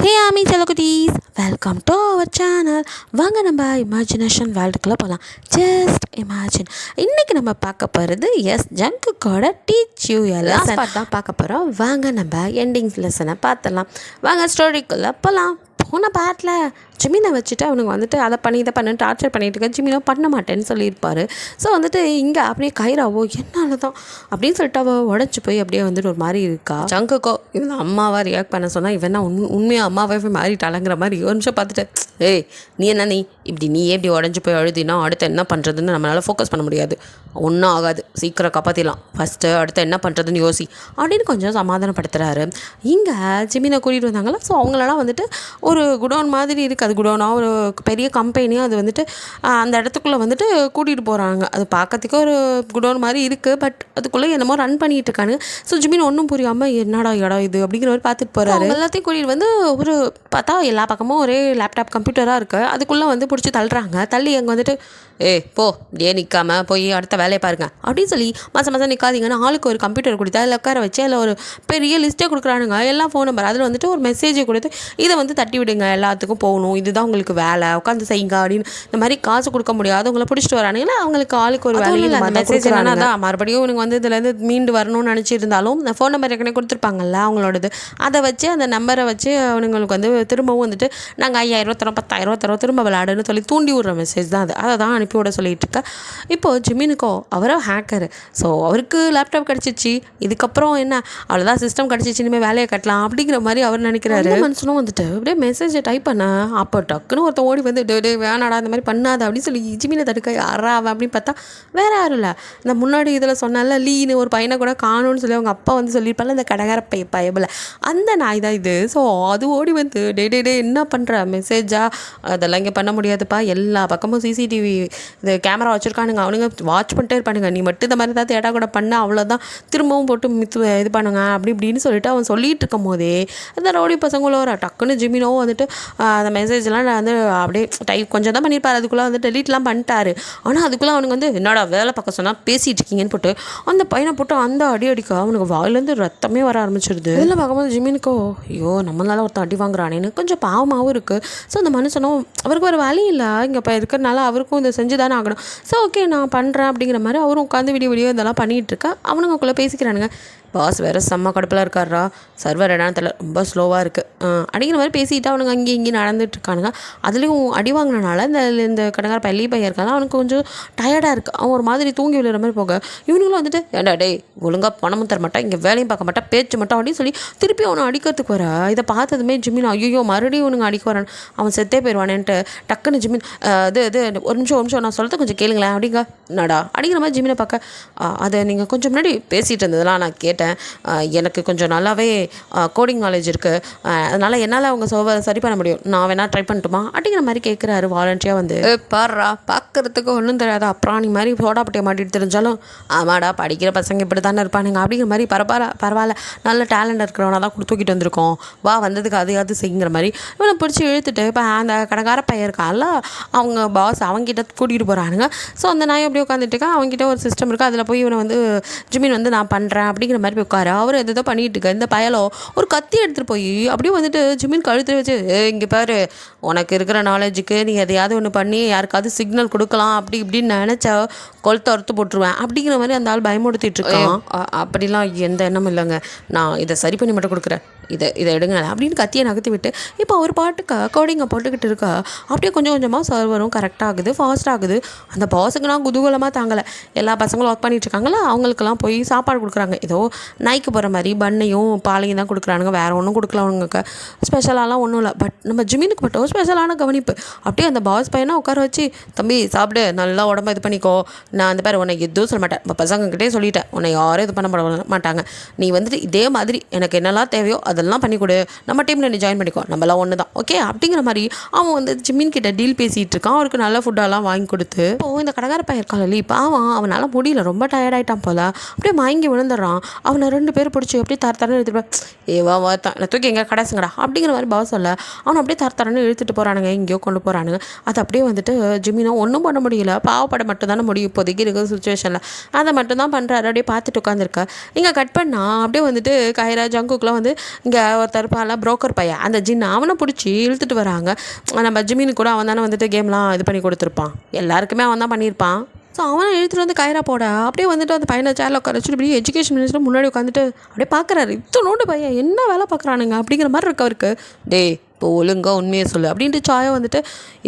ஹே ஆமி செல்லகுட்டீஸ், welcome to our channel. வாங்க நம்ம இமேஜினேஷன் வேர்ல்டுக்குள்ளே போகலாம். Just imagine. இன்றைக்கி நம்ம பார்க்க போகிறது ஜங்குக்கோட டீச் யூ லெசன் தான் பார்க்க போகிறோம். வாங்க நம்ம எண்டிங்ஸ் லெசனை பார்த்துடலாம். வாங்க ஸ்டோரிக்குள்ளே போகலாம். போன பாட்டில் ஜிமினை வச்சுட்டு அவனுக்கு வந்துட்டு அதை பண்ணி இதை பண்ணு டார்ச்சர் பண்ணிட்டு இருக்க. ஜிமினோ பண்ண மாட்டேன்னு சொல்லியிருப்பார். ஸோ வந்துட்டு இங்கே அப்படியே கைராவோ என்னால் தான் அப்படின்னு சொல்லிட்டு அவள் உடச்சி போய் அப்படியே வந்துட்டு ஒரு மாதிரி இருக்கா. ஜங்குக்கோ இவன் அம்மாவாக ரியாக்ட் பண்ண சொன்னால் இவன் தான் உண்மையாக அம்மாவே மாறிட்டாளங்கிற மாதிரி ஒரு நிமிஷம் பார்த்துட்டு, ஏய் நீ என்ன நீ எப்படி உடஞ்சி போய் அழுதினா அடுத்து என்ன பண்ணுறதுன்னு நம்மளால் ஃபோக்கஸ் பண்ண முடியாது, ஒன்றும் ஆகாது, சீக்கிரம் காப்பாற்றிடலாம், ஃபஸ்ட்டு அடுத்து என்ன பண்ணுறதுன்னு யோசி அப்படின்னு கொஞ்சம் சமாதானப்படுத்துகிறாரு. இங்கே ஜிமினை கூட்டிகிட்டு வந்தாங்களா. ஸோ அவங்களெல்லாம் வந்துட்டு ஒரு குடோன் மாதிரி இருக்குது. அது குடோனாக ஒரு பெரிய கம்பெனியாக அது வந்துட்டு அந்த இடத்துக்குள்ளே வந்துட்டு கூட்டிகிட்டு போகிறாங்க. அது பார்க்கறதுக்கு ஒரு குடோன் மாதிரி இருக்குது. பட் அதுக்குள்ளே என்னமோ ரன் பண்ணிகிட்டு இருக்காங்க. ஸோ ஜிமின் ஒன்றும் புரியாமல் என்னடா இடம் இது அப்படிங்கிற மாதிரி பார்த்துட்டு போகிறாரு. எல்லாத்தையும் கூட்டிகிட்டு வந்து ஒரு பார்த்தா எல்லா பக்கமும் ஒரே லேப்டாப் கம்ப்யூட்டராக இருக்குது. அதுக்குள்ளே வந்து பிடிச்சி தள்ளுறாங்க. தள்ளி அங்கே வந்துட்டு போ இப்படியே நிற்காம போய் அடுத்த வேலையை பாருங்க அப்படின்னு சொல்லி மாதம் நிற்காதீங்கன்னு ஆளுக்கு ஒரு கம்ப்யூட்டர் கொடுத்து அதில் உட்கார வச்சு அதில் ஒரு பெரிய லிஸ்ட்டே கொடுக்குறானுங்க. எல்லாம் ஃபோன் நம்பர் அதில் வந்துட்டு ஒரு மெசேஜை கொடுத்து இதை வந்து தட்டி விடுங்க, எல்லாத்துக்கும் போகணும், இதுதான் உங்களுக்கு வேலை, உட்காந்து செய்யுங்க அப்படின்னு. இந்த மாதிரி காசு கொடுக்க முடியாது உங்களை பிடிச்சிட்டு வரானுங்களா, அவங்களுக்கு ஆளுக்கு ஒரு வேலை மெசேஜ் என்னன்னா தான் மறுபடியும் இவனுக்கு வந்து இதுலேருந்து மீண்டு வரணும்னு நினச்சிருந்தாலும் இந்த ஃபோன் நம்பர் ஏற்கனவே கொடுத்துருப்பாங்கல்ல அவங்களோடது, அதை வச்சு அந்த நம்பரை வச்சு அவனுங்களுக்கு வந்து திரும்பவும் வந்துட்டு நாங்கள் 5000 தரோம் 10,000 தரோம் திரும்ப விளையாடுன்னு சொல்லி தூண்டி விடுற மெசேஜ் தான் அது. அதை தான் அனுப்பி விட சொல்லிட்டு இருக்கா. இப்போது ஜிமினுக்கோ அவரோ ஹேக்கரு. ஸோ அவருக்கு லேப்டாப் கிடச்சிச்சு, இதுக்கப்புறம் என்ன அவ்வளோதான் சிஸ்டம் கிடச்சிச்சு, இனிமேல் வேலையை கட்டலாம் அப்படிங்கிற மாதிரி அவர் நினைக்கிறாரு. மனுஷனும் வந்துட்டு அப்படியே மெசேஜை டைப் பண்ண அப்போ டக்குன்னு ஒருத்தன் ஓடி வந்து டே வேணாடா இந்த மாதிரி பண்ணாத அப்படின்னு சொல்லி ஜிமினை தடுக்க யாரா அப்படின்னு பார்த்தா வேற யாரும் இல்லை, இந்த முன்னாடி இதில் சொன்னால லீனு ஒரு பையனை கூட காணும்னு சொல்லி அவங்க அப்பா வந்து சொல்லியிருப்பால இந்த கடகார பயபில் அந்த நாய் தான் இது. ஸோ அது ஓடி வந்து டே என்ன பண்ணுற மெசேஜா, அதெல்லாம் இங்கே பண்ண முடியாதுப்பா, எல்லா பக்கமும் சிசிடிவி இது கேமரா வச்சுருக்கானுங்க, அவனுங்க வாட்ச் பண்ணிட்டே இருப்பானுங்க, நீ மட்டும் இந்த மாதிரி தான் தேடா கூட பண்ண அவ்வளோதான், திரும்பவும் போட்டு இது பண்ணுங்க அப்படி இப்படின்னு சொல்லிட்டு அவன் சொல்லிட்டு இருக்கும் போதே இந்த ரவுடி பசங்களும் வர டக்குன்னு ஜிமினோ வந்துட்டு அந்த மெசேஜ்லாம் வந்து அப்படியே டைப் கொஞ்சம் தான் பண்ணியிருப்பார். அதுக்குள்ளே வந்து டெலீட்லாம் பண்ணிட்டாரு. ஆனால் அதுக்குள்ளே அவனுக்கு வந்து என்னடா வேலை பார்க்க சொன்னால் பேசிகிட்டு இருக்கீங்கன்னு போட்டு அந்த பையனை போட்டு அந்த அடிக்க அவனுக்கு வாயிலேருந்து ரத்தமே வர ஆரம்பிச்சிருது. இதெல்லாம் பார்க்கும்போது ஜிமினுக்கோ ஐயோ நம்மளால ஒருத்தன் அடி வாங்குறானேன்னு கொஞ்சம் பாவமாகவும் இருக்குது. ஸோ அந்த மனுஷனும் அவருக்கு ஒரு வழி இல்லை, இங்கே இப்போ இருக்கிறனால அவருக்கும் இதை செஞ்சு தானே ஆகணும். ஸோ ஓகே நான் பண்ணுறேன் அப்படிங்கிற மாதிரி அவரும் உட்காந்து வீடியோ இதெல்லாம் பண்ணிகிட்டு இருக்கா. அவனுங்களுக்குள்ளே பேசிக்கிறானுங்க. பாஸ் வேறு செம்ம கடுப்பில் இருக்காரா, சர்வர் இடத்துல ரொம்ப ஸ்லோவாக இருக்குது அப்படிங்கிற மாதிரி பேசிட்டு அவனுங்க அங்கேயும் இங்கேயும் நடந்துட்டு இருக்கானுங்க. அதுலேயும் அடி வாங்கினால இந்த கடங்கார பள்ளி பையன் இருக்காங்க, அவனுக்கு கொஞ்சம் டயர்டாக இருக்குது. அவன் ஒரு மாதிரி தூங்கி விழுற மாதிரி போக இவனுங்களும் வந்துட்டு ஏண்டா டே ஒழுங்காக பணமும் தர மாட்டான், இங்கே வேலையும் பார்க்க மாட்டான், பேச்சு மாட்டான் அப்படின்னு சொல்லி திருப்பி அவனை அடிக்கிறதுக்கு வர. இதை பார்த்ததுமே ஜிமின் ஐயோ மறுபடியும் இவனுங்க அடிக்க வரான், அவன் செத்தே போயிடுவானேன்ட்டு டக்குன்னு ஜிமின் இது ஒரு நிமிஷம் நான் சொல்கிறது கொஞ்சம் கேளுங்களேன் அப்படிங்க நடா அப்படிங்கிற மாதிரி ஜிமினை பார்க்க அதை நீங்கள் கொஞ்சம் முன்னாடி பேசிகிட்டு இருந்ததெல்லாம் நான் கேட்டேன், எனக்கு கொஞ்சம் நல்லாவே கோடிங் நாலேஜ் இருக்குது, அதனால் என்னால் அவங்க சரி பண்ண முடியும், நான் வேணால் ட்ரை பண்ணட்டுமா அப்படிங்கிற மாதிரி கேட்குறாரு வாலண்டியாக வந்து. பாடுறா பார்க்குறதுக்கு ஒன்றும் தெரியாதா அப்புறம் நீ மாதிரி சோடாப்பட்டியை மாட்டிட்டு தெரிஞ்சாலும் ஆமாடா படிக்கிற பசங்க இப்படி தானே இருப்பானுங்க அப்படிங்கிற மாதிரி பரவாயில்ல நல்ல டேலண்ட் இருக்கிறவனா தான் தூக்கிட்டு வந்திருக்கோம், வா வந்ததுக்கு அதையாவது செய்யுங்கிற மாதிரி இவனை பிடிச்சி இழுத்துட்டு இப்போ அந்த கடங்கார பையன் இருக்கான்ல அவங்க பாஸ் அவங்ககிட்ட கூட்டிகிட்டு போகிறானுங்க. ஸோ அந்த நாய் அப்படியே உட்காந்துட்டு இருக்கா, அவங்ககிட்ட ஒரு சிஸ்டம் இருக்குது, அதில் போய் இவனை வந்து ஜிமின் வந்து நான் பண்ணுறேன் அப்படிங்கிற மாதிரி போய் உட்காரு. அவர் எதோ பண்ணிகிட்டு இருக்க இந்த பயலோ ஒரு கத்தி எடுத்துகிட்டு போய் அப்படியே வந்துட்டு ஜிமின் கழுத்து வச்சு இங்கே பாரு உனக்கு இருக்கிற நாலேஜுக்கு நீ எதையாவது ஒன்று பண்ணி யாருக்காவது சிக்னல் கொடுக்கலாம் அப்படி இப்படின்னு நினச்சா கொளுத்த அறுத்து போட்டுருவேன் அப்படிங்கிற மாதிரி அந்த ஆள் பயமுடுத்திட்டு இருக்கான். அப்படிலாம் எந்த எண்ணமும் இல்லைங்க, நான் இதை சரி பண்ணி மட்டும் கொடுக்குறேன், இதை எடுங்க அப்படின்னு கத்தியை நகர்த்தி விட்டு இப்போ ஒரு பாட்டுக்கு கோடிங்கை போட்டுக்கிட்டு இருக்கா. அப்படியே கொஞ்சம் கொஞ்சமாக சர்வரும் கரெக்டாகுது, ஃபாஸ்ட் ஆகுது. அந்த பாஸுக்குலாம் குதூகலமாக தாங்கலை, எல்லா பசங்களும் ஒர்க் பண்ணிட்டு இருக்காங்களா அவங்களுக்கெல்லாம் போய் சாப்பாடு கொடுக்குறாங்க. ஏதோ நாய்க்கு போகிற மாதிரி பண்ணையும் பாலையும் தான் கொடுக்குறானுங்க, வேறு ஒன்றும் கொடுக்கல அவனுங்க, ஸ்பெஷலாலாம் ஒன்றும் இல்லை. பட் நம்ம ஜிமினுக்கு மட்டும் ஸ்பெஷலான கவனிப்பு. அப்படியே அந்த பாஸ் பையனை உட்கார வச்சு தம்பி சாப்பிடு நல்லா உடம்பு இது பண்ணிக்கோ, நான் அந்த பேர் உன்னை எதுவும் சொல்ல மாட்டேன், இப்போ பசங்கக்கிட்டே சொல்லிட்டேன் உன்னை யாரும் இது பண்ண மாட்டாங்க, நீ வந்துட்டு இதே மாதிரி எனக்கு என்னெல்லாம் தேவையோ அதெல்லாம் பண்ணி கொடு, நம்ம டீமில் நீ ஜாயின் பண்ணிக்கோ, நம்மளாம் ஒன்று தான் ஓகே அப்படிங்கிற மாதிரி அவன் வந்து ஜிமின் கிட்ட டீல் பேசிகிட்டு இருக்கான். அவருக்கு நல்ல ஃபுட்டெல்லாம் வாங்கி கொடுத்து இப்போ இந்த கடகார பையன் இருக்கான் இப்போ அவனால் முடியல ரொம்ப டயர்டாயிட்டான் போல் அப்படியே மயங்கி விழுந்துடுறான். அவனை 2 பேர் பிடிச்சி அப்படியே தரன்னு எடுத்துட்டு ஏவா வார்த்தான் நான் தூக்கி எங்கே கடைசுங்கடா அப்படிங்கிற மாதிரி பாவ சொல்ல அவனை அப்படியே தரன்னு இழுத்துட்டு போகிறானுங்க, எங்கேயோ கொண்டு போகிறானுங்க. அது அப்படியே வந்துட்டு ஜிமினோ ஒன்றும் பண்ண முடியல, பாவப்பட மட்டும் தானே முடியும் இப்போதைக்கு இருக்கிற சுச்சுவேஷனில். அதை மட்டும் தான் பண்ணுறாரு, அப்படியே பார்த்துட்டு உட்காந்துருக்கா. இங்கே கட் பண்ணால் அப்படியே வந்துட்டு கைரா ஜங்குக்குலாம் வந்து இங்கே ஒருத்தர் பால புரோக்கர் பையன் அந்த ஜின் அவனை பிடிச்சி இழுத்துட்டு வராங்க. நம்ம ஜிமினு கூட அவன் தானே வந்துட்டு கேம்லாம் இது பண்ணி கொடுத்துருப்பான், எல்லாருக்குமே அவன் தான் பண்ணியிருப்பான். ஸோ அவனை எழுத்துட்டு வந்து கைரா போட அப்படியே வந்துட்டு அந்த பையனை சேரில் உட்கார வச்சுட்டு இப்படி எஜுகேஷன் மினிஸ்டர் முன்னாடி உட்காந்துட்டு அப்படியே பார்க்குறாரு. இத்தனோண்டு பையன் என்ன வேலை பார்க்குறானுங்க அப்படிங்கிற மாதிரி இருக்கு அவருக்கு. டே இப்போ ஒழுங்காக உண்மையை சொல்லு அப்படின்ட்டு சாயம் வந்துட்டு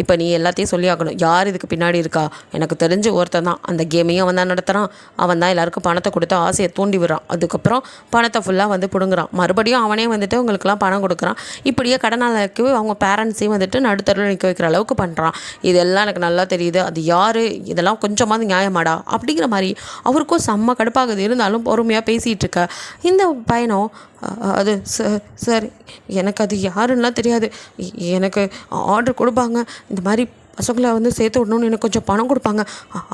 இப்போ நீ எல்லாத்தையும் சொல்லி ஆகணும், யார் இதுக்கு பின்னாடி இருக்கா. எனக்கு தெரிஞ்ச ஒருத்தன் தான் அந்த கேமையும் அவன் தான் நடத்துகிறான், அவன் தான் எல்லாருக்கும் பணத்தை கொடுத்து ஆசையை தூண்டி விடுறான், அதுக்கப்புறம் பணத்தை ஃபுல்லாக வந்து பிடுங்குறான், மறுபடியும் அவனே வந்துட்டு உங்களுக்குலாம் பணம் கொடுக்குறான், இப்படியே கடனாளருக்கு அவங்க பேரண்ட்ஸையும் வந்துட்டு நடுத்தரில் நிற்க வைக்கிற அளவுக்கு பண்ணுறான். இதெல்லாம் எனக்கு நல்லா தெரியுது, அது யார், இதெல்லாம் கொஞ்சமாவது நியாயமாடா அப்படிங்கிற மாதிரி அவருக்கும் செம்ம கடுப்பாகுது. இருந்தாலும் பொறுமையாக பேசிகிட்டு இருக்க இந்த பையனும் அது சார் எனக்கு அது யாருன்னெலாம் தெரியாது, எனக்கு ஆர்டர் கொடுப்பாங்க, இந்த மாதிரி பசங்களை வந்து சேர்த்து விடணுன்னு எனக்கு கொஞ்சம் பணம் கொடுப்பாங்க,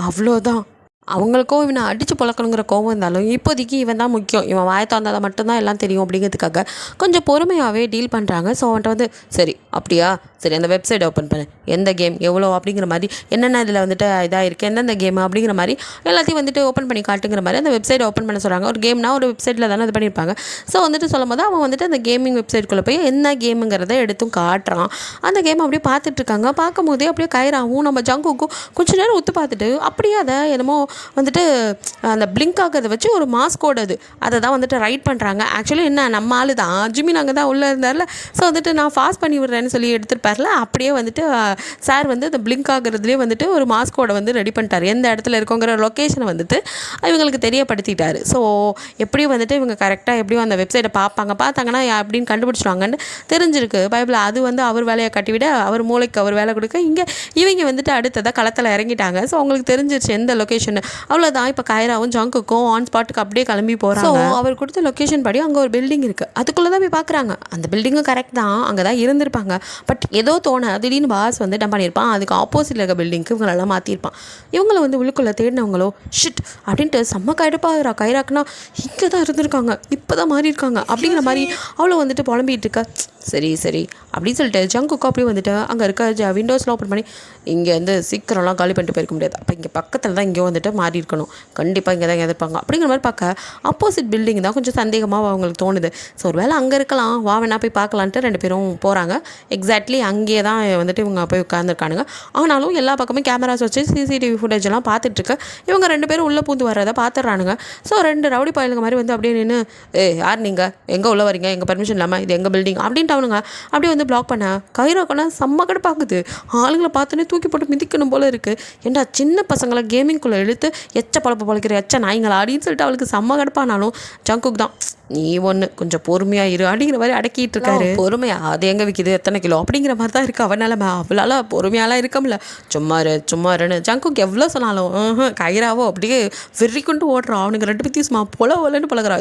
அவ்வளோதான். அவங்களுக்கும் இவனை அடித்து பழக்கணுங்கிற கோவம் இருந்தாலும் இப்போதைக்கு இவன் தான் முக்கியம், இவன் வாயை தந்ததை மட்டும்தான் எல்லாம் தெரியும் அப்படிங்கிறதுக்காக கொஞ்சம் பொறுமையாகவே டீல் பண்ணுறாங்க. ஸோ அவன்கிட்ட வந்து சரி அப்படியா, சரி அந்த வெப்சைட் ஓப்பன் பண்ணு, எந்த கேம் எவ்வளோ அப்படிங்கிற மாதிரி, என்னென்ன இதில் வந்துட்டு இதாக இருக்குது, எந்தெந்த கேம் அப்படிங்கிற மாதிரி எல்லாத்தையும் வந்துட்டு ஓப்பன் பண்ணி காட்டுங்கிற மாதிரி அந்த வெப்சைட் ஓப்பன் பண்ண சொல்கிறாங்க. ஒரு கேம்னா ஒரு வெப்சைட்டில் தானே இது பண்ணியிருப்பாங்க. ஸோ வந்துட்டு சொல்லும் போது அவன் வந்துட்டு அந்த கேமிங் வெப்சைட்குள்ளே போய் என்ன கேமுங்கிறத எடுத்தும் காட்டுறான். அந்த கேம் அப்படியே பார்த்துட்ருக்காங்க. பார்க்கும் போதே அப்படியே கைராவும் நம்ம ஜங்குக்கும் கொஞ்சம் நேரம் ஒத்து பார்த்துட்டு அப்படியே அதை என்னமோ வந்துட்டு அந்த பிளிங்க் ஆகிறத வச்சு ஒரு மாஸ்கோடு அதை தான் வந்துட்டு ரைட் பண்ணுறாங்க. ஆக்சுவலி என்ன நம்ம ஆள் தான் ஜிமின் அங்கே தான் உள்ளே இருந்தார்ல, ஸோ வந்துட்டு நான் ஃபாஸ்ட் பண்ணி விடுறேன்னு சொல்லி எடுத்துருப்பார்ல, அப்படியே வந்துட்டு சார் வந்து அந்த பிளிங்க் ஆகிறதுலேயே வந்துட்டு ஒரு மாஸ்கோடை வந்து ரெடி பண்ணிட்டார். எந்த இடத்துல இருக்கோங்கிற லொக்கேஷனை வந்துட்டு இவங்களுக்கு தெரியப்படுத்திட்டார். ஸோ எப்படியும் வந்துட்டு இவங்க கரெக்டாக எப்படியும் அந்த வெப்சைட்டை பார்த்தாங்கன்னா அப்படின்னு கண்டுபிடிச்சிடுவாங்கன்னு தெரிஞ்சிருக்கு பைபிள். அது வந்து அவர் வேலையை கட்டிவிட அவர் மூளைக்கு அவர் வேலை கொடுக்க இங்கே இவங்க வந்துட்டு அடுத்ததாக களத்தில் இறங்கிட்டாங்க. ஸோ அவங்களுக்கு தெரிஞ்சிருச்சு எந்த லொக்கேஷன். அவ்வளோதான். இப்போ கைராவும் ஜங்குக்கும் ஆன் ஸ்பாட்டுக்கு அப்படியே கிளம்பி போகிறாங்க. ஸோ அவர் கொடுத்த லொக்கேஷன் படி அங்கே ஒரு பில்டிங் இருக்குது, அதுக்குள்ளே தான் போய் பார்க்குறாங்க. அந்த பில்டிங்கும் கரெக்ட் தான், அங்கே தான் இருந்திருப்பாங்க. பட் ஏதோ திடீர்னு பாஸ் வந்து என்ன பண்ணியிருப்பான், அதுக்கு ஆப்போசிட்டில் இருக்க பில்டிங்க்கு இவங்களெல்லாம் மாற்றிருப்பான். இவங்களை வந்து உள்ளுக்குள்ளே தேடினவங்களோ ஷிட் அப்படின்ட்டு செம்ம கடுப்பாகிறா. கைராக்குனா இங்கே தான் இருந்திருக்காங்க, இப்போ தான் மாறி இருக்காங்க அப்படிங்கிற மாதிரி அவ்வளோ வந்துட்டு புலம்பிகிட்டு இருக்கா. சரி அப்படின்னு சொல்லிட்டு ஜங்குக்கு அப்படியே வந்துட்டு அங்கே இருக்க விண்டோஸ்லாம் ஓப்பன் பண்ணி இங்கே வந்து சீக்கிரம்லாம் காலி பண்ணிட்டு போயிருக்க முடியாது, அப்போ இங்கே பக்கத்தில் தான் இங்கே வந்துட்டு மாறி இருக்கணும், கண்டிப்பாக இங்கே தான் எதிர்ப்பாங்க அப்படிங்கிற மாதிரி பார்க்க ஆப்போசிட் பில்டிங் தான் கொஞ்சம் சந்தேகமாக அவங்களுக்கு தோணுது. ஸோ ஒரு வேளை அங்கே இருக்கலாம், வா வேணா போய் பார்க்கலான்ட்டு 2 பேரும் போகிறாங்க. எக்ஸாக்ட்லி அங்கேயே தான் வந்துட்டு இவங்க போய் உட்காந்துருக்கானுங்க. ஆனாலும் எல்லா பக்கமும் கேமராஸ் வச்சு சிசிடிவி ஃபுட்டேஜ் எல்லாம் பார்த்துட்ருக்க இவங்க 2 பேரும் உள்ளே பூந்து வர்றதை பார்த்துட்றானுங்க. ஸோ 2 ரவுடி பயலுங்க மாதிரி வந்து அப்படியே நின்று யார் நீங்கள், எங்கே உள்ளே வரீங்க, எங்கள் பர்மிஷன் இல்லாமல், இது எங்கள் பில்டிங் அப்படின்ட்டு அவனுங்க அப்படியே வந்து பிளாக் பண்ண கைராக்கனா செம்ம கடுப்பாகுது. ஆளுங்களை பார்த்தோன்னே தூக்கி போட்டு மிதிக்கணும் போல இருக்குது. ஏன்டா சின்ன பசங்களை கேமிங்குள்ளே இழுத்து எச்ச பழப்பு பழக்கிற எச்ச நாய்ங்களா அப்படின்னு சொல்லிட்டு அவளுக்கு செம்ம கடுப்பானாலும் ஜங்குக்கு தான் நீ ஒன்று கொஞ்சம் பொறுமையாக இரு அப்படிங்கிற மாதிரி அடக்கிட்டு இருக்காரு. பொறுமையாக அது எங்கே விற்கிது, எத்தனை கிலோ அப்படிங்கிற மாதிரி தான் இருக்குது அவனால். அவளால் பொறுமையாலாம் இருக்கமில்ல. சும்மாருன்னு ஜங்குக்கு எவ்வளோ சொன்னாலும் கைராவோ அப்படியே வெறி கொண்டு ஓடுறான். அவனுக்கு 2 பேத்தையும் சும்மா பொலன்னு பழகிறா.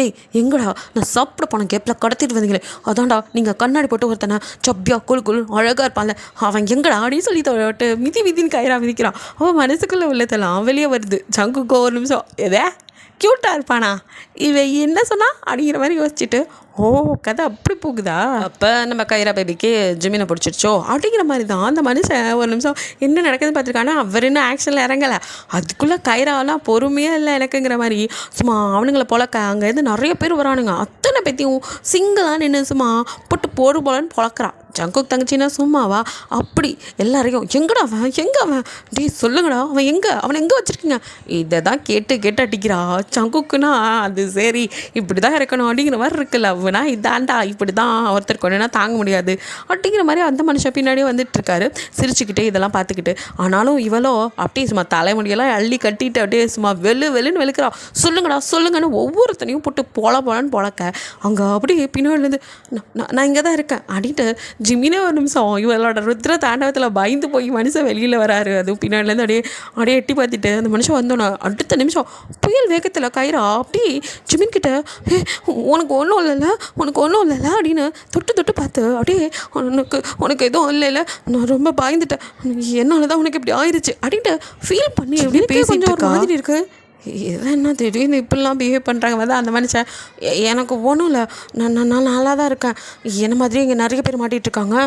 ஏய் எங்கடா நான் சாப்பிட போன கேப்பில் கடத்திட்டு வந்தீங்களே, அதான்டா நீங்கள் கண்ணாடி போட்டு ஒருத்தனை சப்பியா குழு அழகாக இருப்பான்ல, அவன் எங்கடா அப்படின்னு சொல்லி தோட்டு மிதின்னு கைரா மிதிக்கிறான். அவன் மனசுக்குள்ளே உள்ளதெல்லாம் வெளியே வருது. ஜங்குக்கு ஒரு நிமிஷம் எதே க்யூட்டாக இருப்பானா இவன் என்ன சொன்னா அப்படிங்கிற மாதிரி யோசிச்சுட்டு கதை அப்படி போகுதா, அப்போ நம்ம கைரா பேபிக்கு ஜிமினை பிடிச்சிருச்சோ அப்படிங்கிற மாதிரி தான் அந்த மனுஷன் ஒரு நிமிஷம் என்ன நடக்குதுன்னு பார்த்துருக்கானா. அவர் இன்னும் ஆக்ஷனில் இறங்கலை. அதுக்குள்ளே கைராலாம் பொறுமையாக இல்லை எனக்குங்கிற மாதிரி சும்மா அவனுங்களை பொழக்க அங்கேருந்து நிறைய பேர் வரானுங்க. அத்தனை பேத்தையும் சிங்கிளாக நின்று சும்மா போட்டு போலன்னு பொழக்கிறான். ஜங்குக்கு தங்கச்சின்னா சும்மாவா அப்படி எல்லாரையும் எங்கடா அவன் டே சொல்லுங்கடா அவனை எங்கே வச்சுருக்கீங்க இதை தான் கேட்டு அடிக்கிறா. ஜங்குக்குன்னா அது சரி இப்படி தான் இருக்கணும் அப்படிங்கிற மாதிரி இருக்குல்ல, அவனா இதாண்டா இப்படி தான் ஒருத்தர் கொண்டுனா தாங்க முடியாது அப்படிங்கிற மாதிரி அந்த மனுஷன் பின்னாடியே வந்துட்டுருக்காரு சிரிச்சுக்கிட்டே இதெல்லாம் பார்த்துக்கிட்டு. ஆனாலும் இவளோ அப்படியே சும்மா தலைமுடியெல்லாம் அள்ளி கட்டிட்டு அப்படியே சும்மா வெளுன்னு வெளுக்கிறா. சொல்லுங்கன்னு ஒவ்வொருத்தனையும் போட்டு போலன்னு பொழக்க அங்கே அப்படியே பின்னாடிலேருந்து நான் இங்கே தான் இருக்கேன் அப்படின்ட்டு ஜிமினே ஒரு நிமிஷம் இவளோட ருத்ர தாண்டவத்தில் பயந்து போய் மனுஷன் வெளியில் வராரு. அதுவும் பின்னாடிலேருந்து அப்படியே எட்டி பார்த்துட்டு அந்த மனுஷன் வந்தோன்னா அடுத்த நிமிஷம் புயல் வேகத்தில் கைரா அப்படி ஜிமின் கிட்ட உனக்கு ஒன்றும் இல்லைல்ல அப்படின்னு தொட்டு பார்த்து அப்படியே உனக்கு எதுவும் இல்லைல்ல, நான் ரொம்ப பயந்துட்டேன், என்னால் தான் உனக்கு இப்படி ஆயிடுச்சு அப்படின்ட்டு ஃபீல் பண்ணி எப்படி பேசிட்டு இருக்கா மாதிரி இருக்கு. இவன் என்ன திடீர்னு இப்படிலாம் பிஹேவ் பண்ணுறாங்க வந்து அந்த மனுஷன் எனக்கு ஒன்றும் இல்லை, நான் நல்லா தான் இருக்கேன், என்ன மாதிரி இங்கே நிறைய பேர் மாட்டிகிட்டு இருக்காங்க,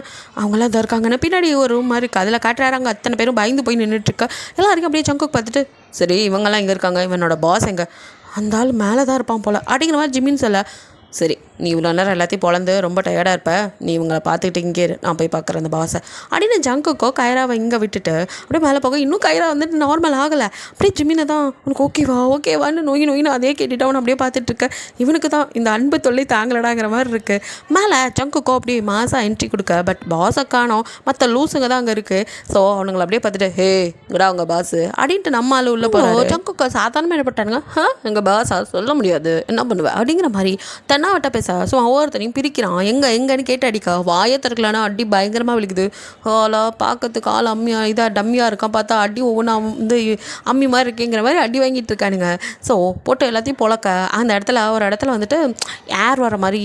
அவங்களாம் தான் இருக்காங்கன்னு பின்னாடி ஒரு ரூம் மாதிரி இருக்குது, அதில் காட்டுறாங்க. அத்தனை பேரும் பயந்து போய் நின்றுட்டுருக்கா. எல்லாருக்கும் அப்படியே ஜங்குக்கு பார்த்துட்டு சரி இவங்கெல்லாம் எங்கே இருக்காங்க, இவனோட பாஸ் எங்கே, அந்த ஆள் மேலே தான் இருப்பான் போல் அப்படிங்கிற மாதிரி ஜிம்மின்னு சொல்ல, சரி நீ இவ்வளோ நேரம் எல்லாத்தையும் பொழந்து ரொம்ப டயர்டாக இருப்ப, நீ இவங்களை பார்த்துக்கிட்டு இங்கே நான் போய் பார்க்குறேன் அந்த பாஸை அப்படின்னு ஜங்குக்கோ கைராவை இங்கே விட்டுட்டு அப்படியே மேலே போக இன்னும் கைரா வந்துட்டு நார்மல் ஆகலை. அப்படியே ஜிம்மினை தான் உனக்கு ஓகேவான்னு நோயின்னு அதே கேட்டுட்டு அவனை அப்படியே பார்த்துட்ருக்க. இவனுக்கு தான் இந்த அன்பு தொல்லை தாங்கலடாங்கிற மாதிரி இருக்குது. மேலே ஜங்குக்கோ அப்படியே மாதம் என்ட்ரி கொடுக்க, பட் பாஸை காணோம், மற்ற லூஸுங்க தான் அங்கே இருக்குது. ஸோ அவனுங்களை அப்படியே பார்த்துட்டு ஹே இங்கடா அவங்க பாஸு அப்படின்ட்டு நம்ம ஆள் உள்ளே போகிறோம். ஜங்குக்கோ சாதாரணமாக என்ன பட்டானுங்க, எங்கள் பாஸா சொல்ல முடியாது என்ன பண்ணுவேன் அப்படிங்கிற மாதிரி தென்னாவட்ட பேச. ஸோ ஒவ்வொருத்தனையும் பிரிக்கிறான். எங்கன்னு கேட்டு அடிக்கா, வாயை திறக்கலான்னா அடி பயங்கரமாக விழுக்குது. ஆளா பார்க்கறதுக்கு ஆள் இதாக டம்மியாக இருக்கான், பார்த்தா அடி ஒவ்வொன்றா வந்து அம்மி மாதிரி இருக்குங்கிற மாதிரி அடி வாங்கிட்டு இருக்கானுங்க. ஸோ போட்டு எல்லாத்தையும் பொழக்க அந்த இடத்துல ஒரு இடத்துல வந்துட்டு ஏர் வர மாதிரி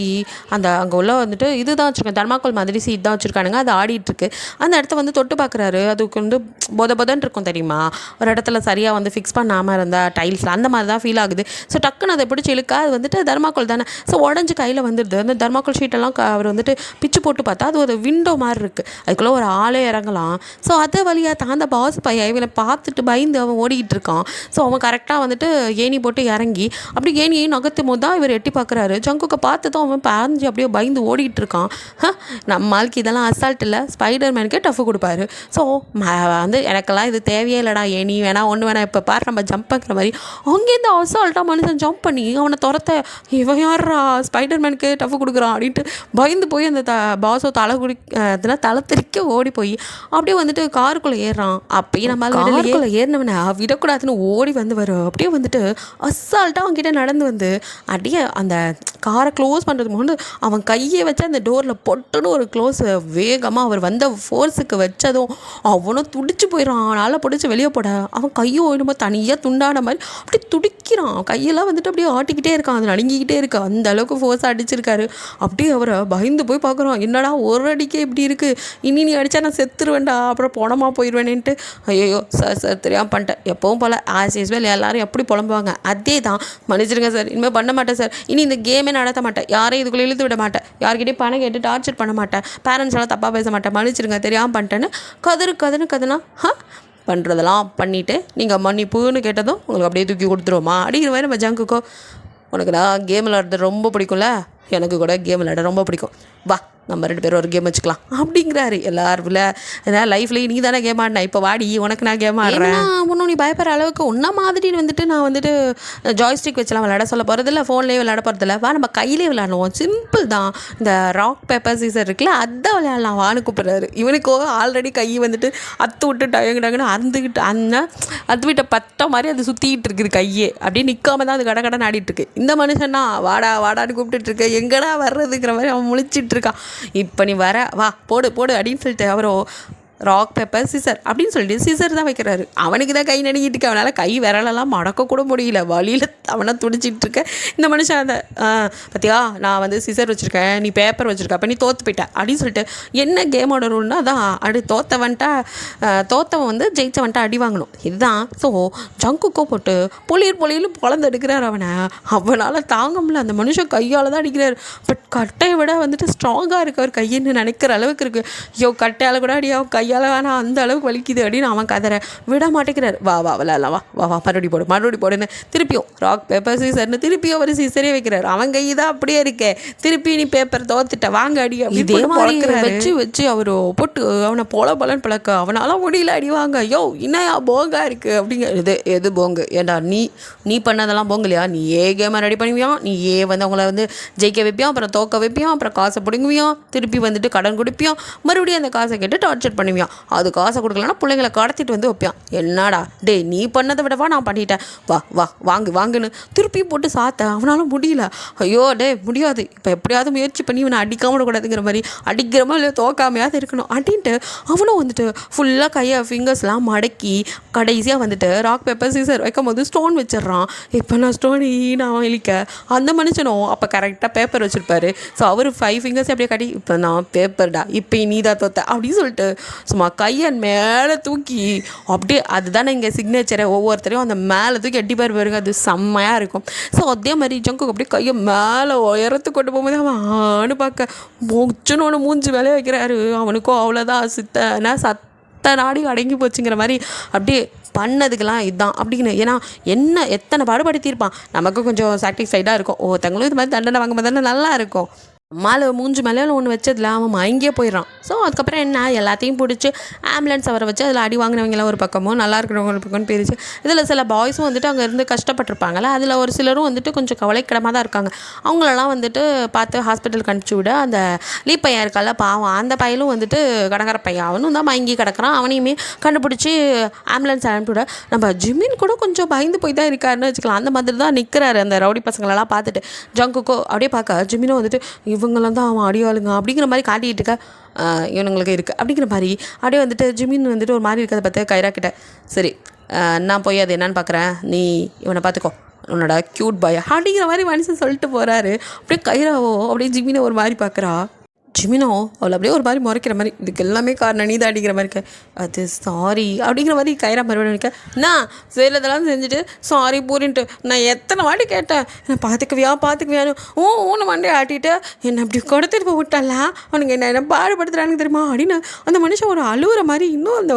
அந்த அங்கே உள்ள வந்துட்டு இதுதான் வச்சுருக்கேன், தர்மாக்கோல் மாதிரி சீட் தான் வச்சுருக்கானுங்க. அது ஆடிட்டுருக்கு. அந்த இடத்த வந்து தொட்டு பார்க்குறாரு. அதுக்கு வந்து பொதன்னு இருக்கும் தெரியுமா, ஒரு இடத்துல சரியாக வந்து ஃபிக்ஸ் பண்ணாமல் இருந்தால் டைல்ஸில் அந்த மாதிரி தான் ஃபீல் ஆகுது. ஸோ டக்குன்னு அதை பிடிச்சி இழுக்க அது வந்துட்டு தர்மாக்கோல் தானே. ஸோ உடஞ்சி கையில் வந்துடுது. அந்த தர்மாக்கோல் ஷீட்டெல்லாம் அவர் வந்துட்டு பிச்சு போட்டு பார்த்தா அது ஒரு விண்டோ மாதிரி இருக்குது, அதுக்குள்ளே ஒரு ஆளே இறங்கலாம். ஸோ அதை வழியாக தாண்ட பாஸ் பையன் இவனை பார்த்துட்டு பயந்து அவன் ஓடிக்கிட்டு இருக்கான். ஸோ அவன் கரெக்டாக வந்துட்டு ஏணி போட்டு இறங்கி அப்படி ஏணியை நகர்த்தும் போது தான் இவர் எட்டி பார்க்குறாரு. ஜங்குக்கை பார்த்து தான் அவன் பாஞ்சு அப்படியே பயந்து ஓடிக்கிட்டு இருக்கான். நம்ம ஆளுக்கு இதெல்லாம் அசால்ட் இல்லை, ஸ்பைடர் மேனுக்கே டஃப் கொடுப்பாரு. ஸோ வந்து எனக்கெல்லாம் இது தேவையே இல்லைடா, ஏணி வேணாம் ஒன்று வேணாம், இப்போ பாரு நம்ம ஜம்ப் பண்ணுற மாதிரி அங்கேருந்து அசால்ட்டாக மனுஷன் ஜம்ப் பண்ணி அவனை துரத்த, இவன் யாரா ஸ்பைடர்மேனுக்கு டஃப் கொடுக்குறான் அப்படின்ட்டு பயந்து போய் அந்த பாஸோ தலை தெறிக்க ஓடி போய் அப்படியே வந்துட்டு காருக்குள்ளே ஏறுறான். அப்பயும் நம்ம காருக்குள்ளே ஏறினவனை விடக்கூடாதுன்னு ஓடி வந்து வரும். அப்படியே வந்துட்டு அசால்ட்டாக அவன்கிட்ட நடந்து வந்து அப்படியே அந்த காரை க்ளோஸ் பண்ணுறதுக்கு முன்னாடி அவன் கையை வச்சு அந்த டோரில் பொட்டுன்னு ஒரு க்ளோஸ் வேகமாக அவர் வந்த ஃபோர்ஸுக்கு வச்சதும் அவனும் துடிச்சு போயிடறான். அதனால் பிடிச்சி வெளியே போட அவன் கையும் ஓடும்போது தனியாக துண்டான மாதிரி அப்படியே துடிக்கிறான். கையெல்லாம் வந்துட்டு அப்படியே ஆட்டிக்கிட்டே இருக்கான், அது நடுங்கிக்கிட்டே இருக்கு. அந்த அளவுக்கு ஃபோர்ஸாக அடிச்சிருக்காரு. அப்படியே அவரை பயந்து போய் பார்க்குறோம், என்னடா ஒரு அடிக்கே இப்படி இருக்குது, இனி நீ அடித்தா நான் செத்துருவேன்டா, அப்புறம் பணமாக போயிடுவேனேன்ட்டு. ஐயோ சார் தெரியாமல் பண்ணிட்டேன். எப்பவும் போல் ஆஸ் யூஸ்வல் எல்லாரும் எப்படி புலம்புவாங்க அதே தான், மன்னிச்சிருங்க சார், இனிமேல் பண்ண மாட்டேன் சார், இனி இந்த கேமே நடத்த மாட்டேன், யாரையும் இதுக்குள்ளே இழுத்து விட மாட்டேன், யார்கிட்டையும் பணம் கேட்டு டார்ச்சர் பண்ண மாட்டேன், பேரண்ட்ஸ் எல்லாம் தப்பாக பேச மாட்டேன், மன்னிச்சிருங்க தெரியாமல் பண்ணிட்டேன்னு கதுனா பண்ணுறதெல்லாம் பண்ணிவிட்டு நீங்கள் மன்னிப்புன்னு கேட்டதும் உங்களுக்கு அப்படியே தூக்கி கொடுத்துருவோமா அப்படிங்கிற மாதிரி நம்ம ஜங்குக்கோ, உனக்கு நான் கேம் விளையாடுறது ரொம்ப பிடிக்கும்ல, எனக்கு கூட கேம் விளையாட ரொம்ப பிடிக்கும், வா நம்ம 2 பேரும் ஒரு கேம் வச்சுக்கலாம் அப்படிங்கிறாரு. எல்லாருல ஏன்னா லைஃப்லேயே நீ தானே கேம் ஆடினா, இப்போ வாடி உனக்கு நான் கேம் ஆடுறேன், ஒன்றும் நீ பயப்படுற அளவுக்கு ஒன்றா மாதிரி வந்துட்டு நான் வந்துட்டு ஜாய்ஸ்டிக் வச்சுலாம் விளையாட சொல்ல போகிறதில்ல, ஃபோன்லேயே விளையாட போகிறதில்ல, வா நம்ம கையிலே விளையாடுவோம், சிம்பிள் தான், இந்த ராக் பேப்பர் சீசர் இருக்குல்ல அதை விளையாடலாம் வான்னு கூப்பிட்றாரு. இவனுக்கோ ஆல்ரெடி கை வந்துட்டு அத்து விட்டு டயங்கடாங்கன்னு அறுந்துக்கிட்டு அத்து விட்ட பட்ட மாதிரி அது சுற்றிக்கிட்டு இருக்குது, கையே அப்படியே நிற்காம தான் அது கடை ஆடிட்டுருக்கு. இந்த மனுஷன்னா வாடான்னு கூப்பிட்டுருக்கு, எங்கடா வர்றதுங்கிற மாதிரி அவன் முழிச்சிட்டு இருக்கான். இப்போ நீ வா போடு அப்படின்னு சொல்லிட்டு அவரோ ராக் பேப்பர் சீசர் அப்படின்னு சொல்லிட்டு சீசர் தான் வைக்கிறாரு. அவனுக்கு தான் கை நடுங்கிட்டு இருக்கு, அவனால் கை விரலெல்லாம் மடக்க கூட முடியல, வழியில் அவனை துடிச்சிட்டு இருக்க. இந்த மனுஷன் அந்த பார்த்தியா நான் வந்து சீசர் வச்சுருக்கேன், நீ பேப்பர் வச்சுருக்க, அப்போ நீ தோற்று போயிட்ட அப்படின்னு சொல்லிட்டு என்ன கேமோட ரூல்னா அதான் அடி தோத்தவன் வந்து ஜெயிச்சவன்ட்ட அடி வாங்கணும் இதுதான். ஸோ ஜங்குக்கோ போட்டு பொலியில் பொழந்து எடுக்கிறார் அவனால் தாங்க முடியல. அந்த மனுஷன் கையால் தான் அடிக்கிறார். பட் கட்டையை விட வந்துட்டு ஸ்ட்ராங்காக இருக்கு அவர் கையின்னு நினைக்கிற அளவுக்கு இருக்குது. ஐயோ கட்டையால் கூட அடியாவும் கையால் வேணாம் அந்த அளவுக்கு வலிக்குது அப்படின்னு அவன் கதற விட மாட்டேங்கிறார். வா விளையாடலாம், வா மறுபடி போடுன்னு திருப்பியும் ராக் பேப்பர் சீசர்னு திருப்பியும் ஒரு சீசரே வைக்கிறார். அவன் கை தான் அப்படியே இருக்கே, திருப்பி நீ பேப்பர் தோத்துட்ட வாங்க அடி இதே மாதிரி வச்சு அவர் போட்டு அவனை பொலன்னு பழக்க அவனால முடியல அடி வாங்க. யோ இன்னையா போங்கா இருக்கு அப்படிங்க. எது போங்கு ஏண்டா நீ பண்ணதெல்லாம் போங்கலையா, நீ கேமை ரெடி பண்ணுவியான், நீ வந்து அவங்கள வந்து ஜெயிக்க வைப்பியான், அப்புறம் தோக்க வைப்பியான், அப்புறம் காசை பிடுங்குவியான், திருப்பி வந்துட்டு கடன் கொடுப்பியான், மறுபடியும் அந்த காசை கேட்டு டார்ச்சர் பண்ணுவியான், அது காசை கொடுக்கலன்னா பிள்ளைங்களை கடத்திட்டு வந்து வைப்பான். என்னடா நீ பண்ணதை விடவா நான் பண்ணிட்டேன், வா வாங்குன்னு திருப்பி போட்டு சாத்த அவனால முடியல. ஐயோ முடியாது, இப்போ எப்படியாவது முயற்சி பண்ணி இவனை அடிக்காம விடக்கூடாதுங்கிற மாதிரி அடிக்கிற மாதிரி இல்லை தோக்காமையாவது இருக்கணும் அப்படின்ட்டு அவனும் வந்துட்டு ஃபுல்லாக கையை ஃபிங்கர்ஸ்லாம் மடக்கி கடைசியாக வந்துட்டு ராக் பேப்பர் சீசர் வைக்கும் போது ஸ்டோன் வச்சிடறான். இப்போ நான் ஸ்டோன் நான் இழிக்க அந்த மனுஷனும் அப்போ கரெக்டாக பேப்பர் வச்சுருப்பாரு. ஸோ அவர் 5 ஃபிங்கர்ஸ் அப்படியே கட்டி இப்போ நான் பேப்பர்டா இப்போ நீ தான் தோத்த அப்படின்னு சொல்லிட்டு சும்மா கையை மேலே தூக்கி அப்படியே அதுதானே இங்கே சிக்னேச்சரை ஒவ்வொருத்தரையும் அந்த மேலே தூக்கி எட்டி பாருங்க, அது செம்மையாக இருக்கும். ஸோ அதே மாதிரி ஜங்குக்கு அப்படியே கையை மேலே உயரத்து கொண்டு போகும்போது அவன் ஆணு பார்க்க மூச்சுன்னு ஒன்று மூஞ்சி வேலையை வைக்கிறாரு. அவனுக்கும் அவ்வளோதான் சத்த நாடி அடங்கி போச்சுங்கிற மாதிரி அப்படியே பண்ணதுக்கெல்லாம் இதுதான் அப்படின்னு. ஏன்னா எத்தனை பாடுபடுத்தியிருப்பான். நமக்கு கொஞ்சம் சாட்டிஸ்ஃபைடாக இருக்கும். ஒருத்தங்களும் இது மாதிரி தண்டனை வாங்கும்போது தானே நல்லா இருக்கும். மேலே மூஞ்சி மேலே ஒன்று வச்சதில் அவன் மயங்கியே போயிடறான். ஸோ அதுக்கப்புறம் என்ன, எல்லாத்தையும் பிடிச்சி ஆம்புலன்ஸ் அவரை வச்சு அதில் அடி வாங்கினவங்களாம் ஒரு பக்கமும் நல்லா இருக்கிறவங்க ஒரு பக்கம்னு பிரிச்சு இதில் சில பாய்ஸும் வந்துட்டு அங்கே இருந்து கஷ்டப்பட்டிருப்பாங்கள்ல, அதில் ஒரு சிலரும் வந்துட்டு கொஞ்சம் கவலைக்கிடமாக தான் இருக்காங்க. அவங்களெல்லாம் வந்துட்டு பார்த்து ஹாஸ்பிட்டலுக்கு அனுப்பிச்சி விட அந்த லீப் பையன் இருக்கால பாவம், அந்த பையனும் வந்துட்டு கடற்கரை பையன் அவனும் தான் மயங்கி கிடக்கிறான். அவனையுமே கண்டுபிடிச்சி ஆம்புலன்ஸ் அனுப்பிவிட நம்ம ஜிமின் கூட கொஞ்சம் பயந்து போய் தான் இருக்காருன்னு வச்சுக்கலாம். அந்த மாதிரி தான் நிற்கிறாரு அந்த ரவுடி பசங்களெல்லாம் பார்த்துட்டு. ஜங்குக்கோ அப்படியே பார்க்க ஜிமினும் வந்துட்டு இவங்களாம் தான் அவன் அடியாளுங்க அப்படிங்கிற மாதிரி காட்டிகிட்டு இருக்க இவனுங்களுக்கு இருக்குது அப்படிங்கிற மாதிரி அப்படியே வந்துட்டு ஜிமின் வந்துட்டு ஒரு மாதிரி இருக்கிறத பார்த்து கைரா கிட்ட சரி நான் போய் அது என்னன்னு பார்க்குறேன், நீ இவனை பார்த்துக்கோ, உன்னோட க்யூட் பாய் அப்படிங்கிற மாதிரி மனுஷன் சொல்லிட்டு போகிறாரு. அப்படியே கைராவோ அப்படியே ஜிமினை ஒரு மாதிரி பார்க்குறா. ஜிமினோ அவளை அப்படியே ஒரு மாதிரி முறைக்கிற மாதிரி, இதுக்கு எல்லாமே காரணம் நீ தான் அடிக்கிற மாதிரி இருக்க, அது சாரி அப்படிங்கிற மாதிரி கைரா மறுபடியும் நிற்க. நான் செய்யறதெல்லாம் செஞ்சுட்டு சாரி பூரின்ட்டு நான் எத்தனை வாட்டி கேட்டேன், என்னை பார்த்துக்குவியான்னு ஊனை மண்டையை ஆட்டிட்டு என்னை அப்படி கொடுத்துட்டு போய் விட்டால அவனுக்கு என்ன பாடுபடுத்துறானுங்க தெரியுமா அப்படின்னு அந்த மனுஷன் ஒரு அழுகுற மாதிரி இன்னும் அந்த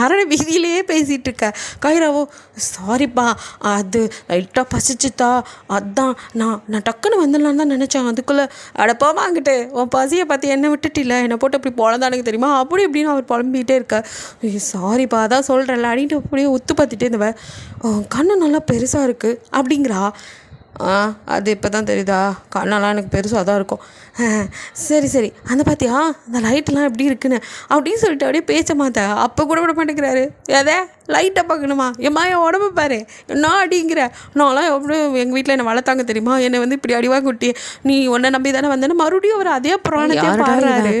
மரண வீதியிலேயே பேசிகிட்டு இருக்க. கைராவோ சாரிப்பா, அது லைட்டாக பசிச்சுத்தா, அதான் நான் டக்குன்னு வந்துடலான்னு தான் நினச்சேன், அதுக்குள்ளே அடப்பாமா அங்கிட்டு உன் பசியை பார்த்து என்னை விட்டுட்டில்ல, என்னை போட்டு அப்படி பொழந்தானுக்கு தெரியுமா அப்படி இப்படின்னு அவர் புலம்பிகிட்டே இருக்க. சாரிப்பா அதான் சொல்கிறேன்ல அப்படின்ட்டு அப்படியே ஒத்து பார்த்துட்டே இருந்தவ, கண்ணு நல்லா பெருசாக இருக்குது அப்படிங்கிறா. அது இப்போ தான் தெரியுதா, கண்ணெல்லாம் எனக்கு பெருசாக தான் இருக்கும். சரி அந்த பார்த்தியா அந்த லைட்டெல்லாம் எப்படி இருக்குன்னு அப்படின்னு சொல்லிட்டு அப்படியே பேச மாட்டேன். அப்போ கூட விட மாட்டேங்கிறாரு. எதே லைட்டை பார்க்கணுமா, எம்மா என் உடம்பு பாரு என்ன அடிங்கிற, நான்லாம் எப்படி எங்கள் வீட்டில் என்னை வளர்த்தாங்க தெரியுமா, என்னை வந்து இப்படி அடிவாங்க குட்டி, நீ உன்னை நம்பி தானே வந்தேன்னு மறுபடியும் அவர் அதே புராணத்தை பாடுறாரு.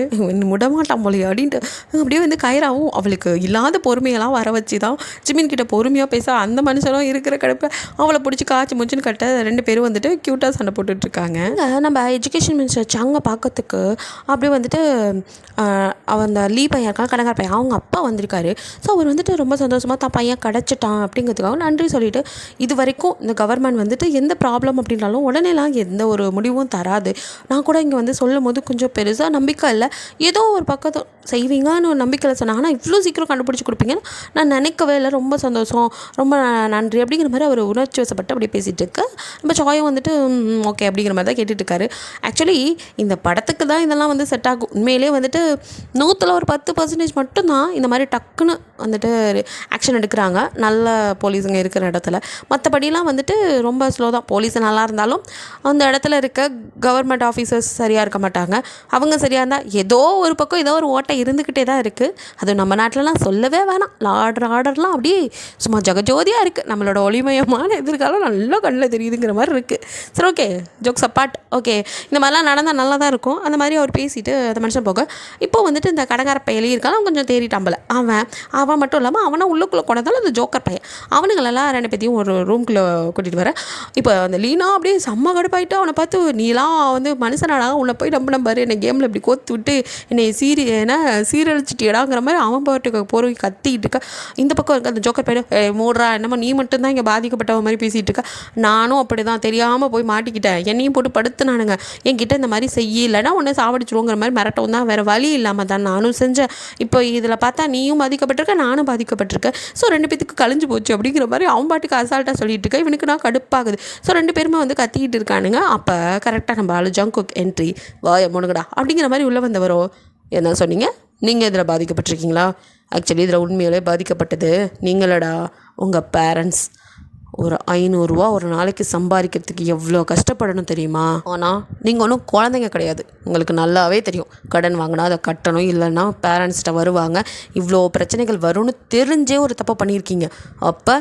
விடமாட்டான் போலையே அப்படின்ட்டு அப்படியே வந்து கைராவும் அவளுக்கு இல்லாத பொறுமையெல்லாம் வர வச்சு தான் ஜிமின் கிட்ட பொறுமையாக பேச அந்த மனுஷனும் இருக்கிற கிடப்ப அவளை பிடிச்சி காய்ச்சி மூச்சுன்னு கட்ட ரெண்டு பேரும் வந்துட்டு க்யூட்டாக சண்டை போட்டுட்ருக்காங்க. நம்ம எஜுகேஷன் மினிஸ்டர் அங்கே பார்க்கறதுக்கு அப்படியே வந்துட்டு அவன் அந்த லீ பையன் இருக்கான் கடங்கார பையன் அவங்க அப்பா வந்திருக்காரு. ஸோ அவர் வந்துட்டு ரொம்ப சந்தோஷமாக தான் பையன் கிடச்சிட்டான் அப்படிங்கிறதுக்காக நன்றி சொல்லிவிட்டு இது வரைக்கும் இந்த கவர்மெண்ட் வந்துட்டு எந்த ப்ராப்ளம் அப்படின்னாலும் உடனேலாம் எந்த ஒரு முடிவும் தராது. நான் கூட இங்கே வந்து சொல்லும் போது கொஞ்சம் பெருசாக நம்பிக்கை இல்லை, ஏதோ ஒரு பக்கத்தை செய்வீங்கன்னு ஒரு நம்பிக்கையில் சொன்னாங்க. ஆனால் இவ்வளோ சீக்கிரம் கண்டுபிடிச்சி கொடுப்பீங்கன்னு நான் நினைக்கவே இல்லை, ரொம்ப சந்தோஷம் ரொம்ப நன்றி அப்படிங்கிற மாதிரி அவர் உணர்ச்சி வசப்பட்டு அப்படியே பேசிகிட்டு இருக்க. நம்ம சாயம் வந்துட்டு ஓகே அப்படிங்கிற மாதிரி தான் கேட்டுட்டு இருக்காரு. ஆக்சுவலி இந்த படத்துக்கு தான் இதெல்லாம் வந்து செட் ஆகும். உண்மையிலே வந்துட்டு 100ல் ஒரு 10% மட்டும்தான் இந்த மாதிரி டக்குன்னு வந்துட்டு ஆக்ஷன் எடுக்கிறாங்க நல்ல போலீஸுங்க இருக்கிற இடத்துல. மற்றபடிலாம் வந்துட்டு ரொம்ப ஸ்லோ தான். போலீஸ் நல்லா இருந்தாலும் அந்த இடத்துல இருக்க கவர்மெண்ட் ஆஃபீஸர்ஸ் சரியாக இருக்க மாட்டாங்க. அவங்க சரியாக இருந்தால் ஏதோ ஒரு பக்கம் ஏதோ ஒரு ஓட்டை இருந்துக்கிட்டே தான் இருக்குது. அது நம்ம நாட்டிலலாம் சொல்லவே வேணாம். ஆர்டர்லாம் அப்படியே சும்மா ஜகஜோதியாக இருக்குது. நம்மளோட ஒளிமயமான எதிர்காலம் நல்லா கண்ணில் தெரியுதுங்கிற மாதிரி இருக்குது. சரி ஓகே, ஜோக்ஸ் அப்பார்ட். ஓகே, இந்த மாதிரிலாம் நடந்தால் நல்லா தான் இருக்கும். அந்த மாதிரி அவர் பேசிட்டு அந்த மனுஷன் போக இப்போ வந்துட்டு இந்த கடங்கார பையலி இருக்கான், அவன் கொஞ்சம் தேறிட்டாம்பல. அவன் மட்டும் இல்லாமல் அவனை உள்ளுக்குள்ளே கொண்டதால் அந்த ஜோக்கர் பையன் அவனுங்களெல்லாம் ரெண்டு பேத்தையும் ஒரு ரூம்குள்ளே கூட்டிகிட்டு வர. இப்போ அந்த லீனா அப்படியே செம்ம கடுப்பாயிட்டு அவனை பார்த்து நீலாம் வந்து மனுஷனாடா, உன்னை போய் நம்பினம்பாரு என்னை கேமில் இப்படி கோத்து விட்டு என்னை சீரழிச்சிட்டியடாங்கிற மாதிரி அவன் பாட்டுக்கு போய் கத்திக்கிட்டு இருக்க. இந்த பக்கம் இருக்க அந்த ஜோக்கர் பையன் மூடுறா என்னமோ நீ மட்டும்தான் இங்கே பாதிக்கப்பட்டவன் மாதிரி பேசிகிட்டு இருக்க, நானும் அப்படி தான் தெரியாமல் போய் மாட்டிக்கிட்டேன், என்னையும் போட்டு படுத்துனானுங்க, என்கிட்ட இந்த மாதிரி செய்யலைன்னா உன்னை சாவடிச்சிருவோங்கிற மாதிரி மிரட்டவும் தான், வேறு வழி இல்லாமல் தான் நானும் செஞ்சேன். இப்போ இதில் பார்த்தா நீயும் பாதிக்கப்பட்டிருக்க நானும் பாதிக்கப்பட்டிருக்கேன். ஸோ ரெண்டு பேத்துக்கு கழிஞ்சு போச்சு அப்படிங்கிற மாதிரி அவன் பாட்டுக்கு அசால்ட்டாக சொல்லிட்டு இருக்க. இவனுக்கு நான் கடுப்பாகுது. ஸோ ரெண்டு பேருமே வந்து கத்திக்கிட்டு இருக்கானுங்க. அப்போ கரெக்டாக நம்ம ஆளு ஜங்குக் என்ட்ரி, வாய முனுங்கடா அப்படிங்கிற மாதிரி உள்ளே வந்தவரோ என்ன சொன்னீங்க, நீங்கள் இதில் பாதிக்கப்பட்டிருக்கீங்களா? ஆக்சுவலி இதில் உண்மையிலே பாதிக்கப்பட்டது நீங்களடா, உங்கள் பேரண்ட்ஸ். ஒரு 500 ரூபா ஒரு நாளைக்கு சம்பாதிக்கிறதுக்கு எவ்வளோ கஷ்டப்படணும் தெரியுமா? ஆனால் நீங்கள் ஒன்றும் குழந்தைங்க கிடையாது, உங்களுக்கு நல்லாவே தெரியும். கடன் வாங்கினா அதை கட்டணும், இல்லைன்னா பேரண்ட்ஸ்கிட்ட வருவாங்க, இவ்வளோ பிரச்சனைகள் வரும்னு தெரிஞ்சே ஒரு தப்பு பண்ணியிருக்கீங்க. அப்போ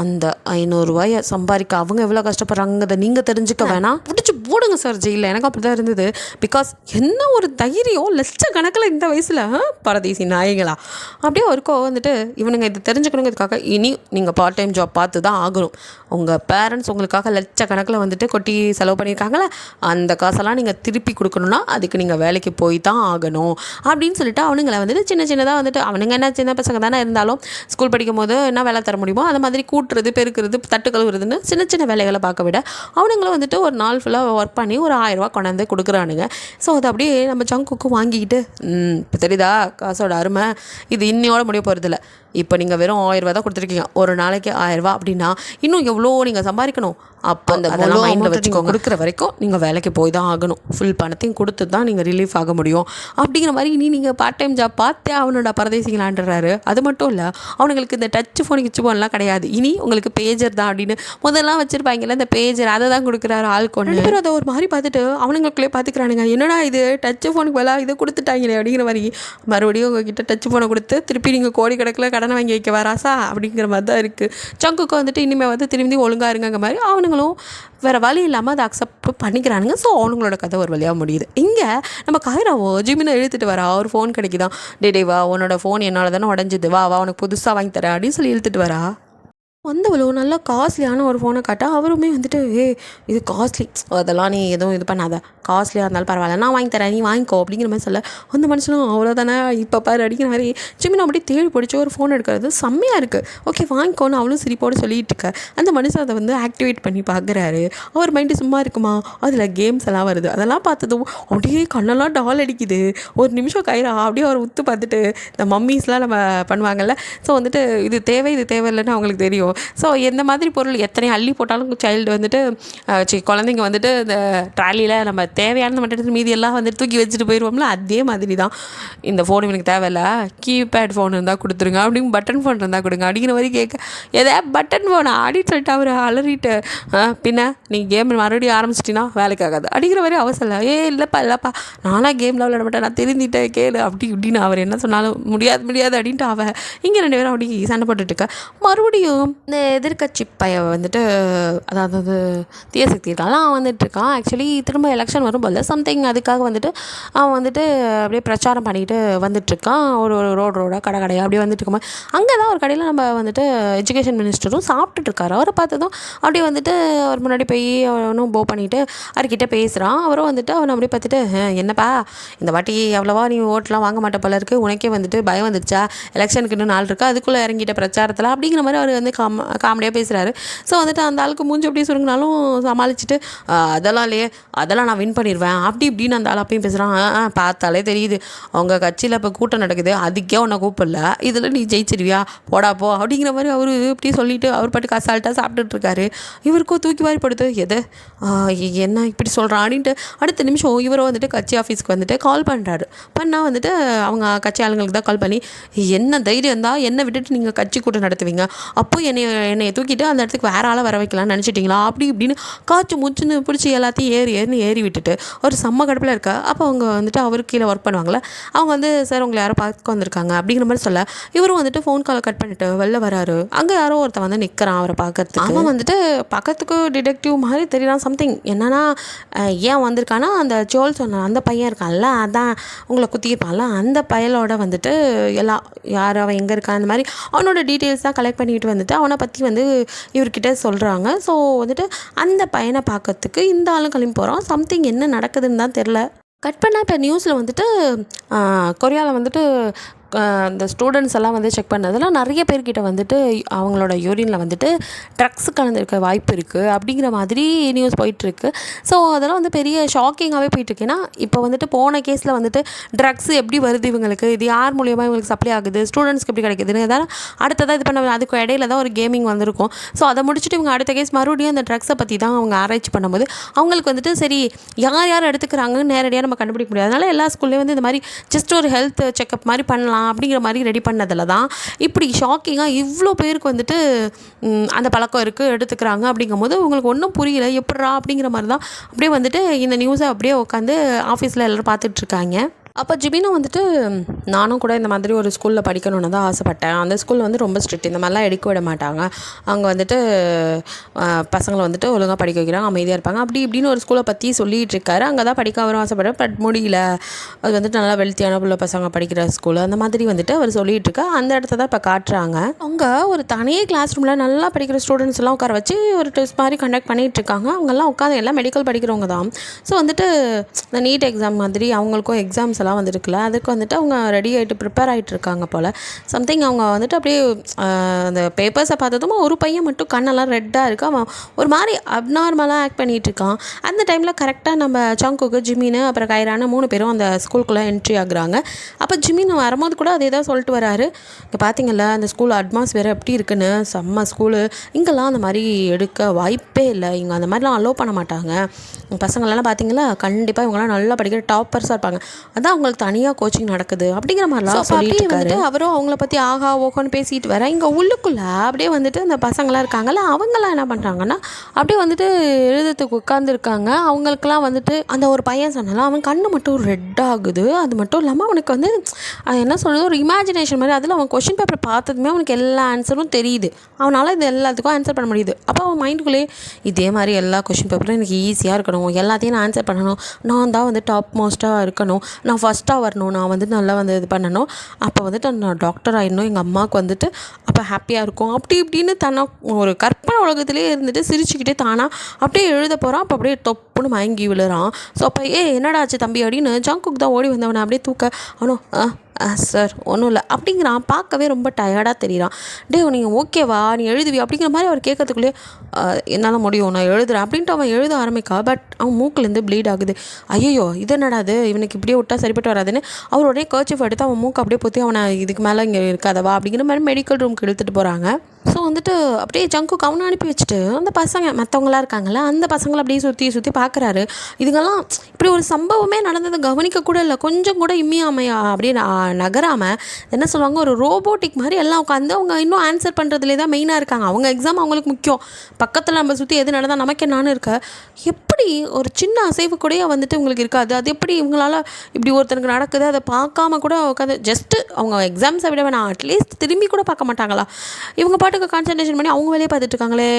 அந்த 500 சம்பாதிக்க அவங்க எவ்வளோ கஷ்டப்படுறாங்கிறத நீங்கள் தெரிஞ்சுக்க வேணாம், பிடிச்சி போடுங்க சார் ஜெயிலில். எனக்கு அப்படி தான் இருந்தது. பிகாஸ் என்ன ஒரு தைரியம், லட்சக்கணக்கில் இந்த வயசில் பரதேசி நாய்களா அப்படியே ஒருக்கோ வந்துட்டு இவனுங்க இது தெரிஞ்சுக்கணுங்கிறதுக்காக இனி நீங்கள் பார்ட் டைம் ஜாப் பார்த்து தான் ஆகணும். உங்கள் பேரண்ட்ஸ் உங்களுக்காக லட்சக்கணக்கில் வந்துட்டு கொட்டி செலவு பண்ணியிருக்காங்களே, அந்த காசெல்லாம் நீங்கள் திருப்பி கொடுக்கணுன்னா அதுக்கு நீங்கள் வேலைக்கு போய் தான் ஆகணும் அப்படின்னு சொல்லிட்டு அவனுங்களை வந்துட்டு சின்னதாக வந்துட்டு அவனுங்க என்ன சின்ன பசங்க தானே இருந்தாலும் ஸ்கூல் படிக்கும் போது என்ன வேலை தர முடியுமோ அந்த மாதிரி கூட்டுறது, பெருக்கிறது, தட்டு கழுவுறதுன்னு சின்ன வேலைகளை பார்க்க விட அவனுங்களும் வந்துட்டு ஒரு நாள் ஃபுல்லாக ஒர்க் பண்ணி ஒரு 1000 கொண்டாந்து கொடுக்குறானுங்க. ஸோ அதை அப்படியே நம்ம ஜங்குக்கு வாங்கிக்கிட்டு இப்போ தெரியுதா காசோட அருமை, இது இன்னையோட முடிய போகிறதில்ல. இப்போ நீங்கள் வெறும் 1000 தான் கொடுத்துருக்கீங்க, ஒரு நாளைக்கு 1000 அப்படின்னா இன்னும் எவ்வளோ நீங்கள் சம்பாதிக்கணும். அப்போ அந்த அதெல்லாம் மைண்டில் வச்சுக்கோங்க. கொடுக்குற வரைக்கும் நீங்கள் வேலைக்கு போய் தான் ஆகணும். ஃபுல் பணத்தையும் கொடுத்து தான் நீங்கள் ரிலீஃப் ஆக முடியும். அப்படிங்கிற மாதிரி இனி நீங்கள் பார்ட் டைம் ஜாப் பார்த்தே அவனோட பரதேசிங்களான்றாரு. அது மட்டும் இல்லை, அவனுங்களுக்கு இந்த டச் ஃபோன் ஃபோன்லாம் கிடையாது. இனி உங்களுக்கு பேஜர் தான் அப்படின்னு முதல்லாம் வச்சுருப்பாங்கல்ல இந்த பேஜர், அதை தான் கொடுக்குறாரு ஆளுக்கு ஒன்று. பேர் அதை ஒரு மாதிரி பார்த்துட்டு அவனுங்களுக்குள்ளே பார்த்துக்கிறானுங்க, என்னடா இது டச் ஃபோனுக்கு வேலை இதை கொடுத்துட்டாங்களே அப்படிங்கிற மாதிரி. மறுபடியும் உங்ககிட்ட டச் ஃபோனை கொடுத்து திருப்பி நீங்கள் கோடிக்கணக்கில் கடனை வாங்கி வைக்க வராசா அப்படிங்கிற மாதிரி தான் இருக்குது. ஜங்குக்கு வந்துட்டு இனிமேல் வந்து திரும்பி ஒழுங்காக இருங்கிற மாதிரி அவனுங்களும் வேறு வழி இல்லாமல் அதை அக்செப்ட் பண்ணிக்கிறானுங்க. ஸோ அவனுங்களோட கதை ஒரு வழியாக முடியுது. இங்கே நம்ம கைராவோ ஜிமினை இழுத்துட்டு வரா, ஒரு ஃபோன் கிடைக்குதான். டே வா, உன்னோட ஃபோன் என்னால் தானே உடஞ்சிது, வா உனக்கு புதுசாக வாங்கி தரேன் அப்படின்னு சொல்லி இழுத்துட்டு வரா. வந்தவளோ நல்லா காஸ்ட்லியான ஒரு ஃபோனை காட்டா, அவருமே வந்துட்டு இது காஸ்ட்லி, அதெல்லாம் நீ எதுவும் இது பண்ணாத, காஸ்ட்லியாக இருந்தாலும் பரவாயில்ல நான் வாங்கி தரேன், நீ வாங்கிக்கோ அப்படிங்கிற மாதிரி சொல்ல, அந்த மனுஷனும் அவ்வளோதானே இப்போ பாரு அடிக்கிற மாதிரி ஜிமின் அப்படி தேடி பிடிச்சி ஒரு ஃபோன் எடுக்கிறது செம்மையாக இருக்குது. ஓகே வாங்கிக்கோன்னு அவளும் சிரிப்போடு சொல்லிகிட்டு இருக்க. அந்த மனுஷன் அதை வந்து ஆக்டிவேட் பண்ணி பார்க்குறாரு. அவர் மைண்டு சும்மா இருக்குமா, அதில் கேம்ஸ் எல்லாம் வருது. அதெல்லாம் பார்த்ததும் அப்படியே கண்ணெல்லாம் டால் அடிக்குது. ஒரு நிமிஷம் கைரா அப்படியே அவர் உத்து பார்த்துட்டு, இந்த மம்மீஸ்லாம் நம்ம பண்ணுவாங்கள்ல, ஸோ வந்துட்டு இது தேவையில்லைன்னு அவங்களுக்கு தெரியும். ஸோ எந்த மாதிரி பொருள் எத்தனை அள்ளி போட்டாலும் சைல்டு வந்துட்டு குழந்தைங்க வந்துட்டு இந்த ட்ராலியில் நம்ம தேவையானது மட்டும் எடுத்து மீதியெல்லாம் வந்துட்டு தூக்கி வச்சுட்டு போயிடுவோம்ல, அதே மாதிரி தான் இந்த ஃபோன் இவனுக்கு தேவையில்ல, கீபேட் ஃபோன் இருந்தால் கொடுத்துருங்க அப்படின்னு, பட்டன் ஃபோன் இருந்தால் கொடுங்க அப்படிங்கிற மாதிரி கேட்க, எதா பட்டன் ஃபோன் ஆடிட்டு சொல்லிட்டு அவர் அலறிட்டு, பின்ன நீங்கள் கேம் மறுபடியும் ஆரம்பிச்சிட்டிங்கன்னா வேலைக்கு ஆகாது அப்படிங்கிற மாதிரி அவசரம். இல்லைப்பா நானாக கேமில் விளையாட மாட்டேன், நான் தெரிஞ்சிட்டேன் கேளு அப்படி இப்படின்னு அவர் என்ன சொன்னாலும் முடியாது அப்படின்ட்டு அவள் இங்கே 2 பேரும் அப்படி சண்டை போட்டுட்ருக்க. மறுபடியும் இந்த எதிர்கட்சி பையன் வந்துட்டு, அதாவது தீயசக்தி இருக்கான் வந்துட்டுருக்கான். ஆக்சுவலி திரும்ப எலெக்ஷன் வரும்போது சம்திங் அதுக்காக வந்துட்டு அவன் வந்துட்டு அப்படியே பிரச்சாரம் பண்ணிட்டு வந்துட்டுருக்கான். ஒரு ரோடாக கடையாக அப்படியே வந்துட்டு இருக்கும்போது அங்கே தான் ஒரு கடையில் நம்ம வந்துட்டு எஜுகேஷன் மினிஸ்டரும் சாப்பிட்டுட்ருக்காரு. அவரை பார்த்ததும் அப்படியே வந்துட்டு அவர் முன்னாடி போய் அவனும் போ பண்ணிவிட்டு அவர்கிட்ட பேசுகிறான். அவரும் வந்துட்டு அவனை அப்படியே பார்த்துட்டு, என்னப்பா இந்த வாட்டி எவ்வளோவா நீ ஓட்டெலாம் வாங்க மாட்ட போல இருக்குது, உனக்கே வந்துட்டு பயம் வந்துருச்சா, எலெக்ஷனுக்கு இன்னும் நாள் இருக்கா, அதுக்குள்ளே இறங்கிட்ட பிரச்சாரத்தில் அப்படிங்கிற மாதிரி அவர் வந்து காமெடியாக பேசுகிறாரு. ஸோ வந்துட்டு அந்த ஆளுக்கு மூஞ்சி அப்படியே சுருங்கினாலும் சமாளிச்சுட்டு, அதெல்லாம் இல்லையே, அதெல்லாம் நான் வின் பண்ணிடுவேன் அப்படி இப்படின்னு அந்த ஆள் அப்பயும் பேசுகிறான். பார்த்தாலே தெரியுது அவங்க கட்சியில் இப்போ கூட்டம் நடக்குது, அதுக்கே உன்னை கூப்பிடல, இதில் நீ ஜெயிச்சிருவியா, போடா போ அப்படிங்கிற மாதிரி அவர் இப்படி சொல்லிவிட்டு அவர் பாட்டுக்கு அசால்ட்டாக சாப்பிட்டுட்ருக்காரு. இவருக்கும் தூக்கி வாரி படுத்து, என்ன இப்படி சொல்கிறான் அப்படின்ட்டு அடுத்த நிமிஷம் இவரை வந்துட்டு கட்சி ஆஃபீஸ்க்கு வந்துட்டு கால் பண்ணுறாரு. பண்ணால் வந்துட்டு அவங்க கட்சி ஆளுங்களுக்கு தான் கால் பண்ணி, என்ன தைரியம் இருந்தால் என்னை விட்டுட்டு நீங்கள் கட்சி கூட்டம் நடத்துவீங்க, அப்போ என்னை தூக்கிட்டு அந்த இடத்துக்கு வேற ஆளை வர வைக்கலாம்னு நினச்சிட்டிங்களா அப்படி இப்படின்னு காய்ச்சி மூச்சுன்னு பிடிச்சி எல்லாத்தையும் ஏறி விட்டுட்டு ஒரு செம்ம கடுப்பில் இருக்கா. அப்போ அவங்க வந்துட்டு அவருக்கு கீழே ஒர்க் பண்ணுவாங்களே, அவங்க வந்து சார் உங்களை யாரோ பார்க்க வந்திருக்காங்க அப்படிங்கிற மாதிரி சொல்ல, இவரும் வந்துட்டு ஃபோன் காலை கட் பண்ணிட்டு வெளில வராரு. அங்கே யாரோ ஒருத்தன் வந்து நிற்கிறான் அவரை பார்க்கறதுக்கு. அவன் வந்துட்டு பக்கத்துக்கு டிடெக்டிவ் மாதிரி தெரியலாம் சம்திங். என்னன்னா ஏன் வந்திருக்கானா, அந்த ஜோல் சொன்ன அந்த பையன் இருக்கான்ல, அதான் உங்களை குத்தியிருப்பான்ல, அந்த பயலோட வந்துட்டு எல்லாம் யார் அவன் எங்கே இருக்கான் அந்த மாதிரி அவனோட டீட்டெயில்ஸ் தான் கலெக்ட் பண்ணிட்டு வந்துட்டு அவனை பற்றி வந்து இவர்கிட்ட சொல்கிறாங்க. ஸோ வந்துட்டு அந்த பையனை பார்க்கறதுக்கு இந்த ஆளும் கிளம்பி போகிறான். சம்திங் என்ன நடக்குதுன்னு தான் தெரில. கட் பண்ணால் இப்போ நியூஸில் வந்துட்டு கொரியாவில் வந்துட்டு இந்த ஸ்டூடெண்ட்ஸ் எல்லாம் வந்து செக் பண்ணதில் நிறைய பேர்கிட்ட வந்துட்டு அவங்களோட யூரினில் வந்துட்டு ட்ரக்ஸ் கலந்துருக்க வாய்ப்பு இருக்குது அப்படிங்கிற மாதிரி நியூஸ் போயிட்டுருக்கு. ஸோ அதெல்லாம் வந்து பெரிய ஷாக்கிங்காகவே போயிட்டுருக்கு. ஏன்னா இப்போ வந்துட்டு போன கேஸில் வந்துட்டு ட்ரக்ஸ் எப்படி வருது இவங்களுக்கு, இது யார் மூலியமாக இவங்களுக்கு சப்ளை ஆகுது, ஸ்டூடெண்ட்ஸ்க்கு எப்படி கிடைக்குதுன்னு எதாவது அடுத்ததாக இது பண்ண, அதுக்கு இடையில தான் ஒரு கேமிங் வந்திருக்கும். ஸோ அதை முடிச்சுட்டு இவங்க அடுத்த கேஸ் மறுபடியும் அந்த ட்ரக்ஸை பற்றி தான் அவங்க ஆராய்ச்சி பண்ணும்போது அவங்களுக்கு வந்துட்டு சரி யார் எடுத்துக்கிறாங்கன்னு நேரடியாக நம்ம கண்டுபிடிக்க முடியாது. அதனால் எல்லா ஸ்கூல்லேயும் வந்து இந்த மாதிரி ஜஸ்ட் ஒரு ஹெல்த் செக்அப் மாதிரி பண்ணலாம் அப்படிங்கிற மாதிரி ரெடி பண்ணதில் தான் இப்படி ஷாக்கிங்காக இவ்வளோ பேருக்கு வந்துட்டு அந்த பழக்கம் இருக்குது எடுத்துக்கிறாங்க. அப்படிங்கும்போது உங்களுக்கு ஒன்றும் புரியல எப்பட்றா அப்படிங்கிற மாதிரி தான் அப்படியே வந்துட்டு இந்த நியூஸை அப்படியே உட்காந்து ஆஃபீஸில் எல்லோரும் பார்த்துட்ருக்காங்க. அப்போ ஜிபினும் வந்துட்டு நானும் கூட இந்த மாதிரி ஒரு ஸ்கூலில் படிக்கணும்னு தான் ஆசைப்பட்டேன். அந்த ஸ்கூல் வந்து ரொம்ப ஸ்ட்ரிக்ட், இந்த மாதிரிலாம் எடுக்க விட மாட்டாங்க. அங்கே வந்துட்டு பசங்களை வந்துட்டு ஒழுங்காக படிக்க வைக்கிறாங்க, அமைதியாக இருப்பாங்க, அப்படி இப்படின்னு ஒரு ஸ்கூலை பற்றி சொல்லிகிட்டு இருக்காரு. அங்கே தான் படிக்க அவரும் ஆசைப்பட்றேன், பட் முடியல. அது வந்துட்டு நல்லா வெல்த்தியான உள்ள பசங்க படிக்கிற ஸ்கூலு அந்த மாதிரி வந்துட்டு அவர் சொல்லிகிட்டு இருக்கா. அந்த இடத்த தான் இப்போ காட்டுறாங்க. அவங்க ஒரு தனியே கிளாஸ் ரூமில் நல்லா படிக்கிற ஸ்டூடெண்ட்ஸ் எல்லாம் உட்கார வச்சு ஒரு டெஸ்ட் மாதிரி கண்டக்ட் பண்ணிகிட்டு இருக்காங்க. அவங்கெல்லாம் உட்காந்து எல்லாம் மெடிக்கல் படிக்கிறவங்க தான். ஸோ வந்துட்டு இந்த நீட் எக்ஸாம் மாதிரி அவங்களுக்கும் எக்ஸாம்ஸ் எல்லாம் வந்துருக்குல்ல, அதுக்கு வந்துட்டு அவங்க ரெடி ஆகிட்டு ப்ரிப்பேர் ஆகிட்டு இருக்காங்க போல். சம்திங் அவங்க வந்துட்டு அப்படியே அந்த பேப்பர்ஸை பார்த்ததும் ஒரு பையன் மட்டும் கண்ணெல்லாம் ரெட்டாக இருக்குது. அவன் ஒரு மாதிரி அப்நார்மலாக ஆக்ட் பண்ணிகிட்டு இருக்கான். அந்த டைமில் கரெக்டாக நம்ம சங்குக்கு, ஜிமின், அப்புறம் கைரான 3 பேரும் அந்த ஸ்கூலுக்குள்ளே என்ட்ரி ஆகுறாங்க. அப்போ ஜிமின் வரும்போது கூட அதே தான் சொல்லிட்டு வராரு. இங்கே பார்த்தீங்கல்ல அந்த ஸ்கூல் அட்மாஸ்பியர் எப்படி இருக்குன்னு, செம்ம ஸ்கூலு, இங்கெல்லாம் அந்த மாதிரி எடுக்க வாய்ப்பே இல்லை, இங்கே அந்த மாதிரிலாம் அலோவ் பண்ண மாட்டாங்க. பசங்களெல்லாம் பார்த்தீங்களா கண்டிப்பாக இவங்களாம் நல்லா படிக்கிற டாப்பர்ஸாக இருப்பாங்க, அதான் அவங்களுக்கு தனியாக கோச்சிங் நடக்குது அப்படிங்கிற மாதிரிலாம் சொல்லிட்டு இருக்காரு. அவரும் அவங்கள பற்றி ஆகா ஓகோன்னு பேசிட்டு வர, இங்கே உள்ளுக்குள்ளே அப்படியே வந்துட்டு அந்த பசங்களாம் இருக்காங்கல்ல, அவங்களாம் என்ன பண்ணுறாங்கன்னா அப்படியே வந்துட்டு எழுதுறதுக்கு உட்காந்துருக்காங்க. அவங்களுக்குலாம் வந்துட்டு அந்த ஒரு பையன் சொன்னாலும் அவன் கண்ணு மட்டும் ரெட் ஆகுது. அது மட்டும் இல்லாமல் அவனுக்கு வந்து என்ன சொல்கிறது, ஒரு இமேஜினேஷன் மாதிரி. அதில் அவன் கொஷின் பேப்பர் பார்த்ததுமே அவனுக்கு எல்லா ஆன்சரும் தெரியுது, அவனால் இது எல்லாத்துக்கும் ஆன்சர் பண்ண முடியுது. அப்போ அவன் மைண்டுக்குள்ளேயே இதே மாதிரி எல்லா கொஷின் பேப்பரும் எனக்கு ஈஸியாக இருக்கணும், எல்லாத்தையும் நான் ஆன்சர் பண்ணணும், நான் தான் வந்து டாப் மோஸ்ட்டாக இருக்கணும், நான் ஃபஸ்ட்டாக வரணும், நான் வந்துட்டு நல்லா வந்து இது பண்ணணும், அப்போ வந்துட்டு நான் டாக்டர் ஆகிடணும், எங்கள் அம்மாவுக்கு வந்துட்டு அப்போ ஹாப்பியாக இருக்கும், அப்படி இப்படின்னு தன்னை ஒரு கற்பனை உலகத்திலே இருந்துட்டு சிரிச்சுக்கிட்டே தானாக அப்படியே எழுத போகிறான். அப்போ அப்படியே தொப்புன்னு மயங்கி விழுறான். ஸோ அப்போ என்னடா ஆச்சு தம்பி அப்படின்னு ஜங்குக்கு தான் ஓடி வந்தவனை அப்படியே தூக்க, அவனும் சார் ஒன்றும் இல்லை அப்படிங்கிறான். பார்க்கவே ரொம்ப டயர்டாக தெரியுறான். நீங்கள் ஓகேவா, நீ எழுதுவி அப்படிங்கிற மாதிரி அவர் கேட்கறதுக்குள்ளே என்னால் முடியும், நான் எழுதுறேன் அப்படின்ட்டு அவன் எழுத ஆரம்பிக்கா. பட் அவன் மூக்கிலேருந்து ப்ளீட் ஆகுது. ஐயோ இது என்னடாது, இவனுக்கு இப்படியே விட்டா சரிப்பட்டு வராதுன்னு அவரோடைய கர்ச்சிஃப் எடுத்து அவன் மூக்கு அப்படியே பொத்தி அவனை இதுக்கு மேலே இங்கே இருக்காதவா அப்படிங்கிற மாதிரி மெடிக்கல் ரூமுக்கு இழுத்துட்டு போகிறாங்க. ஸோ வந்துட்டு அப்படியே ஜங்குக்கு அவனை அனுப்பி வச்சுட்டு அந்த பசங்க மற்றவங்களாம் இருக்காங்கள்ல, அந்த பசங்களை அப்படியே சுற்றி பார்க்குறாரு. இதுங்கெல்லாம் இப்படி ஒரு சம்பவமே நடந்தது கவனிக்க கூட இல்லை, கொஞ்சம் கூட இம்மியாமையா அப்படியே நகராமல் என்ன சொல்லுவாங்க, ஒரு ரோபோட்டிக் மாதிரி எல்லாம் உட்காந்து அவங்க இன்னும் ஆன்சர் பண்ணுறதுலே தான் மெயினாக இருக்காங்க. அவங்க எக்ஸாம் அவங்களுக்கு முக்கியம், பக்கத்தில் நம்ம சுற்றி எது நடந்தால் நமக்கு என்னான்னு இருக்க. எப்படி ஒரு சின்ன அசைவு கூட வந்துட்டு உங்களுக்கு இருக்காது, அது எப்படி இவங்களால் இப்படி ஒருத்தனுக்கு நடக்குது அதை பார்க்காம கூட உட்காந்து ஜஸ்ட்டு அவங்க எக்ஸாம்ஸை விட வேணாம் அட்லீஸ்ட் திரும்பி கூட பார்க்க மாட்டாங்களா, இவங்க பாட்டுக்கு கான்சன்ட்ரேஷன் பண்ணி அவங்க வேலையை பார்த்துட்டு இருக்காங்களே,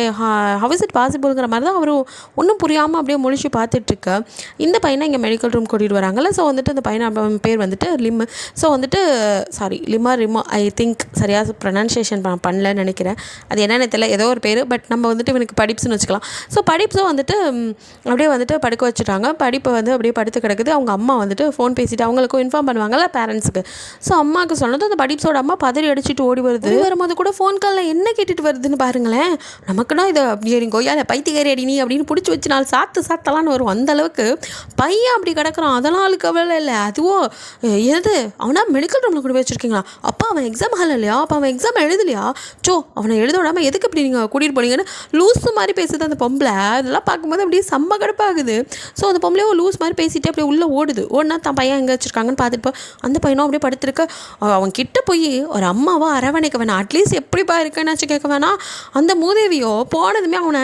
ஹவ் இஸ் இட் பாசிபிள்ங்கிற மாதிரி தான் அவர் ஒன்றும் புரியாமல் அப்படியே முழிச்சு பார்த்துட்ருக்க. இந்த பையனை இங்கே மெடிக்கல் ரூம் கூட்டிகிட்டு வராங்கல்ல. ஸோ வந்துட்டு அந்த பையனை பேர் வந்துட்டு லிம். ஸோ வந்துட்டு ரிமோ ஐ திங்க் சரியாக ப்ரொனன்சியேஷன் பண்ணலன்னு நினைக்கிறேன், அது என்னென்னு தெரியல, ஏதோ ஒரு பேர். பட் நம்ம வந்துட்டு இவனுக்கு படிப்ஸ்னு வச்சுக்கலாம். ஸோ படிப்ஸும் வந்துட்டு அப்படியே வந்துட்டு படுக்க வச்சுட்டாங்க. படிப்பை வந்து அப்படியே படுத்து கிடக்குது. அவங்க அம்மா வந்துட்டு ஃபோன் பேசிட்டு அவங்களுக்கும் இன்ஃபார்ம் பண்ணுவாங்கல்ல பேரண்ட்ஸுக்கு. ஸோ அம்மாவுக்கு சொன்னது அந்த படிப்ஸோட அம்மா பதறி அடிச்சுட்டு ஓடி வரும்போது கூட ஃபோன் காலில் என்ன கேட்டுட்டு வருதுன்னு பாருங்களேன். நமக்குன்னா இதை அப்படியே கொய்யா பைத்தியக்காரி அடி நீ அப்படின்னு பிடிச்சி வச்சு நாள் சாத்தலான்னு வரும். அந்த அளவுக்கு பையன் அப்படி கிடக்குறான். அதெல்லாம் அவளுக்கு கவலை இல்லை. அதுவோ எது அவனா மெடிக்கல் ரூமில் கொண்டு போய் வச்சுருக்கீங்களா, அப்பா அவன் எக்ஸாம் ஹால் இல்லையா, அப்போ அவன் எக்ஸாம் எழுதலையா, அவனை எழுத விடாமல் எதுக்கு இப்படி நீங்கள் கூட்டிகிட்டு போனீங்கன்னு லூஸு மாதிரி பேசுது அந்த பொம்பளை. அதெல்லாம் பார்க்கும்போது அப்படியே செம்ம கடுப்பாகுது. ஸோ அந்த பொம்பளையோ லூஸ் மாதிரி பேசிட்டு அப்படியே உள்ளே ஓடுனா தான் பையன் எங்கே வச்சுருக்காங்கன்னு பார்த்துட்டு அந்த பையனும் அப்படியே படுத்துருக்க. அவன் கிட்ட போய் ஒரு அம்மாவோ அரவணைக்க வேணாம், அட்லீஸ்ட் எப்படிப்பா இருக்கேன்னு கேட்க வேணாம். அந்த மூதேவியோ போனதுமே அவனை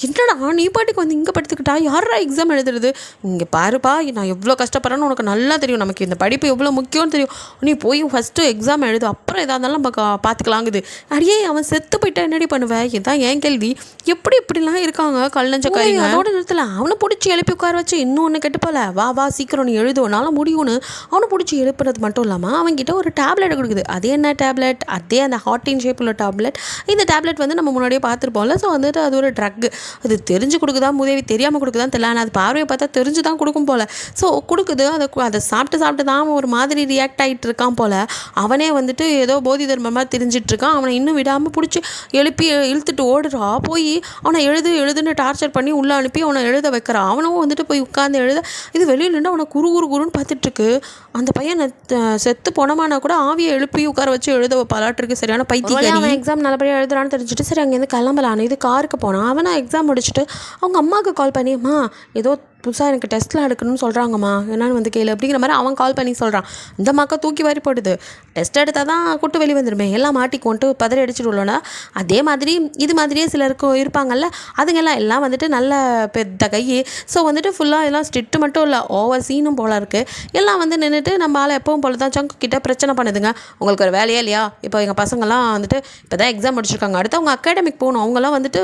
என்னடா நீ பாட்டுக்கு வந்து இங்கே படுத்துக்கிட்டா, யாரா எக்ஸாம் எழுதுறது, இங்கே பாருப்பா நான் எவ்வளோ கஷ்டப்படுறேன்னு உனக்கு நல்லா தெரியும், நமக்கு இந்த படிப்பு எவ்வளோ முக்கியம்னு தெரியும், நீ போய் ஃபஸ்ட்டு எக்ஸாம் எழுது, அப்புறம் எதாக இருந்தாலும் நம்ம பார்த்துக்கலாங்குது. அடியே அவன் செத்து போயிட்டா என்னடி பண்ணுவேன், இதுதான் என் கேள்வி. எப்படி இப்படிலாம் இருக்காங்க கல்லஞ்சக்காரிங்க. அதோட நிறுத்தல அவனை பிடிச்சி எழுப்பி உட்கார வச்சு இன்னும் ஒன்று கெட்டு போல, வா சீக்கிரம் நீ எழுதுவனால முடியும்னு அவனை பிடிச்சி எழுப்புறது மட்டும் இல்லாமல் அவன்கிட்ட ஒரு டேப்லெட் கொடுக்குது. அதே என்ன டேப்லெட், அதே அந்த ஹார்டின் ஷேப் உள்ள டேப்லெட். இந்த டேப்லெட் வந்து நம்ம முன்னாடியே பார்த்துருப்போம்ல. ஸோ வந்துட்டு அது ஒரு ட்ரக், அது தெரிஞ்சு கொடுக்குதா மூதேவி தெரியாமல் கொடுக்குதான் தெரியல, அது பார்வையை பார்த்தா தெரிஞ்சு தான் கொடுக்கும் போல். ஸோ கொடுக்குது, அதை சாப்பிட்டு தான் ஒரு மாதிரி ரியாக்ட் ஆகிட்டு இருக்கான் போல். அவனே வந்துட்டு ஏதோ போதி தர்மமாக தெரிஞ்சிட்ருக்கான். அவனை இன்னும் விடாமல் பிடிச்சி எழுப்பி இழுத்துட்டு ஓடுறா. போய் அவனை எழுதுன்னு டார்ச்சர் பண்ணி உள்ளே அனுப்பி அவனை எழுத வைக்கிறான். அவனும் வந்துட்டு போய் உட்காந்து எழுத, இது வெளியில் நின்று அவனை குருன்னு பார்த்துட்ருக்கு. அந்த பையன் செத்து போனமானா கூட ஆவியை எழுப்பி உட்கார வச்சு எழுத பலாட்டிருக்கு. சரியான பைத்தியம். அவன் எக்ஸாம் நல்லபடியாக எழுதுறான்னு தெரிஞ்சுட்டு சரி அங்கேருந்து கிளம்பலான்னு இது காருக்கு போனான். அவனை எக்ஸாம் முடிச்சுட்டு அவங்க அம்மாவுக்கு கால் பண்ணி, ஏதோ புதுசாக எனக்கு டெஸ்ட்லாம் எடுக்கணும்னு சொல்கிறாங்கம்மா, என்னன்னு வந்து கேளு அப்படிங்கிற மாதிரி அவன் கால் பண்ணி சொல்கிறான். இந்த மக்கா தூக்கி வாரி போடுது. டெஸ்ட் எடுத்தால் தான் கூட்டு வெளியே வந்துடுமே, எல்லாம் மாட்டிக்கொண்டு பதறி அடிச்சுட்டு உள்ளோன்னா அதே மாதிரி இது மாதிரியே சிலருக்கு இருப்பாங்கல்ல, அதுங்கெல்லாம் எல்லாம் வந்துட்டு நல்ல பெத்த கை. ஸோ வந்துட்டு ஃபுல்லாக எல்லாம் ஸ்ட்ரிக்ட் மட்டும் இல்லை, ஓவர் சீனும் போல இருக்குது. எல்லாம் வந்து நின்றுட்டு நம்ம ஆள் எப்பவும் போல தான் ஜங்கு கிட்ட பிரச்சனை பண்ணுதுங்க. உங்களுக்கு ஒரு வேலையே இல்லையா? இப்போ எங்கள் பசங்கள்லாம் வந்துட்டு இப்போ தான் எக்ஸாம் முடிச்சிருக்காங்க, அடுத்து அவங்க அகாடமிக் போகணும், அவங்களாம் வந்துட்டு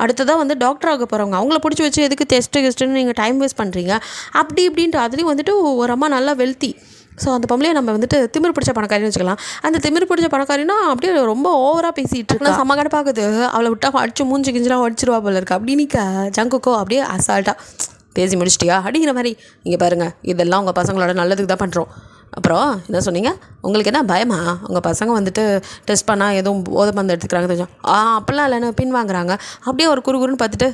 அடுத்ததாக வந்து டாக்டர் ஆக போகிறவங்க, அவங்கள பிடிச்சி வச்சு எதுக்கு டெஸ்ட்டுன்னு நீங்கள் டைம் வேஸ்ட் பண்ணுறீங்க அப்படி இப்படின்ட்டு. அதுலேயும் வந்துட்டு ஒரு அம்மா நல்லா வெல்த்தி. ஸோ அந்த பொம்பளையை நம்ம வந்துட்டு திமிரு பிடிச்ச பணக்காரின்னு வச்சுக்கலாம். அந்த திமிரு பிடிச்ச பணக்காரினா அப்படியே ரொம்ப ஓவராக பேசிகிட்டு இருக்கா. சமகடை பார்க்குது, அவளை விட்டா அடிச்சு மூஞ்சி கிஞ்சிலாம் அடிச்சிருவா போல இருக்கு அப்படின்னு ஜங்குக்கோ அப்படியே அசால்ட்டாக பேசி முடிச்சிட்டியா அப்படிங்கிற மாதிரி. இங்கே பாருங்கள், இதெல்லாம் உங்கள் பசங்களோட நல்லதுக்கு தான் பண்ணுறோம். அப்புறம் என்ன சொன்னீங்க, உங்களுக்கு என்ன பயமா? உங்கள் பசங்க வந்துட்டு டெஸ்ட் பண்ணால் எதுவும் போதை மருந்து எடுத்துக்கிறாங்க தெரிஞ்சோம். அப்போல்லாம் இல்லைன்னு பின் வாங்குறாங்க. அப்படியே ஒரு குறுகுறுன்னு பார்த்துட்டு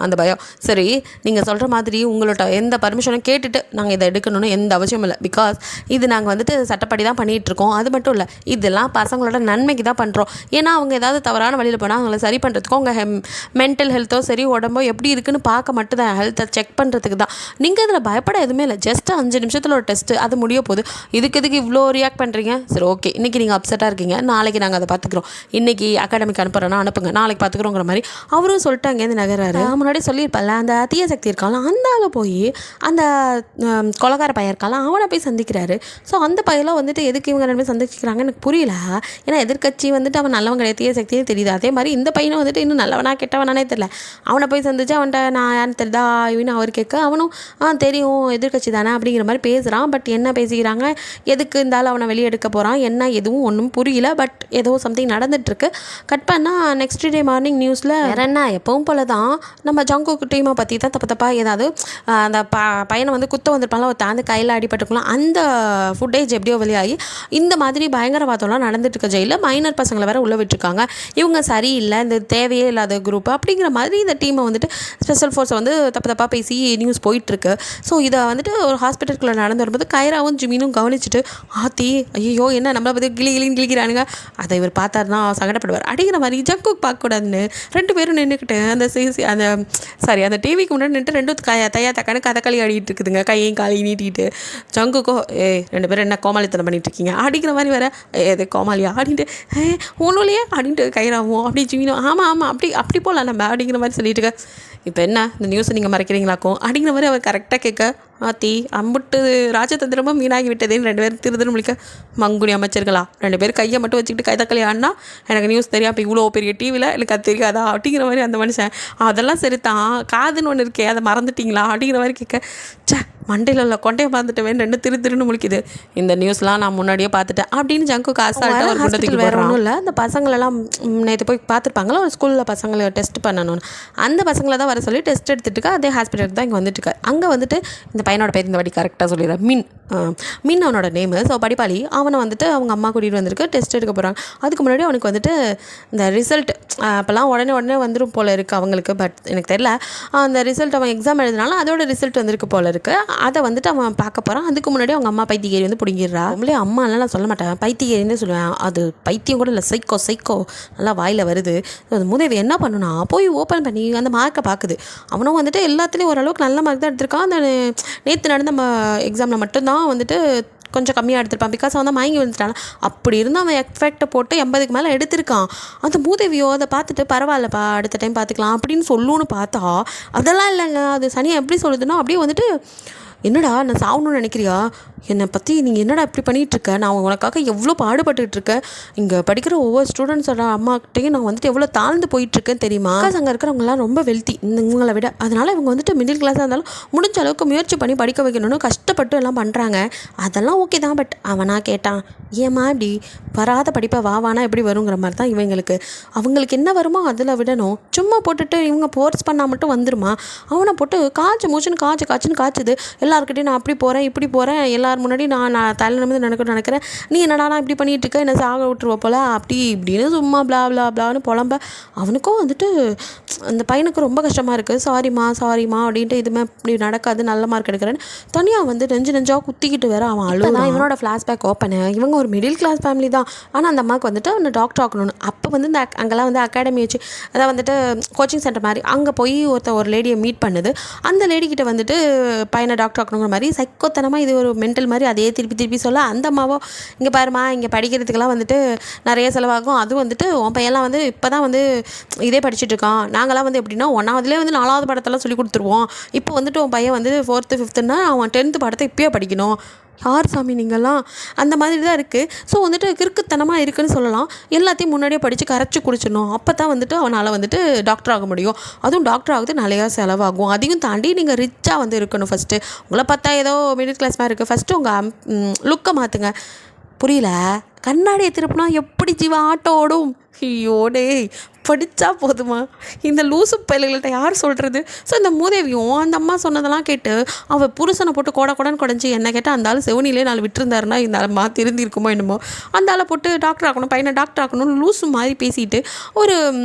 அந்த பயம். சரி, நீங்கள் சொல்கிற மாதிரி உங்களோட எந்த பர்மிஷனும் கேட்டுட்டு நாங்கள் இதை எடுக்கணும்னு எந்த அவசியமும் இல்லை. பிகாஸ் இது நாங்கள் வந்துட்டு சட்டப்படி தான் பண்ணிகிட்ருக்கோம். அது மட்டும் இல்லை, இதெல்லாம் பசங்களோட நன்மைக்கு தான் பண்ணுறோம். ஏன்னா அவங்க ஏதாவது தவறான வழியில் போனால் அவங்கள சரி பண்ணுறதுக்கும் உங்கள் மென்டல் ஹெல்த்தோ சரி உடம்போ எப்படி இருக்குன்னு பார்க்க மட்டும் தான், ஹெல்த்தை செக் பண்ணுறதுக்கு தான். நீங்கள் இதில் பயப்பட எதுவுமே இல்லை. ஜஸ்ட் 5 நிமிஷத்தில் ஒரு டெஸ்ட்டு, அது முடிய போகுது. இதுக்கு இவ்வளோ ரியாக்ட் பண்ணுறீங்க? சரி, ஓகே, இன்றைக்கி நீங்கள் அப்செட்டாக இருக்கீங்க, நாளைக்கு நாங்கள் அதை பார்த்துக்குறோம். இன்றைக்கி அகாடமிக் அனுப்புகிறோன்னா அனுப்புங்க, நாளைக்கு பார்த்துக்குறோங்கிற மாதிரி அவரும் சொல்லிட்டு அங்கேருந்து நகராரு. முன்னாடி சொல்லியிருப்பல, அந்த தீய சக்தி இருக்காலும் அந்த ஆளை போய் அந்த கொலகார பையன் இருக்காலும் அவனை போய் சந்திக்கிறாரு. ஸோ அந்த பையெல்லாம் வந்துட்டு எதுக்கு இவங்க ரெண்டு பேர் சந்திக்கிறாங்க எனக்கு புரியல. ஏன்னா எதிர்கட்சி வந்துட்டு அவன் நல்லவன் கிடையாது, தீய சக்தியே தெரியுது. அதே மாதிரி இந்த பையனை வந்துட்டு இன்னும் நல்லவனா கெட்டவனானே தெரியல. அவனை போய் சந்திச்சு அவன்கிட்ட நான் யாருன்னு தெரியுதா இவனு அவர் கேட்க, அவனும் தெரியும் எதிர்கட்சி தானே அப்படிங்கிற மாதிரி பேசுகிறான். பட் என்ன பேசிக்கிறாங்க, எதுக்கு இருந்தாலும் அவனை வெளியே எடுக்க போகிறான் என்ன எதுவும் ஒன்றும் புரியல. பட் ஏதோ சம்திங் நடந்துகிட்ருக்கு. கட் பண்ணால் நெக்ஸ்ட் டே மார்னிங் நியூஸில் வேற என்ன, எப்பவும் போல தான் நம்ம ஜங்குக்கு டீமை பற்றி தான் தப்பாக ஏதாவது அந்த பையனை வந்து குத்த வந்துருப்பாங்களா, ஒரு தாந்து கையில் அடிபட்டுக்கலாம், அந்த ஃபுட்டேஜ் எப்படியோ வெளியாகி இந்த மாதிரி பயங்கரவாதம்லாம் நடந்துட்டுருக்க ஜெயிலில் மைனர் பசங்களை வேறு உள்ளே விட்டுருக்காங்க. இவங்க சரியில்லை, இந்த தேவையே இல்லாத குரூப் அப்படிங்கிற மாதிரி இந்த டீமை வந்துட்டு ஸ்பெஷல் ஃபோர்ஸை வந்து தப்பாக பேசி நியூஸ் போயிட்டுருக்கு. ஸோ இதை வந்துட்டு ஒரு ஹாஸ்பிட்டலுக்குள்ளே நடந்து வரும்போது கைராவும் ஜிமினும் கவனிச்சுட்டு ஆத்தி ஐயோ என்ன நம்மளை பற்றி கிளின்னு கிளிக்கிறானுங்க, அதை இவர் பார்த்தாருன்னா சங்கடப்படுவார் அப்படிங்கிற மாதிரி ஜங்குக்கு பார்க்கக்கூடாதுன்னு 2 பேரும் நின்றுக்கிட்டு அந்த டிவிக்கு முன்னாடி நின்றுட்டு 2 தையா தக்கான்னு கதக்களி ஆடிட்டு இருக்குதுங்க, கையும் காலையும் நீட்டிட்டு. ஜங்குக்கோ 2 பேரும் என்ன கோமாளித்தனம் பண்ணிட்டு இருக்கீங்க அப்படிங்கிற மாதிரி வேற, எது கோமாளியா அப்படின்ட்டு ஒன்றும் இல்லையே அப்படின்ட்டு கைராவும் அப்படி ஜிமினும் ஆமாம் அப்படி போகலாம் நம்ம அப்படிங்கிற மாதிரி சொல்லிட்டு இப்போ என்ன இந்த நியூஸை நீங்கள் மறைக்கிறீங்களாக்கும் அப்படிங்கிற மாதிரி அவர் கரெக்டாக கேட்க ஆத்தி அம்புட்டு ராஜதந்திரமும் வீணாகி விட்டதேன்னு 2 பேரும் திருதுன்னு முடிக்க மங்குனி அமைச்சர்களா 2 பேர் கையை மட்டும் வச்சுக்கிட்டு கைதக்களி ஆடினா எனக்கு நியூஸ் தெரியும், அப்போ இவ்வளோ பெரிய டிவியில் எனக்கு அது தெரியாதா அப்படிங்கிற மாதிரி அந்த மனுஷன் அதெல்லாம் சரி தான், காதுன்னு ஒன்று இருக்கே அதை மறந்துட்டிங்களா அப்படிங்கிற மாதிரி கேட்க மண்டையில் உள்ள கொண்டையை பார்த்துட்டவேன் 2 திருன்னு முழிக்குது. இந்த நியூஸ்லாம் நான் முன்னாடியே பார்த்துட்டேன் அப்படின்னு ஜங்குக்கு அசால்ட்டாக ஒரு குண்டத்துக்கு வேறு ஒன்றும் இல்லை. அந்த பசங்களெல்லாம் நேற்று போய் பார்த்துருப்பாங்களா ஒரு ஸ்கூலில் பசங்களை டெஸ்ட் பண்ணணும்னு, அந்த பசங்களை தான் வர சொல்லி டெஸ்ட் எடுத்துட்டு அதே ஹாஸ்பிட்டலுக்கு தான் இங்கே வந்துட்டு அங்கே வந்துட்டு இந்த பையனோட பேர் இந்த வாட்டி கரெக்டாக சொல்லிடுறேன், மின் அவனோட நேமு. ஸோ படிப்பாளி அவனை வந்துட்டு அவங்க அம்மா கூட்டிகிட்டு வந்திருக்கு டெஸ்ட் எடுக்க போகிறாங்க. அதுக்கு முன்னாடி அவனுக்கு வந்துட்டு இந்த ரிசல்ட் அப்போல்லாம் உடனே வந்துடும் போல் இருக்குது அவங்களுக்கு. பட் எனக்கு தெரியல, அந்த ரிசல்ட் அவன் எக்ஸாம் எழுதினாலும் அதோட ரிசல்ட் வந்திருக்கு போல் இருக்குது. அதை வந்துட்டு அவன் பார்க்க போகிறான். அதுக்கு முன்னாடி அவங்க அம்மா பைத்தியகேரி வந்து பிடிங்கிடுறா. அவங்களே அம்மாலாம் நான் சொல்ல மாட்டேன், பைத்தியகேரின்னு சொல்லுவேன். அது பைத்தியம் கூட இல்லை, சைக்கோ நல்லா வாயில் வருது. அது முதவி என்ன பண்ணுனா போய் ஓப்பன் பண்ணி அந்த மார்க்கை பார்க்குது. அவனும் வந்துட்டு எல்லாத்துலேயும் ஓரளவுக்கு நல்ல மார்க் தான் எடுத்திருக்கான். அந்த நேற்று நடந்த எக்ஸாமில் மட்டும்தான் வந்துட்டு கொஞ்சம் கம்மியாக எடுத்திருப்பான். பிகாஸ் அவன் தான் வாங்கி வந்துட்டான். அப்படி இருந்து அவன் எஃபெக்டை போட்டு 80க்கு மேலே எடுத்திருக்கான். அந்த மூதேவியோ அதை பார்த்துட்டு பரவாயில்லப்பா அடுத்த டைம் பார்த்துக்கலாம் அப்படின்னு சொல்லுன்னு பார்த்தா அதெல்லாம் இல்லைங்க. அது சனியாக எப்படி சொல்லுதுன்னா அப்படியே வந்துட்டு என்னடா நான் சாகணும்னு நினைக்கிறியா, என்னை பற்றி நீங்கள் என்னடா இப்படி பண்ணிகிட்ருக்க, நான் உனக்காக எவ்வளோ பாடுபட்டுருக்கேன், இங்கே படிக்கிற ஒவ்வொரு ஸ்டூடெண்ட்ஸோட அம்மாக்கிட்டையும் நான் வந்துட்டு எவ்வளோ தாழ்ந்து போயிட்டுருக்கேன் தெரியுமா. அங்கே இருக்கிறவங்களாம் ரொம்ப வெல்த்தி இவங்களை விட, அதனால் இவங்க வந்துட்டு மிடில் கிளாஸாக இருந்தாலும் முடிஞ்ச அளவுக்கு முயற்சி பண்ணி படிக்க வைக்கணும்னு கஷ்டப்பட்டு எல்லாம் பண்ணுறாங்க. அதெல்லாம் ஓகே தான். பட் அவனா கேட்டான் ஏம்மா இப்படி வராத படிப்பை வானா எப்படி வருங்கிற மாதிரி தான் அவங்களுக்கு என்ன வருமோ அதில் விடணும். சும்மா போட்டுட்டு இவங்க ஃபோர்ஸ் பண்ணால் மட்டும் வந்துருமா. அவனை போட்டு காய்ச்சி மூச்சுன்னு காய்ச்சுன்னு காய்ச்சுது. எல்லாருக்கிட்டையும் நான் அப்படி போகிறேன் இப்படி போகிறேன், எல்லாரும் எல்லாரும் முன்னாடி நான் தலை நிமிர்ந்து நினைக்கிறேன், நீ என்னடா நான் இப்படி பண்ணிகிட்டு இருக்க, என்ன சாக விட்டுருவ போல அப்படி இப்படின்னு சும்மா பிளா பிளா பிளான்னு புலம்ப. அவனுக்கும் வந்துட்டு அந்த பையனுக்கு ரொம்ப கஷ்டமாக இருக்குது. சாரிம்மா அப்படின்ட்டு இதுமே இப்படி நடக்காது, நல்ல மார்க் எடுக்கிறேன்னு தனியாக வந்து நெஞ்சாக குத்திக்கிட்டு வேற அவன் அழுதான். இவனோட ஃப்ளாஷ்பேக் ஓப்பனு. இவங்க ஒரு மிடில் கிளாஸ் ஃபேமிலி தான். ஆனால் அந்த அம்மாவுக்கு வந்துட்டு அவனை டாக்டர் ஆக்கணும்னு. அப்போ வந்து இந்த அங்கெல்லாம் வந்து அகாடமி வச்சு அதான் வந்துட்டு கோச்சிங் சென்டர் மாதிரி அங்கே போய் ஒரு லேடியை மீட் பண்ணுது. அந்த லேடிக்கிட்ட வந்துட்டு பையனை டாக்டர் ஆக்கணுங்கிற மாதிரி சைக்கோத்தனமாக இது ஒரு மென்டல் மாதிரி அதே திருப்பி சொல்ல, அந்த அம்மாவோ இங்கே பாருமா இங்கே படிக்கிறதுக்கெல்லாம் வந்துட்டு நிறைய செலவாகும், அதுவும் வந்துட்டு உன் பையன்லாம் வந்து இப்போ தான் வந்து இதே படிச்சுட்டு இருக்கான், நாங்களாம் வந்து எப்படின்னா 1ஆவதுலேயே வந்து 4ஆவது படத்தெல்லாம் சொல்லி கொடுத்துருவோம், இப்போ வந்துட்டு உன் பையன் வந்து 4th 5th அவன் 10th படத்தை இப்போயே படிக்கணும், யார் சாமி நீங்கள்லாம் அந்த மாதிரி தான் இருக்குது. ஸோ வந்துட்டு கிறுக்குத்தனமாக இருக்குதுன்னு சொல்லலாம். எல்லாத்தையும் முன்னாடியே படித்து கரைச்சி குடிச்சிடணும், அப்போ தான் வந்துட்டு அவனால் வந்துட்டு டாக்டர் ஆக முடியும். அதுவும் டாக்டர் ஆகுது நிறையா செலவாகும். அதையும் தாண்டி நீங்கள் ரிச்சாக வந்து இருக்கணும். ஃபஸ்ட்டு உங்களை பார்த்தா ஏதோ மிடில் கிளாஸ் மாதிரி இருக்குது, ஃபஸ்ட்டு உங்கள் லுக்கை மாற்றுங்க. புரியல, கண்ணாடியை திருப்பினா எப்படி ஜீவா ஆட்டோ ஓடும்? ஐயோ டேய், படித்தா போதுமா, இந்த லூசு பயில்கள்கிட்ட யார் சொல்கிறது? ஸோ இந்த மூதேவியும் அந்த அம்மா சொன்னதெல்லாம் கேட்டு அவள் புருஷனை போட்டு கொடன்னு குடஞ்சி என்ன கேட்டால் அந்த ஆள் செவனிலே 4 விட்டுருந்தாருன்னா இந்த ஆள் திருந்திருக்குமோ என்னமோ. அந்த ஆளை போட்டு டாக்டர் ஆக்கணும், பையனை டாக்டர் ஆக்கணும்னு லூசு மாதிரி பேசிட்டு ஒரு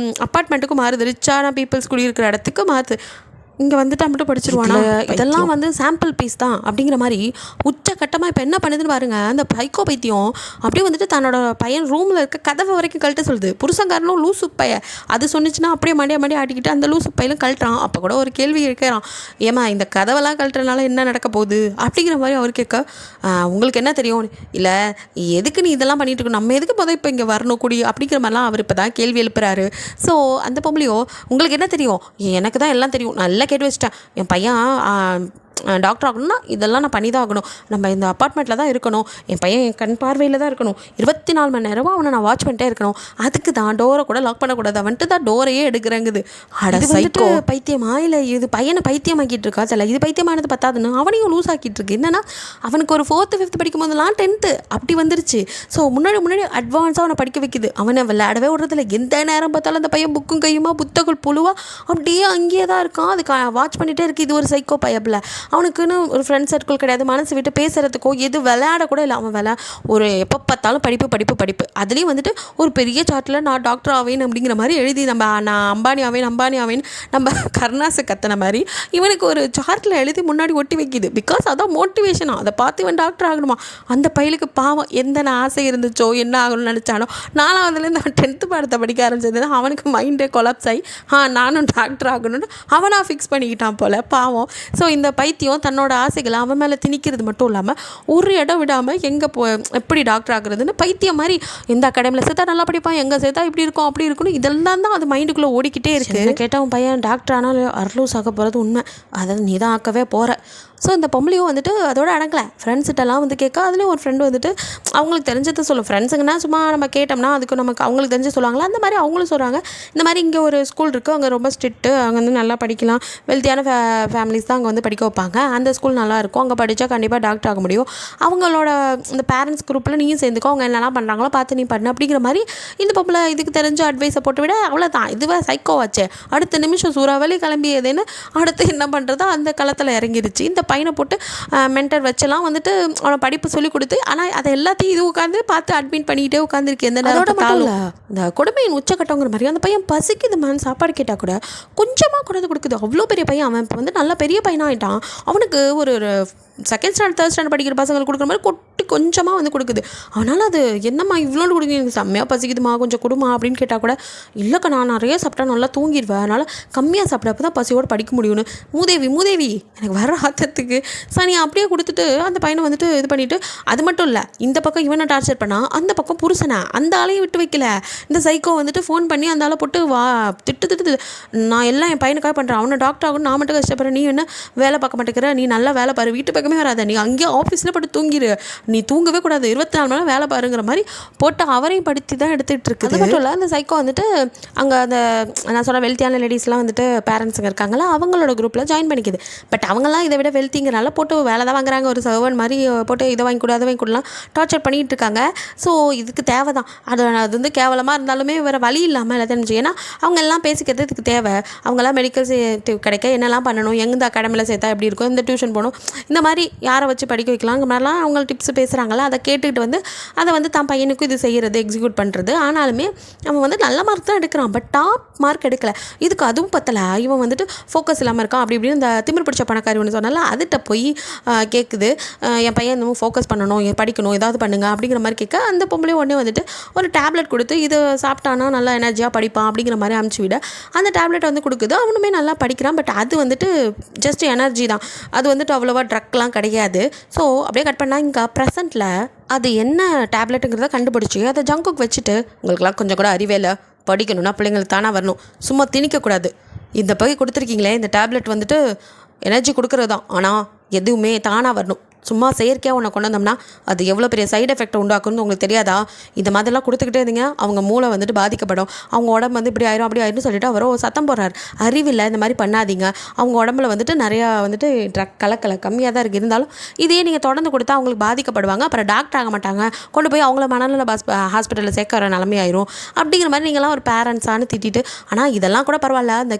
அப்பார்ட்மெண்ட்டுக்கு மாறுது, ரிச்சான பீப்புள்ஸ் குடியிருக்கிற இடத்துக்கு மாறுது. இங்கே வந்துட்டு மட்டும் படிச்சிருவானா? இதெல்லாம் வந்து சாம்பிள் பீஸ் தான் அப்படிங்கிற மாதிரி உச்சக்கட்டமாக இப்போ என்ன பண்ணுதுன்னு பாருங்கள். அந்த பைக்கோ பைத்தியம் அப்படியே வந்துட்டு தன்னோட பையன் ரூமில் இருக்க கதவை வரைக்கும் கழட்ட சொல்லுது. புருஷங்காரனும் லூசு பைய அது சொன்னிச்சுன்னா அப்படியே மண்டியை ஆட்டிக்கிட்டு அந்த லூசு பையிலும் கழட்டுறான். அப்போ கூட ஒரு கேள்வி கேட்குறான், ஏமா இந்த கதவெல்லாம் கழட்டுறதுனால என்ன நடக்க போகுது அப்படிங்கிற மாதிரி அவர் கேட்க, உங்களுக்கு என்ன தெரியும், இல்லை எதுக்கு நீ இதெல்லாம் பண்ணிட்டு இருக்கணும், நம்ம எதுக்கு இப்போ இங்கே வரணும் கூடி அப்படிங்கிற மாதிரிலாம் அவர் இப்போ தான் கேள்வி எழுப்புறாரு. ஸோ அந்த பொம்பளையோ உங்களுக்கு என்ன தெரியும், எனக்கு தான் எல்லாம் தெரியும், நல்லா கேட்டு வச்சிட்டேன், என் பையன் டாக்டர் ஆகணும்னா இதெல்லாம் நான் பண்ணி தான் ஆகணும், நம்ம இந்த அப்பார்ட்மெண்ட்டில் தான் இருக்கணும், என் பையன் என் கண் பார்வையில் தான் இருக்கணும், 24 மணி நேரமும் அவனை நான் வாட்ச் பண்ணிட்டே இருக்கணும், அதுக்கு தான் டோரை கூட லாக் பண்ணக்கூடாது, அவன்ட்டு தான் டோரையே எடுக்கிறேங்குது. அது வந்துட்டு பைத்தியமா இல்லை இது பையனை பைத்தியமாக்கிட்டு இருக்கா? சில இது பைத்தியமானது பத்தாதுன்னு அவனையும் லூஸ் ஆக்கிட்டு இருக்கு. என்னன்னா அவனுக்கு ஒரு 4th 5th படிக்கும் போதெல்லாம் 10th அப்படி வந்துருச்சு. ஸோ முன்னாடி அட்வான்ஸாக அவனை படிக்க வைக்குது. அவனை விளையாடவே விடுறதில்ல. எந்த நேரம் பார்த்தாலும் அந்த பையன் புக்கும் கையுமா புத்தகம் புழுவா அப்படியே அங்கேயே தான் இருக்கான். அதுக்கு வாட்ச் பண்ணிகிட்டே இருக்குது. இது ஒரு சைக்கோ பயப்பில். அவனுக்குன்னு ஒரு ஃப்ரெண்ட் சர்க்கிள் கிடையாது, மனசு விட்டு பேசுகிறதுக்கோ எது விளையாட கூட இல்லை. அவன் ஒரு எப்போ பார்த்தாலும் படிப்பு அதுலேயும் வந்துட்டு ஒரு பெரிய சார்ட்டில் நான் டாக்டர் ஆவேன் அப்படிங்கிற மாதிரி எழுதி நான் அம்பானி ஆவேன் நம்ம கருணாசை கத்தனை மாதிரி இவனுக்கு ஒரு சார்ட்டில் எழுதி முன்னாடி ஒட்டி வைக்கிது. பிகாஸ் அதான் மோட்டிவேஷனா, அதை பார்த்து இவன் டாக்டர் ஆகணுமா. அந்த பையலுக்கு பாவம் எந்த ஆசை இருந்துச்சோ என்ன ஆகணும்னு நினச்சானோ 4ஆவதுலேருந்து அவன் 10th பாடத்தை படிக்க ஆரம்பிச்சதுன்னா அவனுக்கு மைண்டே கொலாப்ஸ் ஆகி நானும் டாக்டர் ஆகணும்னு அவனாக ஃபிக்ஸ் பண்ணிக்கிட்டான் போல் பாவம். ஸோ இந்த பைத்தியம் தன்னோட ஆசைகளை அவன் மேலே திணிக்கிறது மட்டும் இல்லாமல் ஒரு இடம் விடாமல் எங்கே எப்படி டாக்டர் ஆகுறதுன்னு பைத்தியம் மாதிரி எந்த அகாடமியில் சேர்த்தா நல்லா படிப்பான், எங்கே சேர்த்தா இப்படி இருக்கும் அப்படி இருக்குன்னு இதெல்லாம் தான் அது மைண்டுக்குள்ளே ஓடிக்கிட்டே இருக்குது. கேட்டால் உன் பையன் டாக்டர் ஆனாலும் அர்லூஸ் ஆக போகிறது உண்மை, அதை நீ தான் ஆக்கவே போகிற. ஸோ இந்த பொம்பளையும் வந்துட்டு அதோட அடங்கலை. ஃப்ரெண்ட்ஸ்கிட்டலாம் வந்து கேட்க அதுலேயும் ஒரு ஃப்ரெண்டு வந்துட்டு அவங்களுக்கு தெரிஞ்சதை சொல்லும். ஃப்ரெண்ட்ஸுங்கன்னா சும்மா நம்ம கேட்டோம்னா அதுக்கு நமக்கு அவங்களுக்கு தெரிஞ்சு சொல்லுவாங்களா, அந்த மாதிரி அவங்களும் சொல்கிறாங்க. இந்த மாதிரி இங்கே ஒரு ஸ்கூல் இருக்குது, அங்கே ரொம்ப ஸ்ட்ரிக்ட்டு, அங்கே வந்து நல்லா படிக்கலாம், வெல்த்தியான ஃபேமிலிஸ் தான் அங்கே வந்து படிக்க வைப்பாங்க, அந்த ஸ்கூல் நல்லாயிருக்கும், அங்கே படித்தா கண்டிப்பாக டாக்டர் ஆக முடியும், அவங்களோட இந்த பேரண்ட்ஸ் குரூப்பில் நீயும் சேர்ந்துக்கோ, அவங்க என்னெல்லாம் பண்ணுறாங்களோ பார்த்து நீ பண்ணு அப்படிங்கிற மாதிரி இந்த பொம்பளை இதுக்கு தெரிஞ்ச அட்வைஸை போட்டு விட அவ்வளோதான். இதுவே சைக்கோவாச்சே. அடுத்த நிமிஷம் சூறாவளி கிளம்பியதுன்னு அடுத்து என்ன பண்ணுறதோ அந்த களத்தில் இறங்கிருச்சு. இந்த பையனை போட்டு மென்டர் வச்செல்லாம் வந்துட்டு அவனை படிப்பு சொல்லி கொடுத்து, ஆனால் அதை எல்லாத்தையும் இது உட்காந்து பார்த்து அட்மிட் பண்ணிக்கிட்டே உட்காந்துருக்கு. எந்த நேரம் இந்த கொடுமையின் உச்சக்கட்டங்கிற மாதிரி அந்த பையன் பசிக்குது மேன் சாப்பாடு கேட்டால் கூட கொஞ்சமாக கொண்டு கொடுக்குது. அவ்வளோ பெரிய பையன், அவன் இப்போ வந்து நல்ல பெரிய பையனாக ஆகிட்டான். அவனுக்கு ஒரு 2nd ஸ்டாண்டர்ட் 3rd ஸ்டாண்டர்ட் படிக்கிற பசங்களுக்கு கொடுக்குற மாதிரி கொட்டி கொஞ்சமாக வந்து கொடுக்குது. அவனால் அது என்னம்மா இவ்வளோன்னு கொடுக்குது, எனக்கு செம்மையாக பசிக்குதுமா கொஞ்சம் கொடுமா அப்படின்னு கேட்டால் கூட இல்லைக்கா நான் நிறைய சாப்பிட்டா நல்லா தூங்கிடுவேன், அதனால் கம்மியாக சாப்பிட்றப்ப தான் பசியோடு படிக்க முடியும்னு. மூதேவி எனக்கு வர ஆத்தத்துக்கு சனி அப்படியே கொடுத்துட்டு அந்த பையனை வந்துட்டு இது பண்ணிவிட்டு, அது மட்டும் இல்லை இந்த பக்கம் இவனை டார்ச்சர் பண்ணால் அந்த பக்கம் புருஷனை அந்த ஆளையும் விட்டு வைக்கல. இந்த சைக்கோ வந்துட்டு ஃபோன் பண்ணி அந்த ஆளை போட்டு திட்டு நான் எல்லாம் என் பையனுக்காக பண்ணுறேன், அவனை டாக்டர் ஆகணும், நான் மட்டும் கஷ்டப்படுறேன், நீ என்ன வேலை பார்க்க மாட்டேங்கிற, நீ நல்லா வேலை பாரு, வீட்டு பக்கமே வராத, நீ அங்கேயே ஆஃபீஸில் பட்டு தூங்கிடு, நீ தூங்கவே கூடாது, 24 மணி நேரம் வேலை பாருங்கிற மாதிரி போட்டு அவரையும் படுத்தி தான் எடுத்துகிட்டு இருக்குது. அது மட்டும் இல்லை அந்த சைக்கோ வந்துட்டு அங்கே அந்த நான் சொன்ன வெல்த்தியான லேடிஸ்லாம் வந்துட்டு பேரண்ட்ஸுங்க இருக்காங்களா அவங்களோட குரூப்பில் ஜாயின் பண்ணிக்குது. பட் அவங்களாம் இதை விட வெல்த்திங்கிறனால போட்டு வேலை தான் வாங்குறாங்க, ஒரு சர்வன் மாதிரி போட்டு இதை வாங்கி கொடு அதை வாங்கி கொடுலாம் டார்ச்சர் பண்ணிகிட்டு இருக்காங்க. ஸோ இதுக்கு தேவை தான், அது வந்து கேவலமாக இருந்தாலுமே வேறு வழி இல்லாமல் எல்லாத்தையும் இருந்துச்சு. ஏன்னா அவங்க எல்லாம் பேசிக்கிறது இதுக்கு தேவை. அவங்கெல்லாம் மெடிக்கல் கிடைக்க என்னெல்லாம் பண்ணணும், எந்த அகாடமியில் சேர்த்தா எப்படி இருக்கும், இந்த டியூஷன் போகணும், இந்த மாதிரி மாதிரி யாரை வச்சு படிக்க வைக்கலாங்கிற மாதிரிலாம் அவங்க டிப்ஸ் பேசுகிறாங்களா, அதை கேட்டுக்கிட்டு வந்து அதை வந்து தான் பையனுக்கும் இது செய்கிறது, எக்ஸிக்யூட் பண்ணுறது. ஆனாலுமே அவன் வந்து நல்ல மார்க் தான் எடுக்கிறான், பட் டாப் மார்க் எடுக்கலை. இதுக்கு அதுவும் பத்தலை, இவன் வந்துட்டு ஃபோக்கஸ் இல்லாமல் இருக்கான். அப்படி இப்படின்னு இந்த திமிர் பிடிச்ச பணக்காரி ஒன்று சொன்னால அதுகிட்ட போய் கேட்குது, என் பையன் இந்த ஃபோக்கஸ் பண்ணணும், படிக்கணும், ஏதாவது பண்ணுங்க அப்படிங்கிற மாதிரி கேட்க, அந்த பொம்பளை உடனே வந்துட்டு ஒரு டேப்லெட் கொடுத்து இது சாப்பிட்டானா நல்லா எனர்ஜியாக படிப்பான் அப்படிங்கிற மாதிரி அனுப்பிச்சி விட அந்த டேப்லெட்டை வந்து கொடுக்குது. அவனுமே நல்லா படிக்கிறான். பட் அது வந்துட்டு ஜஸ்ட் எனர்ஜி தான், அது வந்துட்டு அவ்வளோவா ட்ரக்லாம் கிடையாது. ஸோ அப்படியே கட் பண்ணால் இங்கே ப்ரெசென்ட்டில் அது என்ன டேப்லெட்டுங்கிறத கண்டுபிடிச்சி அதை ஜங்குக்கு வச்சுட்டு, உங்களுக்குலாம் கொஞ்சம் கூட அறிவே இல்லை, படிக்கணும்னா பிள்ளைங்களுக்கு தானாக வரணும், சும்மா திணிக்கக்கூடாது, இந்த பகை கொடுத்துருக்கீங்களே இந்த டேப்லெட் வந்துட்டு எனர்ஜி கொடுக்குறது தான், ஆனால் எதுவுமே தானாக வரணும், சும்மா செயற்கையாக ஒன்று கொண்டு வந்தோம்னா அது எவ்வளோ பெரிய சைடு எஃபெக்ட் உண்டாக்குன்னு உங்களுக்கு தெரியாதா? இந்த மாதிரிலாம் கொடுத்துக்கிட்டே இருந்தீங்க அவங்க மூளை வந்துட்டு பாதிக்கப்படும், அவங்க உடம்பு வந்து இப்படி ஆயிரும் அப்படி ஆயிரும்னு சொல்லிட்டு அவரோ சத்தம் போடுறாரு. அறிவில்லை, இந்த மாதிரி பண்ணாதீங்க, அவங்க உடம்புல வந்துட்டு நிறையா வந்துட்டு ட்ரக் கலக்கலை கம்மியாக தான் இருக்குது, இருந்தாலும் இதையே நீங்கள் தொடர்ந்து கொடுத்தா அவங்களுக்கு பாதிக்கப்படுவாங்க, அப்புறம் டாக்டர் ஆக மாட்டாங்க, கொண்டு போய் அவங்கள மனநல ஹாஸ்பிட்டலில் சேர்க்கிற நிலைமையாயிரும் அப்படிங்கிற மாதிரி நீங்களாம் ஒரு பேரண்ட்ஸானு திட்டிட்டு. ஆனால் இதெல்லாம் கூட பரவாயில்ல, அந்த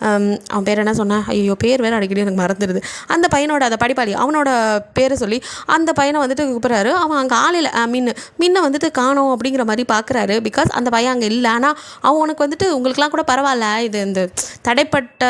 அவன் பேர் என்ன சொன்னான், ஐயோ பேர் வேறு அடிக்கடி எனக்கு மறந்துடுது, அந்த பையனோட அதை படிப்பாளி அவனோட பேரை சொல்லி அந்த பையனை வந்துட்டு கூப்பிட்றாரு. அவன் அங்கே ஆளில் மின்ன வந்துட்டு காணோம் அப்படிங்கிற மாதிரி பார்க்குறாரு. பிகாஸ் அந்த பையன் அங்கே இல்லை. ஆனால் அவனுக்கு வந்துட்டு உங்களுக்குலாம் கூட பரவாயில்ல, இது இந்த தடைப்பட்ட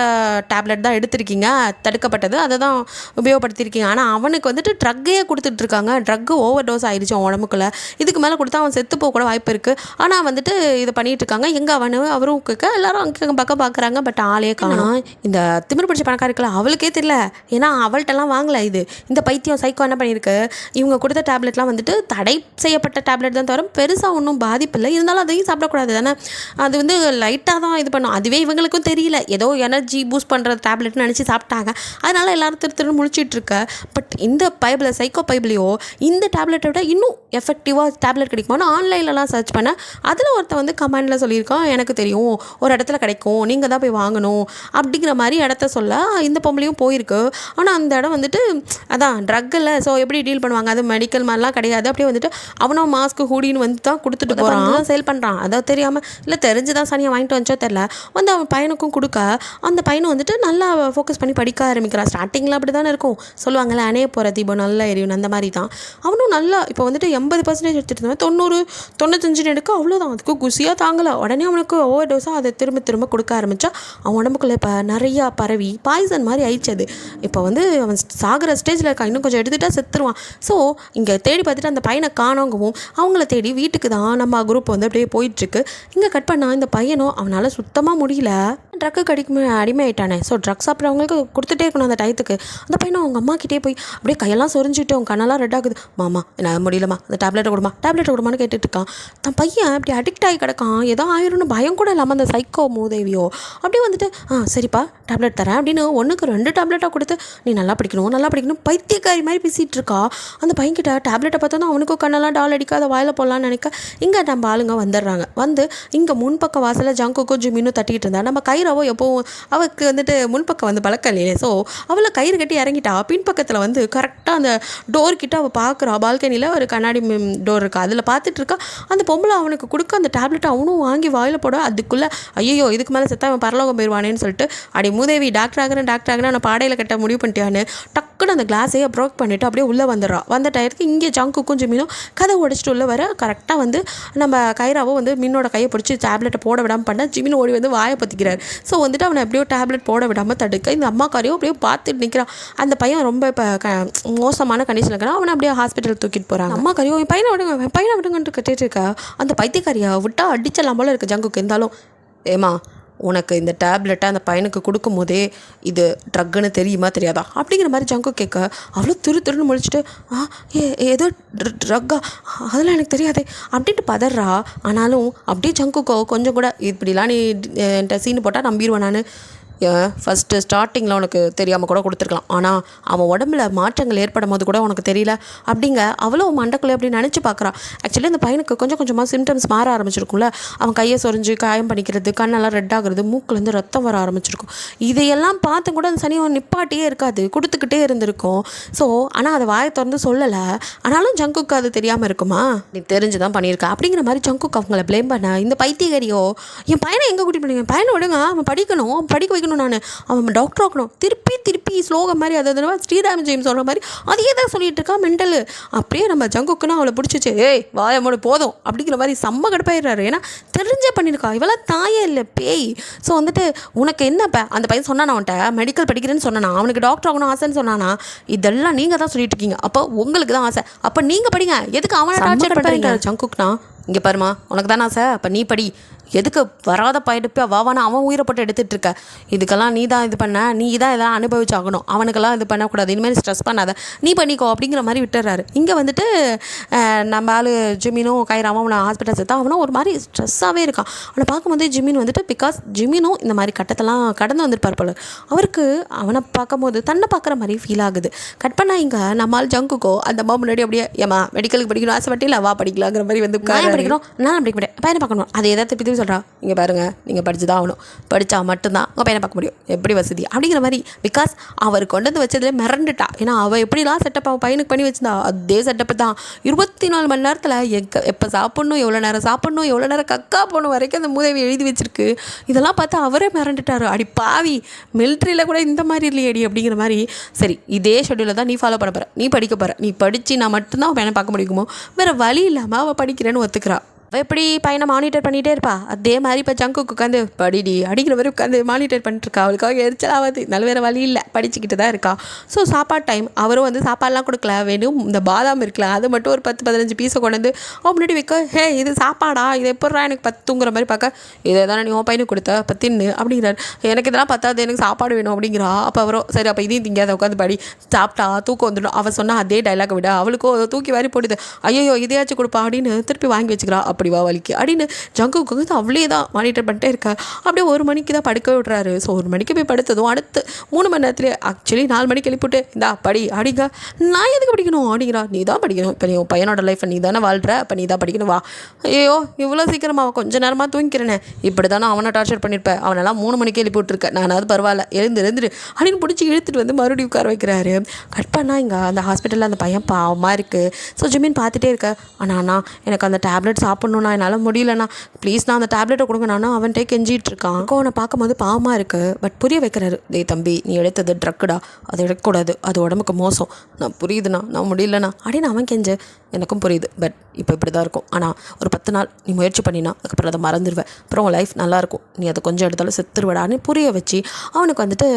டேப்லெட் தான் எடுத்திருக்கீங்க, தடுக்கப்பட்டது, அதை தான் உபயோகப்படுத்தியிருக்கீங்க. ஆனால் அவனுக்கு வந்துட்டு ட்ரக்கையே கொடுத்துட்ருக்காங்க, ட்ரக்கு ஓவர் டோஸ் ஆகிடுச்சு அவன் உடம்புக்குள்ளே, இதுக்கு மேலே கொடுத்தா அவன் செத்து போக கூட வாய்ப்பு இருக்குது. ஆனால் வந்துட்டு இதை பண்ணிகிட்டு இருக்காங்க. எங்கே அவரும் கேட்க எல்லாரும் அங்கே பக்கம் பார்க்குறாங்க. பட் ஆளே காணோம். இந்த திமிர் பிடிச்ச பணக்காரிக்கல அவளுக்கே தெரியல, ஏன்னா அவள்கிட்டலாம் வாங்கலை. இது இந்த பைத்தியம் சைக்கோ என்ன பண்ணியிருக்கு, இவங்க கொடுத்த டேப்லெட்லாம் வந்துட்டு தடை செய்யப்பட்ட டேப்லெட் தான் தவிர பெருசாக ஒன்றும் பாதிப்பு இல்லை, இருந்தாலும் அதையும் சாப்பிடக்கூடாது தானே, அது வந்து லைட்டாக தான் இது பண்ணும். அதுவே இவங்களுக்கும் தெரியல, ஏதோ எனர்ஜி பூஸ்ட் பண்ணுற டேப்லெட்னு நினச்சி சாப்பிட்டாங்க. அதனால் எல்லோரும் திரு முழிச்சிட்டு இருக்க. பட் இந்த பைபிளை சைக்கோ பைபிளையோ இந்த டேப்லெட்டை விட இன்னும் எஃபெக்டிவாக டேப்லெட் கிடைக்குமான்னு ஆன்லைன்லலாம் சர்ச் பண்ண அதில் ஒருத்தர் வந்து கமெண்டில் சொல்லியிருக்கான், எனக்கு தெரியும் ஒரு இடத்துல கிடைக்கும், நீங்கள் தான் போய் வாங்கணும் அப்படிங்கிற மாதிரி இடத்த சொல்ல இந்த பொம்பளையும் போயிருக்கு. ஆனால் அந்த இடம் வந்துட்டு அதான் ட்ரக் இல்லை, ஸோ எப்படி டீல் பண்ணுவாங்க, அது மெடிக்கல் மாதிரிலாம் கிடையாது. அப்படியே வந்துட்டு அவனும் மாஸ்க்கு ஹூடின்னு வந்து தான் கொடுத்துட்டு போகிறான், சேல் பண்ணுறான். அதாவது தெரியாமல் இல்லை தெரிஞ்சு தான் சனியாக வாங்கிட்டு வந்துச்சோ தெரில, வந்து அவன் பையனுக்கும் கொடுக்க அந்த பையனும் வந்துட்டு நல்லா ஃபோக்கஸ் பண்ணி படிக்க ஆரம்பிக்கிறான். ஸ்டார்டிங்கில் அப்படி தானே இருக்கும், சொல்லுவாங்கள்ல அணைய போகிற தீபம் நல்லா எரியும், அந்த மாதிரி தான் அவனும் நல்லா இப்போ வந்துட்டு 80% எடுத்துகிட்டு இருந்தவன் 90-95 எடுக்க அவ்வளோதான், அதுக்கு குசியாக தாங்கலை. உடனே அவனுக்கு ஓவர் டோஸாக அதை திரும்ப கொடுக்க ஆரம்பித்தா அவன் உடம்புக்குள்ளே இப்போ நிறையா பரவி பாய்சன் மாதிரி ஆயிடுச்சு. இப்போ வந்து அவன் சாகிற ஸ்டேஜில் இருக்கான், இன்னும் கொஞ்சம் எடுத்துகிட்டா செத்துருவான். ஸோ இங்கே தேடி பார்த்துட்டு அந்த பையனை காணோங்கவும் அவங்கள தேடி வீட்டுக்கு தான் நம்ம குரூப் வந்து அப்படியே போயிட்டுருக்கு. இங்கே கட் பண்ணால் இந்த பையனும் அவனால் சுத்தமாக முடியல, ட்ரக்கு அடிமை ஆகிட்டானே. ஸோ ட்ரக்ஸ் சாப்பிட்றவங்களுக்கு கொடுத்துட்டே இருக்கணும் அந்த டயத்துக்கு. அந்த பையனும் அவங்க அம்மாக்கிட்டே போய் அப்படியே கையெல்லாம் சொரிஞ்சுட்டு அவங்க கண்ணெல்லாம் ரெட் ஆகுது, மாமா நான் முடியலம்மா அந்த டேப்லெட்டை கொடுமான்னு கேட்டுட்டு இருக்கான். தன் பையன் அப்படி அடிக்ட் ஆகி கிடக்கான், ஏதோ ஆயிரும்னு பயம் கூட இல்லாமல் அந்த சைக்கோ மூதேவியோ அப்படியே வந்துட்டு சரிப்பா டேப்லெட் தரேன் அப்படின்னு 1க்கு 2 டேப்லெட்டாக கொடுத்து நீ நல்லா படிக்கணும் பைத்தியக்காரி மாதிரி பேசிகிட்டு இருக்கா. அந்த பையன்கிட்ட டேப்லெட்டை பார்த்தோன்னா அவனுக்கும் கண்ணெல்லாம் டால் அடிக்காத வாயில் போடலான்னு நினைக்க இங்கே நம்ம ஆளுங்க வந்துடுறாங்க. வந்து இங்கே முன்பக்க வாசலில் ஜங்குக்கும் ஜிமினும் தட்டிக்கிட்டு இருந்தா. நம்ம கயிறாவோ எப்போவும் அவளுக்கு வந்துட்டு முன்பக்கம் வந்து பழக்கம் இல்லையே, ஸோ அவளை கயிறு கட்டி இறங்கிட்டா. பின்பக்கத்தில் வந்து கரெக்டாக அந்த டோர்கிட்ட அவள் பார்க்குறா. பால்கனியில் ஒரு கண்ணாடி டோர் இருக்கா, அதில் பார்த்துட்டு இருக்கா. அந்த பொம்பளை அவனுக்கு கொடுக்க அந்த டேப்லெட்டை அவனும் வாங்கி வாயில் போட, அதுக்குள்ளே ஐயோ இதுக்கு மேலே செத்தா அவன் பரலோகம் போயிடுவானேன்னு சொல்லிட்டு அடி மூதேவி டாக்டர் ஆகிறேன் நான் பாடையில் கட்ட முடிவு பண்ணிட்டியான்னு டக்குன்னு அந்த கிளாஸையே ப்ரோக் பண்ணிவிட்டு அப்படியே உள்ளே வந்துடுறான். வந்த டயத்துக்கு இங்கே ஜங்குக்கும் ஜிமினும் கதை உடைச்சிட்டு உள்ளே வர கரெக்டாக வந்து நம்ம கைராவோ வந்து மின்னோட கையை பிடிச்சி டேப்லெட்டை போட விடாமல் பண்ண ஜிமின் ஓடி வந்து வாயை பற்றிக்கிறார். ஸோ வந்துட்டு அவனை எப்படியோ டேப்லெட் போட விடாமல் தடுக்க இந்த அம்மாக்காரையும் அப்படியே பார்த்துட்டு நிற்கிறான். அந்த பையன் ரொம்ப இப்போ மோசமான கண்டிஷனில் இருக்கிறான். அவனை அப்படியே ஹாஸ்பிட்டல் தூக்கிட்டு போகிறாங்க. அம்மாக்காரியோ என் பையனை விடுங்கன்ட்டு கட்டிட்டு இருக்கா. அந்த பைத்தியக்காரியா விட்டா அடிச்சலாம் போல இருக்குது ஜங்குக்கு. இருந்தாலும் ஏமா உனக்கு இந்த டேப்லெட்டை அந்த பையனுக்கு கொடுக்கும் போதே இது ட்ரக்குன்னு தெரியுமா தெரியாதா அப்படிங்கிற மாதிரி ஜங்கு கேட்க அவ்வளோ துருன்னு முழிச்சிட்டு ஏதோ ட்ரக்கா அதெல்லாம் எனக்கு தெரியாதே அப்படின்ட்டு பதறா. ஆனாலும் அப்படியே ஜங்குக்கோ கொஞ்சம் கூட இப்படிலாம் நீ என்கிட்ட சீனு போட்டால் நம்பிடுவேன் நான். ஃபஸ்ட்டு ஸ்டார்டிங்கில் உனக்கு தெரியாமல் கூட கொடுத்துருக்கலாம், ஆனால் அவன் உடம்புல மாற்றங்கள் ஏற்படும் போது கூட உனக்கு தெரியல அப்படிங்க அவ்வளோ மண்டக்குள்ளே அப்படி நினச்சி பார்க்குறான். ஆக்சுவலி அந்த பையனுக்கு கொஞ்சம் கொஞ்சமாக சிம்டம்ஸ் மாற ஆரம்பிச்சிருக்கும்ல. அவன் கையை சொரிஞ்சு காயம் பண்ணிக்கிறது, கண்ணெல்லாம் ரெட் ஆகுறது, மூக்குலேருந்து ரத்தம் வர ஆரம்பிச்சிருக்கும். இதையெல்லாம் பார்த்து கூட அந்த சனி அவன் நிப்பாட்டியே இருக்காது, கொடுத்துக்கிட்டே இருந்திருக்கும். ஸோ ஆனால் அதை வாயை திறந்து சொல்லலை. ஆனாலும் ஜங்குக்கு அது தெரியாமல் இருக்குமா, நீ தெரிஞ்சு தான் பண்ணியிருக்கா அப்படிங்கிற மாதிரி ஜங்குக்கு அவங்கள ப்ளேம் பண்ண இந்த பைத்தியகாரியோ என் பையனை எங்கே கூட்டிகிட்டு போனீங்க, பையனை விடுங்க அவன் படிக்கணும் படிக்க வைக்கணும் படிக்கணும், நான் அவன் டாக்டர் ஆகணும், திருப்பி ஸ்லோகம் மாதிரி அதாவது ஸ்ரீராம் ஜெயம் சொல்கிற மாதிரி அதையே தான் சொல்லிட்டு இருக்கா மென்டல். அப்படியே நம்ம ஜங்குக்குன்னா அவளை பிடிச்சிச்சு, ஏய் வாயமோட போதும் அப்படிங்கிற மாதிரி செம்ம கடுப்பாயிடுறாரு. ஏன்னா தெரிஞ்சே பண்ணியிருக்கா, இவெல்லாம் தாயே இல்லை பேய். ஸோ வந்துட்டு உனக்கு என்னப்ப அந்த பையன் சொன்னானா, அவன்கிட்ட மெடிக்கல் படிக்கிறேன்னு சொன்னானா, அவனுக்கு டாக்டர் ஆகணும் ஆசைன்னு சொன்னானா, இதெல்லாம் நீங்கள் தான் சொல்லிட்டு இருக்கீங்க, அப்போ உங்களுக்கு தான் ஆசை, அப்போ நீங்கள் படிங்க, எதுக்கு அவனை டார்ச்சர் பண்ணுறீங்க ஜங்குக்னா. இங்கே பாருமா, உனக்கு தானே ஆசை, அப்போ நீ படி, எதுக்கு வராத பயிடுப்பா வாவானா அவன் உயிரை போட்டு எடுத்துகிட்டு இருக்க, இதுக்கெல்லாம் நீ தான் இது பண்ண, நீ தான் இதெல்லாம் அனுபவிச்சாகணும், அவனுக்கெல்லாம் இது பண்ணக்கூடாது, இனிமேல் ஸ்ட்ரெஸ் பண்ணாத, நீ பண்ணிக்கோ அப்படிங்கிற மாதிரி விட்டுறாரு. இங்கே வந்துட்டு நம்ம ஆள் ஜிமினும் கைராவும் அவனை ஹாஸ்பிட்டல் சேர்த்தா அவனும் ஒரு மாதிரி ஸ்ட்ரெஸ்ஸாகவே இருக்கான். அவனை பார்க்கும்போது ஜிமின் வந்துட்டு பிகாஸ் ஜிமினும் இந்த மாதிரி கட்டத்தெல்லாம் கடந்து வந்திருப்பார் போல, அவருக்கு அவனை பார்க்கும்போது தன்னை பார்க்குற மாதிரி ஃபீல் ஆகுது. கட் பண்ணால் இங்கே நம்ம ஆள் ஜங்குக்கோ அந்த அம்மா முன்னாடி அப்படியே ஏமா மெடிக்கலுக்கு படிக்கணும் ஆசைப்பட்டு இல்லை வா படிக்கலாங்கிற மாதிரி வந்து படிக்கணும், நான் படிக்க மாட்டேன், பையனை பார்க்கணும், அதை எதாவது திருப்பி சொல்கிறா. இங்கே பாருங்கள், நீங்கள் படித்து தான் ஆகணும், படித்தா மட்டும்தான் உங்கள் பையனை பார்க்க முடியும், எப்படி வசதி அப்படிங்கிற மாதிரி. பிகாஸ் அவர் கொண்டு வந்து வச்சதுலேயே மிரண்டுட்டா. ஏன்னா அவள் எப்படிலாம் செட்டப் அவன் பையனுக்கு பண்ணி வச்சிருந்தா அதே செட்டப்பு தான் 24 மணி நேரத்தில் எப்போ சாப்பிட்ணும், எவ்வளோ நேரம் சாப்பிட்ணும், எவ்வளோ நேரம் கக்கா போகணும் வரைக்கும் அந்த மூதேவி எழுதி வச்சிருக்கு. இதெல்லாம் பார்த்து அவரே மிரண்டுட்டாரு. அடி பாவி, மிலிட்ரியில் கூட இந்த மாதிரி இல்லையடி அப்படிங்கிற மாதிரி. சரி, இதே ஷெட்யூலில் தான் நீ ஃபாலோ பண்ண போகிற, நீ படிக்க போகிற, நீ படித்து நான் மட்டும்தான் அவன் பையனை பார்க்க முடியுமோ, வேறு வழி இல்லாமல் அவள் படிக்கிறேன்னு ஒத்துக்கிறா. எப்படி பையனை மானிட்டர் பண்ணிகிட்டே இருப்பா, அதே மாதிரி இப்போ ஜங்குக்கு உட்காந்து படிடி அடிக்கிற மாதிரி உட்காந்து மானிட்டர் பண்ணிட்டுருக்கா. அவளுக்காக எரிச்சலாகாது, நல்ல வேறு வழி இல்லை, படிச்சுக்கிட்டு தான் இருக்கா. ஸோ சாப்பாடு டைம், அவரும் வந்து சாப்பாடெலாம் கொடுக்கல, வேணும் இந்த பாதாம் இருக்குல்ல அதை மட்டும் ஒரு 10-15 பீஸை கொண்டு வந்து அவன் முன்னாடி வைக்க, ஹே இது சாப்பாடா, இது எப்பட்றா எனக்கு பத்துங்கிற மாதிரி பார்க்க, இதை தானே நீ உன் பையனுக்கு கொடுத்த இப்போ தின்னு அப்படிங்கிறார். எனக்கு இதெல்லாம் பத்தாது, எனக்கு சாப்பாடு வேணும் அப்படிங்கிறா. அப்போ அவரும் சரி அப்போ இதையும் திங்காத உட்காந்து படி, சாப்பிட்டா தூக்கம் வந்துடும். அவள் சொன்னால் அதே டைலாக் விட அவளுக்கோ தூக்கி வாரி போடுது, ஐயோ இதையாச்சும் கொடுப்பா அப்படின்னு திருப்பி வாங்கி வச்சுக்கிறா. அப்படி வா வலிக்கு அப்படின்னு ஜங்குக்கு வந்து அவளே தான் மானிட்டர் பண்ணிட்டே இருக்கா. அப்படியே 1 மணிக்கு தான் படுக்க விட்றாரு. ஸோ 1 மணிக்கு போய் படுத்ததும் அடுத்து 3 மணி நேரத்துலேயே ஆக்சுவலி 4 மணிக்கு எழுப்பிவிட்டு இந்தா படி அப்படிங்க. நான் எதுக்கு படிக்கணும் அப்படிங்கிறா. நீ தான் படிக்கணும், இப்போ நீ உன் பையனோட லைஃப்பை நீ தானே வாழ்கிற, அப்போ நீ தான் படிக்கணும் வா. ஐயோ இவ்வளோ சீக்கிரமா, கொஞ்சம் நேரமாக தூங்கிக்கிறேனே, இப்படி தானே அவனை டார்ச்சர் பண்ணியிருப்பேன், அவனெல்லாம் 3 மணிக்கு எழுப்பி விட்டுருக்கேன், நானாவது பரவாயில்ல எழுந்துரு அப்படின்னு பிடிச்சி இழுத்துட்டு வந்து மறுபடியும் உட்கார வைக்கிறாரு. கட் பண்ணால் இங்கே அந்த ஹாஸ்பிட்டலில் அந்த பையன் பாவமாக இருக்குது. ஸோ ஜிமின் பார்த்துட்டே இருக்க, அண்ணா எனக்கு அந்த டேப்லெட் சாப்பிட்ணுன்னா என்னால் முடியலண்ணா, ப்ளீஸ் நான் அந்த டேப்லெட்டை கொடுங்கண்ணா அவன்கிட்ட கெஞ்சிட்டு இருக்கான். அவனை பார்க்கும்போது பாவமாக இருக்குது. பட் புரிய வைக்கிறாரு, டேய் தம்பி நீ எடுத்தது ட்ரக்குடா, அதை எடுக்கக்கூடாது, அது உடம்புக்கு மோசம், நான் புரியுதுண்ணா, நான் முடியலண்ணா அப்படின்னு அவன் கெஞ்சு. எனக்கும் புரியுது, பட் இப்போ இப்படி தான் இருக்கும், ஆனால் ஒரு 10 நாள் நீ முயற்சி பண்ணினா அதுக்கப்புறம் அதை மறந்துடுவேன், அப்புறம் உன் லைஃப் நல்லாயிருக்கும், நீ அதை கொஞ்சம் எடுத்தாலும் செத்துருவடான்னு புரிய வச்சு அவனுக்கு வந்துட்டு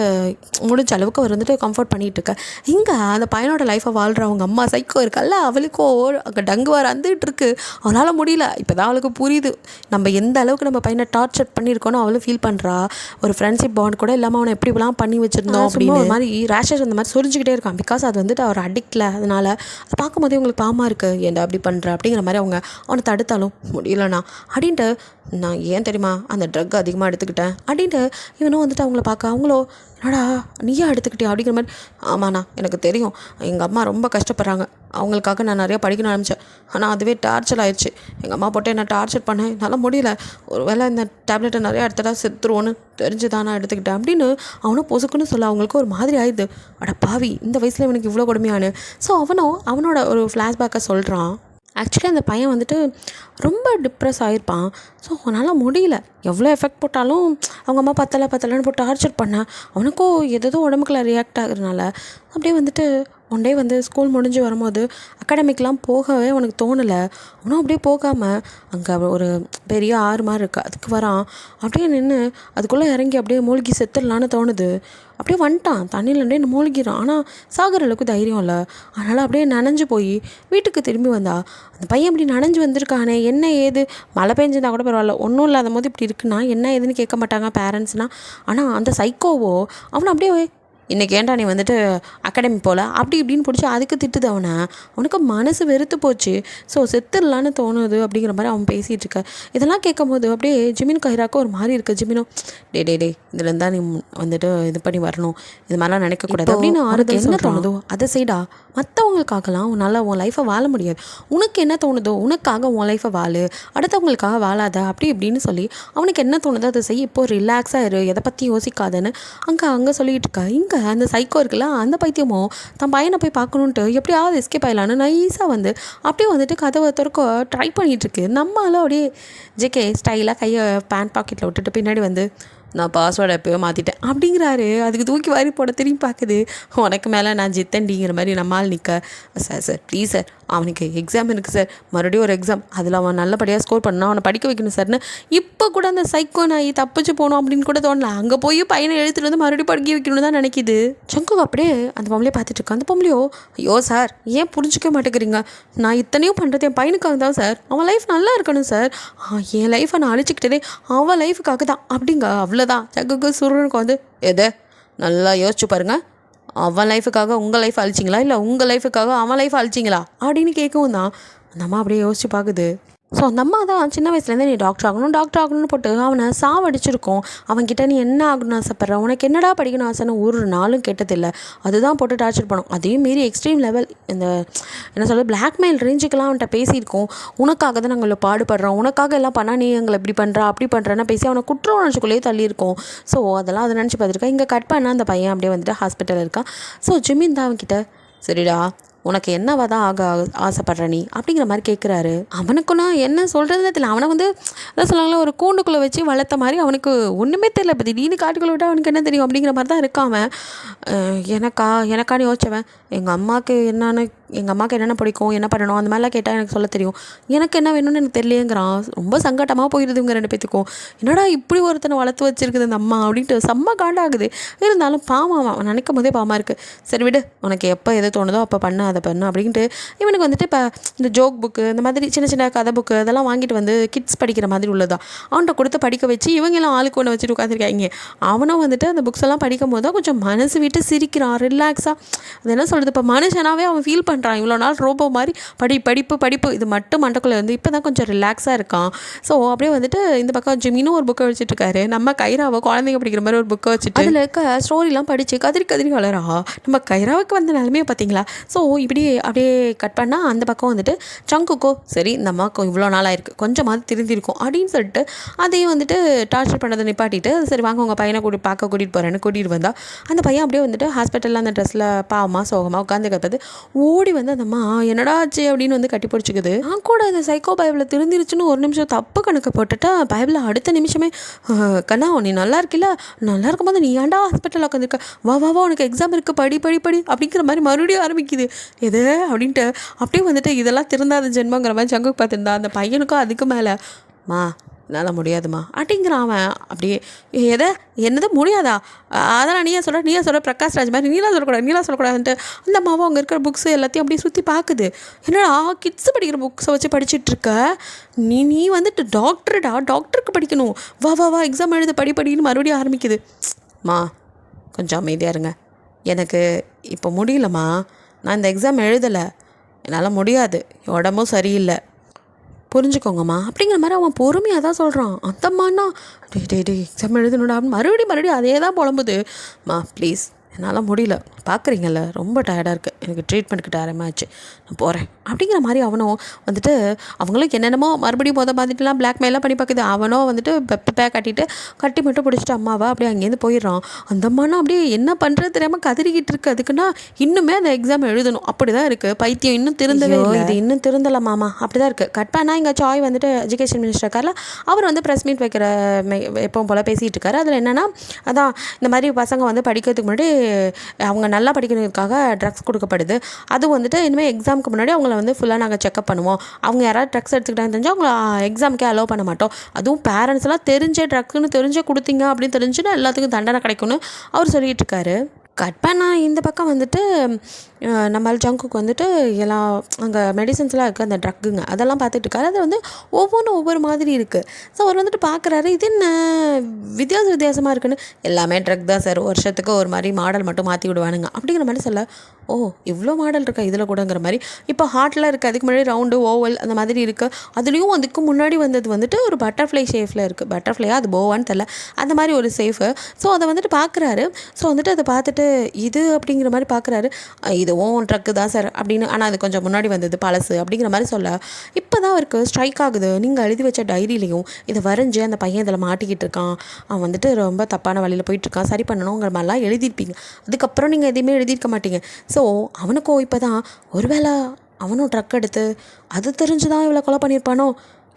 முடிஞ்ச அளவுக்கு அவர் வந்துட்டு கம்ஃபர்ட் பண்ணிகிட்டு இருக்க. இங்கே அந்த பையனோட லைஃப்பை வாழ்கிற அவங்க அம்மா சைக்கோ இருக்கல்ல, அவளுக்கோ அங்கே டங்கு வர வந்துட்டு இருக்கு, அவனால் முடியல. இப்போ தான் அவளுக்கு புரியுது நம்ம எந்த அளவுக்கு நம்ம பையனை டார்ச்சர் பண்ணியிருக்கோன்னு அவளும் ஃபீல் பண்ணுறா. ஒரு ஃப்ரெண்ட்ஷிப் பாண்ட் கூட இல்லாமல் அவனை எப்படி இப்படிலாம் பண்ணி வச்சுருந்தோம் அப்படின்னு ஒரு மாதிரி ரேஷஸ் அந்த மாதிரி சொரிஞ்சிக்கிட்டே இருக்கான். பிகாஸ் அது வந்துட்டு அவர் அடிக்டில், அதனால் அதை பார்க்கும்போதே உங்களுக்கு பாவமாக இருக்குது, ஏன்டா அப்படி பண்ணுற அப்படிங்கிற மாதிரி அவங்க அவனை தடுத்தாலும் முடியலண்ணா அப்படின்ட்டு. நான் ஏன் தெரியுமா அந்த ட்ரக் அதிகமாக எடுத்துக்கிட்டேன் அப்படின்ட்டு இவனும் வந்துட்டு அவங்கள பார்க்க, அவங்களோ என்னடா நீயா எடுத்துக்கிட்டே அப்படிங்கிற மாதிரி. ஆமாண்ணா எனக்கு தெரியும், எங்கள் அம்மா ரொம்ப கஷ்டப்படுறாங்க, அவங்களுக்காக நான் நிறையா படிக்கணும் ஆரம்பித்தேன், ஆனால் அதுவே டார்ச்சர் ஆயிடுச்சு, எங்கள் அம்மா போட்டு என்ன டார்ச்சர் பண்ணேன், என்னால் முடியல, ஒரு வேளை இந்த டேப்லெட்டை நிறையா எடுத்துட்டா செத்துருவோன்னு தெரிஞ்சு தான் நான் எடுத்துக்கிட்டேன் அப்படின்னு அவனும் பொசுக்குன்னு சொல்ல அவங்களுக்கு ஒரு மாதிரி ஆயிடுது. அட பாவி, இந்த வயசில் இவனுக்கு இவ்வளோ கொடுமையானு. ஸோ அவனோட ஒரு ஃப்ளாஷ்பேக்கை சொல்கிறான். ஆக்சுவலி அந்த பையன் வந்துட்டு ரொம்ப டிப்ரெஸ் ஆகிருப்பான். ஸோ அவனால் முடியல, எவ்வளோ எஃபெக்ட் போட்டாலும் அவங்க அம்மா பத்தலைன்னு போட்டு டார்ச்சர் பண்ணேன். அவனுக்கும் எதோ உடம்புக்குள்ள ரியாக்ட் ஆகுறதுனால அப்படியே வந்துட்டு ஒன் டே வந்து ஸ்கூல் முடிஞ்சு வரும்போது அகாடமிக்லாம் போகவே அவனுக்கு தோணலை. அவனும் அப்படியே போகாமல் அங்கே ஒரு பெரிய ஆறு மாதிரி இருக்குது, அதுக்கு வரான். அப்படியே நின்று அதுக்குள்ளே இறங்கி அப்படியே மூழ்கி செத்துடலான்னு தோணுது. அப்படியே வந்துட்டான், தண்ணியில் அப்படியே மூழ்கிறான். ஆனால் சாகிற அளவுக்கு தைரியம் இல்லை, அதனால் அப்படியே நனைஞ்சு போய் வீட்டுக்கு திரும்பி வந்தா. அந்த பையன் இப்படி நனைஞ்சு வந்திருக்கானே, என்ன ஏது, மழை பெஞ்சிருந்தா கூட பரவாயில்ல, ஒன்றும் இல்லாத போது இப்படி இருக்குன்னா என்ன ஏதுன்னு கேட்க மாட்டாங்க பேரண்ட்ஸ்னால். ஆனால் அந்த சைக்கோவோ அவனை அப்படியே இன்றைக்கி ஏன்டா நீ வந்துட்டு அகாடமி போகல அப்படி இப்படின்னு பிடிச்சி அதுக்கு திட்டுது அவனை. அவனுக்கு மனசு வெறுத்து போச்சு. ஸோ செத்துடலான்னு தோணுது அப்படிங்கிற மாதிரி அவன் பேசிகிட்டு இருக்க. இதெல்லாம் கேட்கும் போது அப்படியே ஜிமின் கைராக்கும் ஒரு மாதிரி இருக்குது. ஜிமினும் டே இதுலேருந்து தான் நீ வந்துட்டு இது பண்ணி வரணும், இது மாதிரிலாம் நினைக்கக்கூடாது அப்படின்னு ஆறுதல் என்ன தோணுதோ அதை செய்டா. மற்றவங்களுக்காகலாம் உன்னால் உன் லைஃப்பை வாழ முடியாது, உனக்கு என்ன தோணுதோ உனக்காக உன் லைஃப்பை வாழு, அடுத்தவங்களுக்காக வாழாத அப்படி இப்படின்னு சொல்லி அவனுக்கு என்ன தோணுதோ அதை செய், இப்போது ரிலாக்ஸாக இரு, எதை பற்றி யோசிக்காதன்னு அங்கே சொல்லிகிட்டு இருக்கா. இங்கே அந்த சைக்கோ இருக்குல்ல, அந்த பைத்தியமோ தன் பையனை போய் பார்க்கணுன்ட்டு எப்படியாவது எஸ்கேப் ஆகலான்னு நைஸாக வந்து அப்படியே வந்துட்டு கதவை திறக்க ட்ரை பண்ணிகிட்ருக்கு. நம்மளால அப்படியே ஜேகே ஸ்டைலாக கையை பேண்ட் பாக்கெட்டில் விட்டுட்டு பின்னாடி வந்து நான் பாஸ்வேர்டை எப்போயோ மாற்றிட்டேன் அப்படிங்கிறாரு. அதுக்கு தூக்கி வாரி போட திரும்பி பார்க்குது. உனக்கு மேலே நான் ஜித்தண்டிங்கிற மாதிரி நம்மால் நிற்க, சார் ப்ளீஸ் சார், அவனுக்கு எக்ஸாம் இருக்குது சார், மறுபடியும் ஒரு எக்ஸாம், அதில் அவன் நல்லபடியாக ஸ்கோர் பண்ணணும், அவனை படிக்க வைக்கணும் சார்னு இப்போ கூட அந்த சைக்கோ நாய் தப்பிச்சு போகணும் அப்படின்னு கூட தோணல. அங்கே போய் பையனை எழுத்துட்டு வந்து மறுபடியும் படிக்க வைக்கணும்னு தான் நினைக்கிது. ஜங்கு அப்படியே அந்த பொம்பளையை பார்த்துட்டு இருக்கா. அந்த பொம்பளையோ, ஐயோ சார் ஏன் புரிஞ்சிக்க மாட்டேங்கிறீங்க, நான் இத்தனையும் பண்ணுறது என் பையனுக்காக தான் சார், அவன் லைஃப் நல்லா இருக்கணும் சார், என் லைஃப்பை நான் அழிச்சிக்கிட்டே அவன் லைஃபுக்காக தான் அப்படிங்க. அவ்வளோதான். ஜங்குக்கு சுருனுக்கு வந்து, எதை நல்லா யோசிச்சு பாருங்கள், அவன் லைஃபுக்காக உங்கள் லைஃப் அழிச்சிங்களா இல்லை உங்கள் லைஃபுக்காக அவன் லைஃப் அழிச்சிங்களா அப்படின்னு கேட்கவும் தான் அந்த அம்மா அப்படியே யோசிச்சு பார்க்குது. ஸோ அந்த அம்மா தான் சின்ன வயசுலேருந்தே நீ டாக்டர் ஆகணும்னு போட்டு அவனை சாவடிச்சிருக்கோம். அவன்கிட்ட நீ என்ன ஆகணும்னு ஆசைப்பட்ற, உனக்கு என்னடா படிக்கணும் ஆசைன்னு ஒரு நாளும் கேட்டதில்லை. அதுதான் போட்டு டார்ச்சர் பண்ணும். அதையும் மீறி எக்ஸ்ட்ரீம் லெவல் இந்த என்ன சொல்கிறது பிளாக்மெயில் ரேஞ்சுக்கெல்லாம் அவன்கிட்ட பேசியிருக்கோம். உனக்காக தான் நாங்கள் பாடுபடுறோம், உனக்காக எல்லாம் பண்ணால் நீ எங்களை இப்படி பண்ணுறா அப்படி பண்ணுறேன்னா பேசி அவனை குற்ற உணர்ச்சிக்குள்ளேயே தள்ளியிருக்கோம். ஸோ அதெல்லாம் அதை நினச்சி பார்த்துருக்கேன். இங்கே கட் பண்ணால் அந்த பையன் அப்படியே வந்துட்டு ஹாஸ்பிட்டலில் இருக்கான். ஸோ ஜிமின் தான் அவன்கிட்ட, சரிடா உனக்கு என்னவா தான் ஆசைப்படுற நீ அப்படிங்கிற மாதிரி கேட்குறாரு. அவனுக்கு நான் என்ன சொல்கிறதுன்னு தெரியல. அவனை வந்து அதான் சொல்லுவாங்களே ஒரு கூண்டுக்குள்ளே வச்சு வளர்த்த மாதிரி அவனுக்கு ஒன்றுமே தெரியல. இப்போ திடீர்னு காட்டுக்குள்ளே விட்டால் அவனுக்கு என்ன தெரியும் அப்படிங்கிற மாதிரி தான் இருக்கான் அவன். எனக்கான்னு யோசிச்சவன், எங்கள் அம்மாவுக்கு என்னென்ன பிடிக்கும், என்ன பண்ணணும் அந்த மாதிரிலாம் கேட்டால் எனக்கு சொல்ல தெரியும், எனக்கு என்ன வேணும்னு எனக்கு தெரியலேங்கிறான். ரொம்ப சங்கட்டமாக போயிடுதுங்க ரெண்டு பேத்துக்கும். என்னடா இப்படி ஒருத்தனை வளர்த்து வச்சுருக்குது அந்த அம்மா அப்படின்ட்டு செம்ம காண்டாகுது. இருந்தாலும் பாவம் அவன் நினைக்கும் போதே பாவமாக இருக்குது. சரி விடு, உனக்கு எப்போ எது தோணுதோ அப்போ அதை பண்ணு அப்படின்ட்டு இவனுக்கு வந்துட்டு இப்போ இந்த ஜோக் புக்கு இந்த மாதிரி சின்ன சின்ன கதை புக்கு அதெல்லாம் வாங்கிட்டு வந்து கிட்ஸ் படிக்கிற மாதிரி உள்ளதா அவன்கிட்ட கொடுத்து படிக்க வச்சு இவங்கெல்லாம் ஆளுக்கு ஒன்று வச்சுட்டு உட்காந்துருக்காங்க. அவனும் வந்துட்டு அந்த புக்ஸ் எல்லாம் படிக்கும் போது தான் கொஞ்சம் மனசு விட்டு சிரிக்கிறான், ரிலாக்ஸாக. அது என்ன சொல்கிறது, இப்போ மனுஷனாகவே அவன் ஃபீல் பண்ணுறான். இவ்வளோ நாள் ரோபோ மாதிரி படிப்பு இது மட்டும் மண்டக்குள்ளே வந்து இப்போ தான் கொஞ்சம் ரிலாக்ஸாக இருக்கான். ஸோ அப்படியே வந்துட்டு இந்த பக்கம் ஜிமினும் ஒரு புக்கை வச்சுட்டுருக்காரு. நம்ம கைராவை குழந்தைங்க படிக்கிற மாதிரி ஒரு புக்கை வச்சுட்டு அதில் இருக்க ஸ்டோரிலாம் படித்து கதிரி வளரா. நம்ம கைராவுக்கு வந்த நிலைமையை பார்த்தீங்களா. ஸோ இப்படி அப்படியே கட் பண்ணால் அந்த பக்கம் வந்துட்டு சங்குக்கோ, சரி இந்த அம்மாவுக்கு இவ்வளோ நாளாக இருக்குது கொஞ்சமாவது திருந்திருக்கும் அப்படின்னு சொல்லிட்டு அதையும் வந்துட்டு டார்ச்சர் பண்ணதை நிப்பாட்டிட்டு, சரி வாங்க உங்கள் பையனை கூட்டிகிட்டு போகிறேன்னு கூட்டிகிட்டு வந்தால் அந்த பையன் அப்படியே வந்துட்டு ஹாஸ்பிட்டலில் அந்த ட்ரெஸ்ஸில் பாவமாக சோகமாக உட்காந்து கற்றது ஓடி வந்து அந்த அம்மா என்னடா ஆச்சு அப்படின்னு வந்து கட்டி பிடிச்சிக்குது. நான் கூட இந்த சைக்கோ பைபிளில் திருந்திருச்சுன்னு ஒரு நிமிஷம் தப்பு கணக்கு போட்டுட்டா பைபிளில் அடுத்த நிமிஷமே, கண்ணா நீ நல்லா இருக்கில்ல, நல்லா இருக்கும்போது நீ ஏன்டா ஹாஸ்பிட்டலில் உட்காந்துருக்க, வா உனக்கு எக்ஸாம் இருக்குது படி அப்படிங்கிற மாதிரி மறுபடியும் ஆரம்பிக்குது. எது அப்படின்ட்டு அப்படியே வந்துட்டு இதெல்லாம் திருந்தாத ஜென்மங்கிற மாதிரி சங்குக்கு பார்த்துருந்தா அந்த பையனுக்கும் அதுக்கு மேலே, என்னால் முடியாதுமா அப்படிங்கிறான் அவன். அப்படியே என்னது முடியாதா, அதெல்லாம் நீயா சொல்கிற பிரகாஷ் ராஜ் மாதிரி நீலாம் சொல்லக்கூடாதுன்ட்டு அந்த அம்மாவும் அங்கே இருக்கிற புக்ஸு எல்லாத்தையும் அப்படியே சுற்றி பார்க்குது. என்னடா கிட்ஸு படிக்கிற புக்ஸை வச்சு படிச்சுட்ருக்க, நீ வந்துட்டு டாக்டருக்கு படிக்கணும், வா எக்ஸாம் எழுத படின்னு மறுபடியும் ஆரம்பிக்குது. கொஞ்சம் அமைதியாக இருங்க, எனக்கு இப்போ முடியலம்மா, நான் இந்த எக்ஸாம் எழுதலை, என்னால் முடியாது, உடம்பும் சரியில்லை, புரிஞ்சுக்கோங்கம்மா அப்படிங்கிற மாதிரி அவன் பொறுமையாக தான் சொல்கிறான். அந்தம்மாண்ணா டே எக்ஸாம் எழுதணுடா மறுபடியும் அதே தான் புலம்புது. ப்ளீஸ் என்னால் முடியல, பார்க்குறீங்கல்ல ரொம்ப டயர்டாக இருக்குது, எனக்கு ட்ரீட்மெண்ட்டுக்கு டைமாகிடுச்சு, நான் போகிறேன் அப்படிங்கிற மாதிரி அவனும் வந்துட்டு அவங்களுக்கு என்னென்னமோ மறுபடியும் மாதிரிலாம் பிளாக்மெயிலாம் பண்ணி பார்க்குது. அவனோ வந்துட்டு கட்டி மட்டும் பிடிச்சிட்டு அம்மாவை அப்படியே அங்கேருந்து போயிடுறான். அந்த அம்மானா அப்படியே என்ன பண்ணுறது தெரியாமல் கதறிக்கிட்டு இருக்குது. அதுக்குன்னா இன்னுமே அந்த எக்ஸாம் எழுதணும் அப்படி தான் இருக்குது. பைத்தியம் இன்னும் திருந்தவே இல்லை, இது இன்னும் திருந்தலை மாமா அப்படி தான் இருக்குது. கட் பண்ணால் இங்கே சாய் வந்துட்டு எஜுகேஷன் மினிஸ்டர் இருக்கார்ல, அவர் வந்து ப்ரெஸ் மீட் வைக்கிற எப்பவும் போல் பேசிகிட்டு இருக்காரு. அதில் என்னென்னா அதான் இந்த மாதிரி பசங்க வந்து படிக்கிறதுக்கு முன்னாடி அவங்க நல்லா படிக்கிறதுக்காக ட்ரக்ஸ் கொடுக்கப்படுது. அதுவும் வந்துட்டு இனிமேல் எக்ஸாமுக்கு முன்னாடி அவங்கள வந்து ஃபுல்லாக நாங்கள் செக்அப் பண்ணுவோம். அவங்க யாராவது ட்ரக்ஸ் எடுத்துக்கிட்டாங்க தெரிஞ்சால் அவங்கள எக்ஸாமுக்கே அலோவ் பண்ண மாட்டோம். அதுவும் பேரண்ட்ஸ்லாம் ட்ரக்ஸ்னு தெரிஞ்சுங்க அப்படின்னு தெரிஞ்சுன்னா எல்லாத்துக்கும் தண்டனை கிடைக்கும்னு அவர் சொல்லிகிட்டு இருக்காரு. கட் பண்ணால் இந்த பக்கம் வந்துட்டு நம்மளால் ஜங்குக்கு வந்துட்டு எல்லாம் அங்கே மெடிசன்ஸ்லாம் இருக்குது, அந்த ட்ரக்குங்க அதெல்லாம் பார்த்துட்டு இருக்காரு. அது வந்து ஒவ்வொன்றும் ஒவ்வொரு மாதிரி இருக்குது. ஸோ அவர் வந்துட்டு பார்க்குறாரு, இது என்ன வித்தியாசமாக இருக்குன்னு. எல்லாமே ட்ரக் தான் சார், வருஷத்துக்கு ஒரு மாதிரி மாடல் மட்டும் மாற்றி விடுவானுங்க அப்படிங்கிற மாதிரி சொல்ல, ஓ இவ்வளோ மாடல் இருக்கா இதில் கூடங்கிற மாதிரி. இப்போ ஹார்ட்டில் இருக்குது, அதுக்கு முன்னாடி ரவுண்டு ஓவல் அந்த மாதிரி இருக்குது. அதுலேயும் அதுக்கு முன்னாடி வந்தது வந்துட்டு ஒரு பட்டர்ஃப்ளை ஷேஃபில் இருக்குது. பட்டர்ஃப்ளையாக அது போவான்னு தெரில, அந்த மாதிரி ஒரு சேஃபு. ஸோ அதை வந்துட்டு பார்க்குறாரு. ஸோ வந்துட்டு அதை பார்த்துட்டு இது அப்படிங்கிற மாதிரி பார்க்குறாரு. இதுவும் ட்ரக்கு தான் சார் அப்படின்னு, ஆனால் அது கொஞ்சம் முன்னாடி வந்தது பழசு அப்படிங்கிற மாதிரி சொல்ல, இப்போ தான் அவருக்கு ஸ்ட்ரைக் ஆகுது. நீங்கள் எழுதி வச்ச டைரியிலையும் இதை வரைஞ்சி அந்த பையன் இதில் மாட்டிக்கிட்டு இருக்கான், அவன் வந்துட்டு ரொம்ப தப்பான வழியில் போயிட்டுருக்கான், சரி பண்ணணுங்கிற மாதிரிலாம் எழுதியிருப்பீங்க. அதுக்கப்புறம் நீங்கள் எதையுமே எழுதியிருக்க மாட்டீங்க. ஸோ அவனுக்கும் இப்போ தான் ஒருவேளை அவனும் ட்ரக் எடுத்து அது தெரிஞ்சு தான் இவ்வளோ கொலை பண்ணியிருப்பானோ,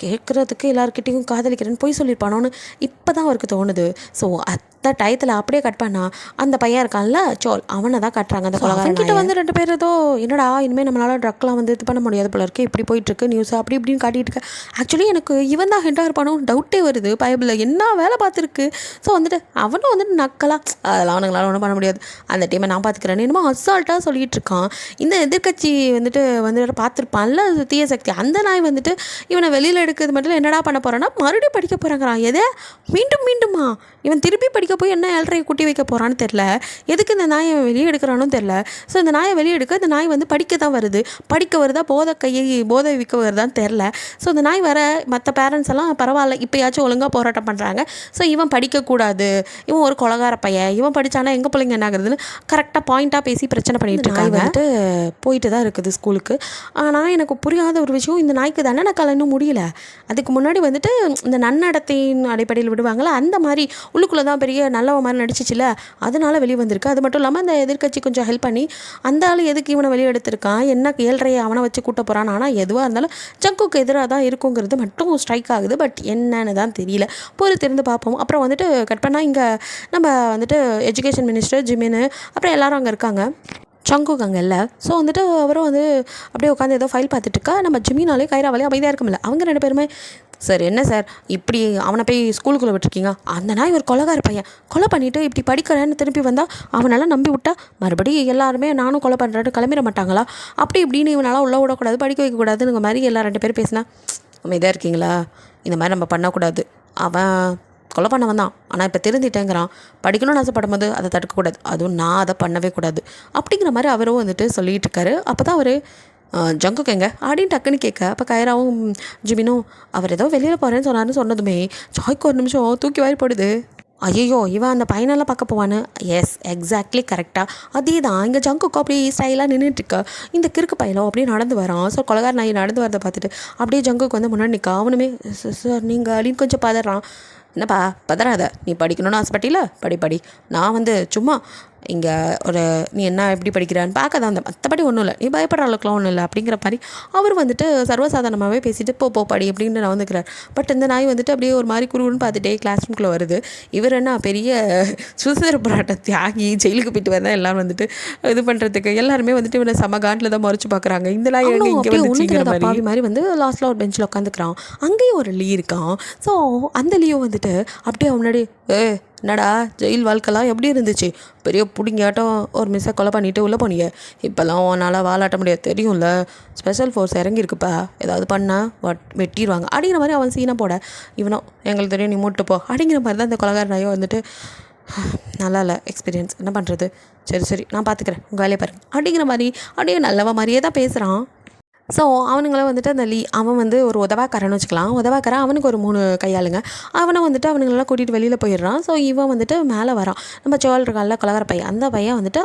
கேட்குறதுக்கு எல்லாருக்கிட்டையும் காதலிக்கிறேன்னு போய் சொல்லியிருப்பானோன்னு இப்போ தான் அவருக்கு தோணுது. ஸோ அந்த டயத்தில் அப்படியே கட் பண்ணா அந்த பையன் இருக்கான்ல சோல், அவனை தான் கட்டுறாங்க. அந்த கொலகாரன்கிட்ட வந்து 2 பேர் ஏதோ என்னடா இனிமேல் நம்மளால் ட்ரக்லாம் வந்து இது பண்ண முடியாது போல இருக்குது, இப்படி போயிட்டுருக்கு நியூஸ் அப்படி இப்படின்னு காட்டிகிட்டு இருக்கு. ஆக்சுவலி எனக்கு இவன் தான் ஹெண்டாக இருப்பானோ டவுட்டே வருது. பைபிளில் என்ன வேலை பார்த்துருக்கு. ஸோ வந்துட்டு அவனும் வந்துட்டு நக்கலாம், அதெல்லாம் அவனுங்களால ஒன்றும் பண்ண முடியாது, அந்த டீமை நான் பார்த்துக்கிறேன்னு என்னமோ அசால்ட்டாக சொல்லிகிட்டு இருக்கான். இந்த எதிர்கட்சி வந்துட்டு பார்த்துருப்பான்ல தீய சக்தி, அந்த நாய் வந்துட்டு இவனை வெளியில் எடுக்கிறது மட்டும் என்னடா பண்ண போகிறான்னா மறுபடியும் படிக்க போகிறாங்கிறான். எதை மீண்டுமா இவன் திருப்பி படிக்க போய் என்ன 7.5 குட்டி வைக்க போகிறான்னு தெரில, எதுக்கு இந்த நாயை வெளியே எடுக்கிறானும் தெரில. ஸோ இந்த நாயை வெளியே எடுக்க இந்த நாய் வந்து படிக்க தான் வருது, படிக்க வருதா போதை விற்க வருதான்னு தெரில. ஸோ இந்த நாய் வர மற்ற பேரண்ட்ஸ் எல்லாம் பரவாயில்ல இப்போயாச்சும் ஒழுங்காக போராட்டம் பண்ணுறாங்க. ஸோ இவன் படிக்கக்கூடாது, இவன் ஒரு கொலகார பையன், இவன் படித்தானா எங்கள் பிள்ளைங்க என்ன ஆகுதுன்னு கரெக்டாக பாயிண்ட்டாக பேசி பிரச்சனை பண்ணிகிட்டு இருக்காங்க. வந்துட்டு போயிட்டு தான் இருக்குது ஸ்கூலுக்கு. ஆனால் எனக்கு புரியாத ஒரு விஷயம், இந்த நாய்க்கு தண்டனை காலம் இன்னும் முடியல. அதுக்கு முன்னாடி வந்துட்டு இந்த நன்னடத்தையின் அடிப்படையில் விடுவாங்களா அந்த மாதிரி உள்ளுக்குள்ளே தான் பெரிய நல்லவ மாதிரி நடிச்சிச்சுல, அதனால வெளியே வந்திருக்கு. அது மட்டும் இல்லாமல் அந்த எதிர்கட்சி கொஞ்சம் ஹெல்ப் பண்ணி அந்த ஆள் எதுக்கு இவனை வெளியே எடுத்திருக்கான், என்ன 7.5 அவனை வச்சு கூட்ட போகிறான். ஆனால் எதுவாக இருந்தாலும் ஜங்குக்கு எதிராக தான் இருக்குங்கிறது மட்டும் ஸ்ட்ரைக் ஆகுது. பட் என்னன்னு தான் தெரியல, பொறுத்திருந்து பார்ப்போம். அப்புறம் வந்துட்டு கட் பண்ணால் இங்கே நம்ம வந்துட்டு எஜுகேஷன் மினிஸ்டர் ஜிமின்னு அப்புறம் எல்லாரும் அங்கே இருக்காங்க, ஜங்குக் அங்கே இல்லை. ஸோ வந்துட்டு அவரும் வந்து அப்படியே உட்காந்து ஏதோ ஃபைல் பார்த்துட்டுருக்கா. நம்ம ஜிமினாலே கைராவாலே அமைதியாக இருக்குமில்ல. அவங்க 2 பேருமே சார் என்ன சார் இப்படி அவனை போய் ஸ்கூலுக்குள்ளே விட்டுருக்கீங்க, அந்த நாய் ஒரு கொலகார பையன், கொலை பண்ணிவிட்டு இப்படி படிக்கிறேன்னு திருப்பி வந்தால் அவனெல்லாம் நம்பி விட்டா மறுபடியும் எல்லாருமே நானும் கொலை பண்ணுறேன்னு கிளம்பிட மாட்டாங்களா, அப்படி இப்படின்னு இவனால் உள்ள விடக்கூடாது, படிக்க வைக்கக்கூடாதுங்கிற மாதிரி எல்லா 2 பேரும் பேசினா அமைதியாக இருக்கீங்களா, இந்த மாதிரி நம்ம பண்ணக்கூடாது, அவன் கொலை பண்ண வந்தான் ஆனால் இப்போ திருந்திட்டேங்கிறான், படிக்கணும்னு ஆசைப்படும் போது அதை தடுக்கக்கூடாது, அதுவும் நான் அதை பண்ணவே கூடாது அப்படிங்கிற மாதிரி அவரும் வந்துட்டு சொல்லிகிட்டு இருக்காரு. அப்போ தான் அவர் ஜங்குக் எங்க அப்படின்னு டக்குன்னு கேட்க, அப்போ கைராவும் ஜிமினும் அவர் ஏதோ வெளியில் போகிறேன்னு சொன்னதுமே ஜாய்க்கு ஒரு நிமிஷம் தூக்கி வாரி போடுது. ஐயோ இவன் அந்த பையனெல்லாம் பார்க்க போவான்னு. எஸ் எக்ஸாக்ட்லி கரெக்டாக அதே தான் இங்கே ஜங்குக்கு அப்படியே ஸ்டைலாக நின்றுட்டுருக்க, இந்த கிறுக்கு பையலோ அப்படியே நடந்து வரான். ஸோ கொலகார நாய் நடந்து வரதை பார்த்துட்டு அப்படியே ஜங்குக்கு வந்து முன்னாடி நிற்க, அவனுமே சார் நீங்கள் அப்படின்னு கொஞ்சம் பதறான். என்னப்பா பதறாத, நீ படிக்கணும்னு ஆசைப்பட்டில படி, நான் வந்து சும்மா இங்கே ஒரு நீ என்ன எப்படி படிக்கிறான்னு பார்க்க தான், அந்த மற்றபடி ஒன்றும் இல்லை, நீ பயப்படுற அளவுக்குலாம் ஒன்றும் இல்லை அப்படிங்கிற மாதிரி அவர் வந்துட்டு சர்வசாதாரணமாகவே பேசிட்டு போ படி அப்படின்னு நான் வந்துக்கிறார். பட் இந்த நாய் வந்துட்டு அப்படியே ஒரு மாதிரி குருன்னு பார்த்துட்டே கிளாஸ் ரூம்குள்ளே வருது. இவர் என்ன பெரிய சுதந்திர போராட்ட தியாகி, ஜெயிலுக்கு போயிட்டு வந்தால் எல்லோரும் வந்துட்டு இது பண்ணுறதுக்கு எல்லாருமே வந்துட்டு இவனை செம காண்டில் தான் மறைச்சு பார்க்குறாங்க. இந்த நாய் இங்கே வந்து மாதிரி வந்து லாஸ்ட்டில் ஒரு பெஞ்சில் உட்காந்துக்கிறான். அங்கேயும் ஒரு லீ இருக்கான். ஸோ அந்த லீயும் வந்துட்டு அப்படியே முன்னாடி என்னடா ஜெயில் வாழ்க்கைலாம் எப்படி இருந்துச்சு, பெரிய பிடிங்காட்டம் ஒரு மிஸ்ஸை கொலை பண்ணிவிட்டு உள்ளே போனீங்க, இப்போல்லாம் உன்னால் வாலாட்ட முடியாது தெரியும்ல, ஸ்பெஷல் ஃபோர்ஸ் இறங்கியிருக்குப்பா, ஏதாவது பண்ணால் வெட்டிடுவாங்க அப்படிங்கிற மாதிரி அவன் சீனை போட, இவனும் எங்களுக்கு தெரியும் நீ மூட்டு போ அப்படிங்கிற மாதிரி தான் இந்த கொலகார நாயோ வந்துட்டு நல்லா இல்லை எக்ஸ்பீரியன்ஸ், என்ன பண்ணுறது, சரி நான் பார்த்துக்கிறேன் உங்கள் வேலையை பாருங்க அப்படிங்கிற மாதிரி அப்படியே நல்லவ மாதிரியே தான் பேசுகிறான். ஸோ அவனுங்களும் வந்துட்டு அந்த அவன் வந்து ஒரு உதவாக்காரன்னு வச்சுக்கலாம், உதவாக்காரன் அவனுக்கு ஒரு 3 கையாளுங்க, அவனை வந்துட்டு அவனுங்களெல்லாம் கூட்டிகிட்டு வெளியில் போயிடுறான். ஸோ இவன் வந்துட்டு மேலே வரான், நம்ம சோல் இருக்கான்ல கொலகார பையன், அந்த பையன் வந்துட்டு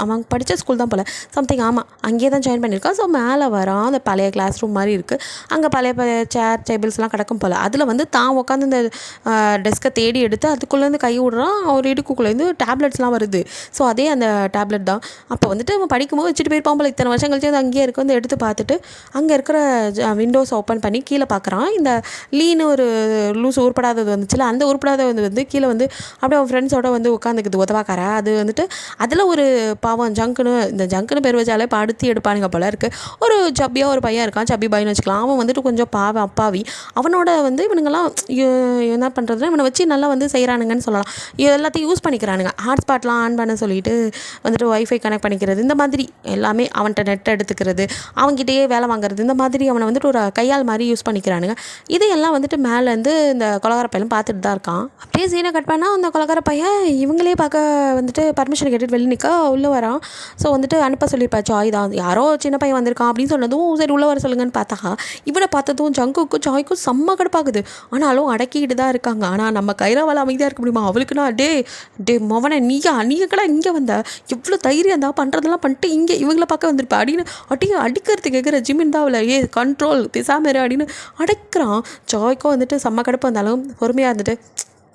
அவன் படித்த ஸ்கூல் தான் போல் சம்திங், ஆமாம் அங்கேயே தான் ஜாயின் பண்ணியிருக்கான். ஸோ மேலே வரான், அந்த பழைய கிளாஸ் ரூம் மாதிரி இருக்குது, அங்கே பழைய சேர் டேபிள்ஸ்லாம் கிடக்கும் போல், அதில் வந்து தான் உட்காந்து இந்த டெஸ்க்கை தேடி எடுத்து அதுக்குள்ளேருந்து கை விடுறான், ஒரு இடுக்குள்ளேருந்து டேப்லெட்ஸ்லாம் வருது. ஸோ அதே அந்த டேப்லெட் தான் அப்போ வந்துட்டு அவன் படிக்கும்போது வச்சுட்டு போயிருப்பான் போல், இத்தனை வருஷம் கழிச்சு அது அங்கேயே இருக்கு, வந்து எடுத்து பார்த்துட்டு அங்கே இருக்கிற விண்டோஸ் ஓப்பன் பண்ணி கீழே பார்க்குறான். இந்த லீன்னு ஒரு லூஸ் உருப்படாதது வந்துச்சுல, அந்த உருப்படாதது வந்து கீழே வந்து அப்படியே அவன் ஃப்ரெண்ட்ஸோட வந்து உட்காந்துக்குது உதவாக்கார. அது வந்துட்டு அதில் ஒரு பாவம் ஜங்குன்னு பேர் வச்சாலே படுத்தி எடுப்பானுங்க போல இருக்குது. ஒரு சப்பியாக ஒரு பையன் இருக்கான், சப்பி பாயின்னு வச்சுக்கலாம். அவன் வந்துட்டு கொஞ்சம் பாவம் அப்பாவி, அவனோட வந்து இவனுங்கெல்லாம் என்ன பண்ணுறதுன்னா இவனை வச்சு நல்லா வந்து செய்கிறானுங்கன்னு சொல்லலாம். எல்லாத்தையும் யூஸ் பண்ணிக்கிறானுங்க, ஹாட்ஸ்பாட்லாம் ஆன் பண்ண சொல்லிட்டு வந்துட்டு ஒய்ஃபை கனெக்ட் பண்ணிக்கிறது, இந்த மாதிரி எல்லாமே அவன்கிட்ட நெட் எடுத்துக்கிறது, அவங்ககிட்டயே வேலை வாங்குறது, இந்த மாதிரி அவனை வந்துட்டு ஒரு கையால் மாதிரி யூஸ் பண்ணிக்கிறானுங்க. இதையெல்லாம் வந்துட்டு மேலேருந்து இந்த கொலகார பையன் பார்த்துட்டு தான் இருக்கான். அப்படியே சீனை கட் பண்ணால் அந்த கொலகார பையன் இவங்களே பார்க்க வந்துட்டு பர்மிஷன் கேட்டுட்டு வெளியே நிற்க உள்ளே வரான். ஸோ வந்துட்டு அனுப்ப சொல்லியிருப்பா சாய் தான், யாரோ சின்ன பையன் வந்திருக்கான் அப்படின்னு சொன்னதும் சரி உள்ளே வர சொல்லுங்கன்னு பார்த்தா இவனை பார்த்ததும் ஜங்குக்கும் சாய்க்கும் செம்ம கடுப்பாகுது. ஆனாலும் அடக்கிக்கிட்டு தான் இருக்காங்க. ஆனால் நம்ம கைராவால் அமைதியாக இருக்க முடியுமா, அவளுக்குன்னா டே மவனை நீங்கக்கடா இங்கே வந்த, எவ்வளோ தைரியம் தான் பண்ணுறதெல்லாம் பண்ணிட்டு இங்கே இவங்களை பார்க்க வந்திருப்பா அப்படின்னு அடிக்கிறதுக்கு கேட்குற ஜிமின் தான் அவளை கண்ட்ரோல் பிசாமரு அப்படின்னு அடைக்கிறான். சாய்க்கும் வந்துட்டு செம்ம கடுப்பு வந்தாலும் பொறுமையாக இருந்துட்டு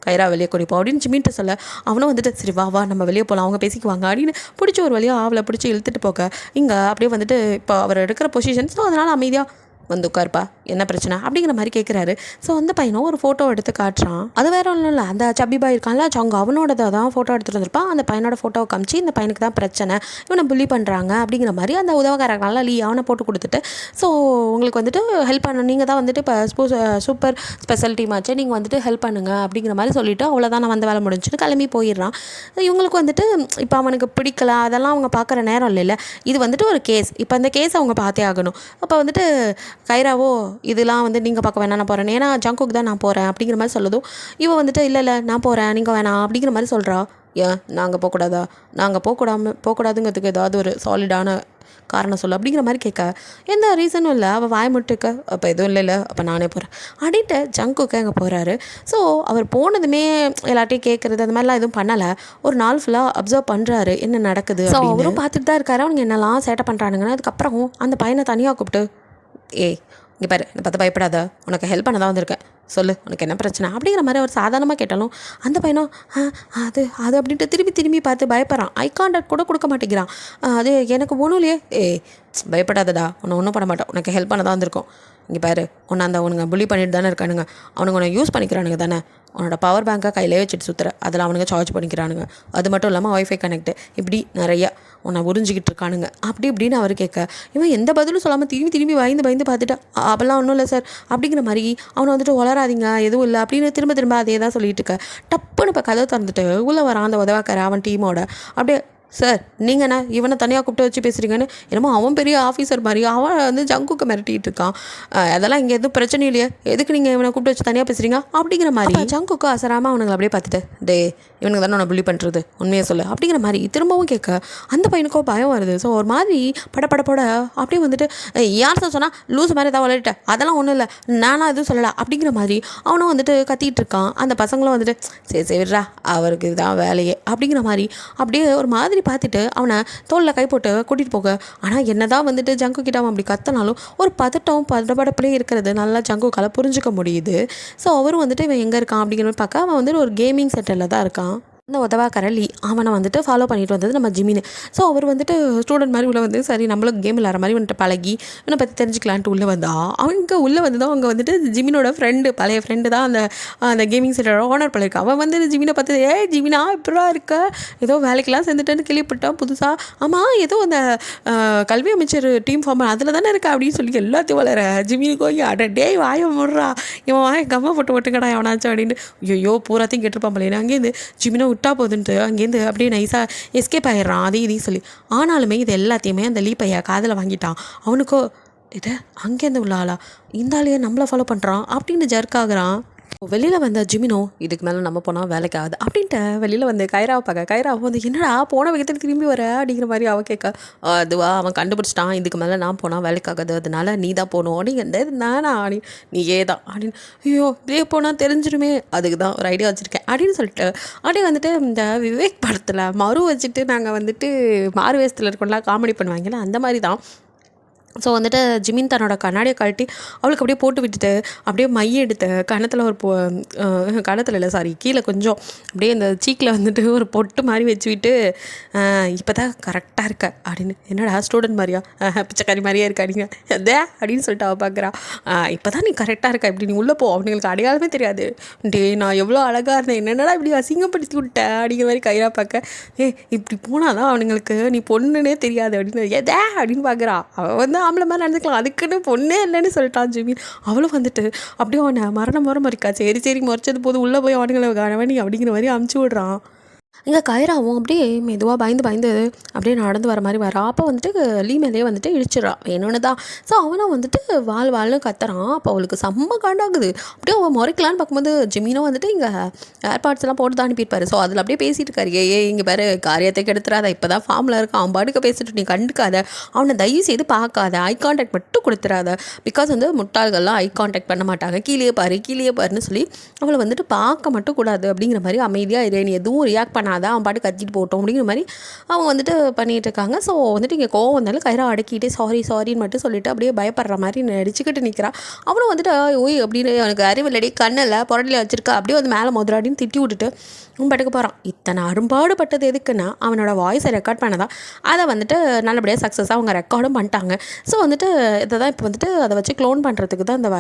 கைரா வெளியே குடிப்போம் அப்படின்னு ஜிமின்ட்டு சொல்ல, அவனும் வந்துட்டு சரி வா நம்ம வெளியே போகலாம், அவங்க பேசிக்குவாங்க அப்படின்னு பிடிச்ச ஒரு வழியாக அவளை பிடிச்சி இழுத்துட்டு போக, இங்கே அப்படியே வந்துட்டு இப்போ அவர் எடுக்கிற பொசிஷன். ஸோ அதனால் அமைதியாக வந்து உட்காருப்பா, என்ன பிரச்சனை அப்படிங்கிற மாதிரி கேட்குறாரு. ஸோ அந்த பையனும் ஒரு ஃபோட்டோ எடுத்து காட்டுறான். அது வேற ஒன்றும் இல்லை, அந்த சப்பி பாய் இருக்கான்ல அவங்க அவனோட தான் ஃபோட்டோ எடுத்துகிட்டு வந்திருப்பான். அந்த பையனோட ஃபோட்டோவை காமிச்சு இந்த பையனுக்கு தான் பிரச்சனை, இவனை புள்ளி பண்ணுறாங்க அப்படிங்கிற மாதிரி அந்த உதவக்காரங்க நல்லா அவனை போட்டு கொடுத்துட்டு, ஸோ உங்களுக்கு வந்துட்டு ஹெல்ப் பண்ணணும், நீங்கள் தான் வந்துட்டு இப்போ சூப்பர் ஸ்பெஷல் டீம் ஆச்சு, நீங்கள் வந்துட்டு ஹெல்ப் பண்ணுங்க அப்படிங்கிற மாதிரி சொல்லிவிட்டு அவ்வளோதான் நான் வந்த வேலை முடிஞ்சுன்னு கிளம்பி போயிடுறான். இவங்களுக்கு வந்துட்டு இப்போ அவனுக்கு பிடிக்கல அதெல்லாம் அவங்க பார்க்குற நேரம் இல்லைல்ல, இது வந்துட்டு ஒரு கேஸ், இப்போ அந்த கேஸ் அவங்க பார்த்தே ஆகணும். அப்போ வந்துட்டு கைராவோ இதெல்லாம் வந்து நீங்கள் பார்க்க வேணாம், நான் போகிறேன், ஏன்னா ஜங்குக்கு தான் நான் போகிறேன் அப்படிங்கிற மாதிரி சொல்லதும் இவன் வந்துட்டு இல்லை நான் போகிறேன் நீங்கள் வேணாம் அப்படிங்கிற மாதிரி சொல்கிறா. ஏன் நாங்கள் போகக்கூடாதா, நாங்கள் போகக்கூடாதுங்கிறதுக்கு ஏதாவது ஒரு சாலிடான காரணம் சொல்லு அப்படிங்கிற மாதிரி கேட்க எந்த ரீசனும் இல்லை, அவள் வாய் முட்டுக்க அப்போ எதுவும் இல்லை அப்போ நானே போகிறேன் அப்படின்ட்டு ஜங்குக்கு அங்கே போகிறாரு. ஸோ அவர் போனதுமே எல்லாட்டையும் கேட்குறது அந்த மாதிரிலாம் எதுவும் பண்ணலை. ஒரு நாள் ஃபுல்லாக அப்சர்வ் பண்ணுறாரு என்ன நடக்குது. ஸோ அவரும் பார்த்துட்டு தான் இருக்காரு அவங்க என்னெல்லாம் சேட்டை பண்ணுறானுங்கன்னு. அதுக்கப்புறம் அந்த பையனை தனியாக கூப்பிட்டு, இங்கே பாரு என்னை பார்த்து பயப்படாத, உனக்கு ஹெல்ப் பண்ண தான் வந்திருக்கேன், சொல்லு உனக்கு என்ன பிரச்சனை அப்படிங்கிற மாதிரி அவர் சாதாரணமாக கேட்டாலும் அந்த பையனும் அது அப்படின்ட்டு திரும்பி பார்த்து பயப்படுறான். ஐ கான்டாக்ட் கூட கொடுக்க மாட்டேங்கிறான். அது எனக்கு ஒன்றும் இல்லையே, பயப்படாதடா, உன்னை ஒன்றும் பண்ண மாட்டோம், உனக்கு ஹெல்ப் பண்ண தான் வந்திருக்கோம், இங்கே பாரு உன்னை அவனுங்க புள்ளி பண்ணிட்டு தானே இருக்கானுங்க, அவனுங்க உன்னை யூஸ் பண்ணிக்கிறானுங்க தானே, உன்னோட பவர் பேங்க்கை கையிலே வச்சுட்டு சுற்றுற, அதில் அவனுங்க சார்ஜ் பண்ணிக்கிறானுங்க, அது மட்டும் இல்லாமல் ஒய்ஃபை கனெக்ட் இப்படி நிறையா உன்னை உறிஞ்சிக்கிட்டு இருக்கானுங்க அப்படி இப்படின்னு அவர் கேட்க இவன் எந்த பதிலும் சொல்லாமல் திரும்பி பயந்து பார்த்துட்டு அப்போல்லாம் ஒன்றும் இல்லை சார் அப்படிங்கிற மாதிரி அவனை வந்துட்டு வளராதிங்க எதுவும் இல்லை அப்படின்னு திரும்ப அதே தான் சொல்லிட்டு இருக்க. டப்புன்னு இப்போ கதை திறந்துட்டு உள்ளே வரான் அந்த உதவாக்கார அவன் டீமோட. அப்படியே சார் நீங்கள் என்ன இவனை தனியாக கூப்பிட்டு வச்சு பேசுகிறீங்கன்னு, என்னமோ அவன் பெரிய ஆஃபீஸர் மாதிரி அவன் வந்து ஜங்குக்கு மிரட்டிகிட்டு இருக்கான். அதெல்லாம் இங்கே எதுவும் பிரச்சனை இல்லையே, எதுக்கு நீங்கள் இவனை கூப்பிட்டு வச்சு தனியாக பேசுகிறீங்க அப்படிங்கிற மாதிரி ஜங்குக்கு அசராமல் அவனுங்களை அப்படியே பார்த்துட்டு இவனுக்கு தானே உன்னை புள்ளி பண்ணுறது உண்மையை சொல்லு அப்படிங்கிற மாதிரி திரும்பவும் கேட்க அந்த பையனுக்கோ பயம் வருது. ஸோ ஒரு மாதிரி படப்படப்போட அப்படியே வந்துட்டு யார் சார் சொன்னால் லூஸ் மாதிரி தான் வளர்ட்டேன், அதெல்லாம் ஒன்றும் இல்லை, நானாக எதுவும் சொல்லலை அப்படிங்கிற மாதிரி அவனும் வந்துட்டு கத்திகிட்டு இருக்கான். அந்த பசங்களும் வந்துட்டு சரி விட்றா அவருக்கு இதுதான் வேலையே அப்படிங்கிற மாதிரி அப்படியே ஒரு மாதிரி பார்த்துட்டு அவனை தோளில் கை போட்டு கூட்டிகிட்டு போக. ஆனால் என்னதான் வந்துட்டு ஜங்கு கிட்ட அவன் அப்படி கத்தினாலும் ஒரு படப்படப்பிலே இருக்கிறது நல்லா ஜங்குக்கால புரிஞ்சுக்க முடியுது. ஸோ அவரும் வந்துட்டு இவன் எங்கே இருக்கான் அப்படிங்கிற பார்க்க அவன் வந்துட்டு ஒரு கேமிங் சென்டரில் தான் இருக்கான். அந்த உதவாக்கரலி அவனை வந்துட்டு ஃபாலோ பண்ணிட்டு வந்தது நம்ம ஜிமின். ஸோ அவர் வந்துட்டு ஸ்டூடெண்ட் மாதிரி உள்ளே வந்து சரி நம்மளும் கேம் விளாட்ற மாதிரி வந்துட்டு பழகி இவனை பற்றி தெரிஞ்சுக்கலான்ட்டு உள்ளே வந்தா. அவங்க உள்ளே வந்து தான் அவங்க வந்துட்டு ஜிமினோட பழைய ஃப்ரெண்டு தான் அந்த கேமிங் சென்டரோட ஓனர் பண்ணியிருக்கா. அவன் வந்து ஜிமினை பார்த்து ஜிமினா இப்படா இருக்க, ஏதோ வேலைக்கெல்லாம் சேர்ந்துட்டேன்னு கேள்விப்பட்டான் புதுசாக, ஆமாம் ஏதோ அந்த கல்வி அமைச்சர் டீம் ஃபார்ம் அதில் தானே இருக்கா அப்படின்னு சொல்லி எல்லாத்தையும் வளர ஜிமினுக்கு வாய முடுறா இவன் வாய கம்மா போட்டுக்கடா எவனாச்சும் அப்படின்ட்டு ஐயோ பூராத்தையும் கேட்டிருப்பான் போலேன்னு அங்கேருந்து ஜிமினை விட்டா போதுன்ட்டு அங்கேருந்து அப்படியே நைஸாக எஸ்கேப் ஆகிடுறான் இதையும் சொல்லி. ஆனாலுமே இது எல்லாத்தையுமே அந்த லீ பையா காதில் வாங்கிட்டான். அவனுக்கோ இதை அங்கேருந்து உள்ள ஆளா இந்த ஆளையே நம்மளை ஃபாலோ பண்ணுறான் அப்படின்னு ஜர்க் ஆகுறான். வெளியில் வந்த ஜிமினோ இதுக்கு மேலே நம்ம போனால் வேலைக்கு ஆகுது அப்படின்ட்டு வெளியில் வந்து கைராவை பார்க்க கைராவை வந்து என்னடா போன வேகத்தில் திரும்பி வர அப்படிங்கிற மாதிரி அவன் கேட்க அதுவா அவன் கண்டுபிடிச்சிட்டான் இதுக்கு மேலே நான் போனால் வேலைக்கு ஆகாது அதனால நீ தான் போகணும் அப்படிங்கிறது நானா நீ தான் அப்படின்னு ஐயோ இப்படியே போனால் தெரிஞ்சிருமே அதுக்கு தான் ஒரு ஐடியா வச்சுருக்கேன் அப்படின்னு சொல்லிட்டு அப்படியே வந்துட்டு இந்த விவேக் படத்தில் மறு வச்சுட்டு நாங்கள் வந்துட்டு மாறு வேஷத்தில் இருக்கோம்லாம் காமெடி பண்ணுவாங்கல்ல அந்த மாதிரி தான். ஸோ வந்துட்டு ஜிமின் தன்னோட கண்ணாடியை கழட்டி அவளுக்கு அப்படியே போட்டு விட்டுட்டு அப்படியே மைய எடுத்து கணத்தில் ஒரு கணத்தில் இல்லை சாரி கீழே கொஞ்சம் அப்படியே இந்த சீக்கில் வந்துட்டு ஒரு பொட்டு மாதிரி வச்சு விட்டு இப்போ தான் கரெக்டாக இருக்க அப்படின்னு. என்னடா ஸ்டூடெண்ட் மாதிரியா பிச்சைக்காரி மாதிரியே இருக்கா நீங்கள் அதே அப்படின்னு சொல்லிட்டு அவள் பார்க்குறா. இப்போ தான் நீ கரெக்டாக இருக்க இப்படி நீ உள்ளே போ அவங்களுக்கு அடையாளமே தெரியாது நான் எவ்வளோ அழகாக இருந்தேன் என்னடா இப்படி அசிங்கப்படுத்தி விட்டேன் அப்படிங்கிற மாதிரி கையாக பார்க்க இப்படி போனால் தான் அவனுங்களுக்கு நீ பொண்ணுன்னே தெரியாது அப்படின்னு எதே அப்படின்னு பார்க்குறா. அவள் வந்து ஆம்பளை மாதிரி நடந்துக்கலாம் அதுக்குன்னு பொண்ணே இல்லைன்னு சொல்லிட்டான் ஜிமின். அவளும் வந்துட்டு அப்படியே அவனை மரணம் மறிக்கா சரி முறைச்சது போது உள்ளே போய் அவனுங்களை கவனி அப்படிங்கிற மாதிரி அமுச்சு விடுறான். இங்கே கைராவும் அப்படியே மெதுவாக பயந்து அப்படியே நடந்து வர மாதிரி வரா. அப்போ வந்துட்டு லீ மேலேயே வந்துட்டு இடிச்சிடறான் வேணும்னு தான். ஸோ அவனும் வந்துட்டு வாழ்னு கத்துறான். அப்போ அவளுக்கு செம்ம காண்டாகுது. அப்படியே அவன் முறைக்கலான்னு பார்க்கும்போது ஜிமினும் வந்துட்டு இங்கே ஏர்பாட்ஸ் எல்லாம் போட்டு தான் அனுப்பியிருப்பாரு. ஸோ அதில் அப்படியே பேசிட்டு இருக்காரு இங்கே பாரு காரியத்தை கெடுத்துறாத இப்போ தான் ஃபார்மில் இருக்கான் அவன் பாட்டுக்கு பேசிட்டு நீ கண்டுக்காத அவனை தயவு செய்து பார்க்காத ஐ கான்டாக்ட் மட்டும் கொடுத்துறாத பிகாஸ் வந்து முட்டாள்கள்லாம் ஐ கான்டாக்ட் பண்ண மாட்டாங்க கீழே பாருன்னு சொல்லி அவளை வந்துட்டு பார்க்க மட்டும் கூடாது அப்படிங்கிற மாதிரி அமைதியாக இரு நீ எதுவும் ரியாக்ட் பண்ணாதான் அவன் பாட்டு கத்திட்டு போட்டோம் அப்படிங்கிற மாதிரி அவங்க வந்துட்டு பண்ணிகிட்டு இருக்காங்க. ஸோ வந்துட்டு இங்கே கோவம் வந்தாலும் கைரா அடக்கிட்டு சாரின்னு மட்டும் சொல்லிட்டு அப்படியே பயப்படுற மாதிரி நடிச்சுக்கிட்டு நிற்கிறான். அவனும் வந்துட்டு ஓய் அப்படின்னு எனக்கு அறிவில்லடி கண்ணில் புரடல வச்சிருக்கா அப்படியே வந்து மேலே முதலாடின்னு திட்டி விட்டுட்டு பாட்டுக்கு போகிறான். இத்தனை அரும்பாடுபட்டது எதுக்குன்னா அவனோட வாய்ஸை ரெக்கார்ட் பண்ணதான். அதை வந்துட்டு நல்லபடியாக சக்ஸஸாக அவங்க ரெக்கார்டும் பண்ணிட்டாங்க. ஸோ வந்துட்டு இதை தான் இப்போ வந்துட்டு அதை வச்சு க்ளோன் பண்ணுறதுக்கு தான் அந்த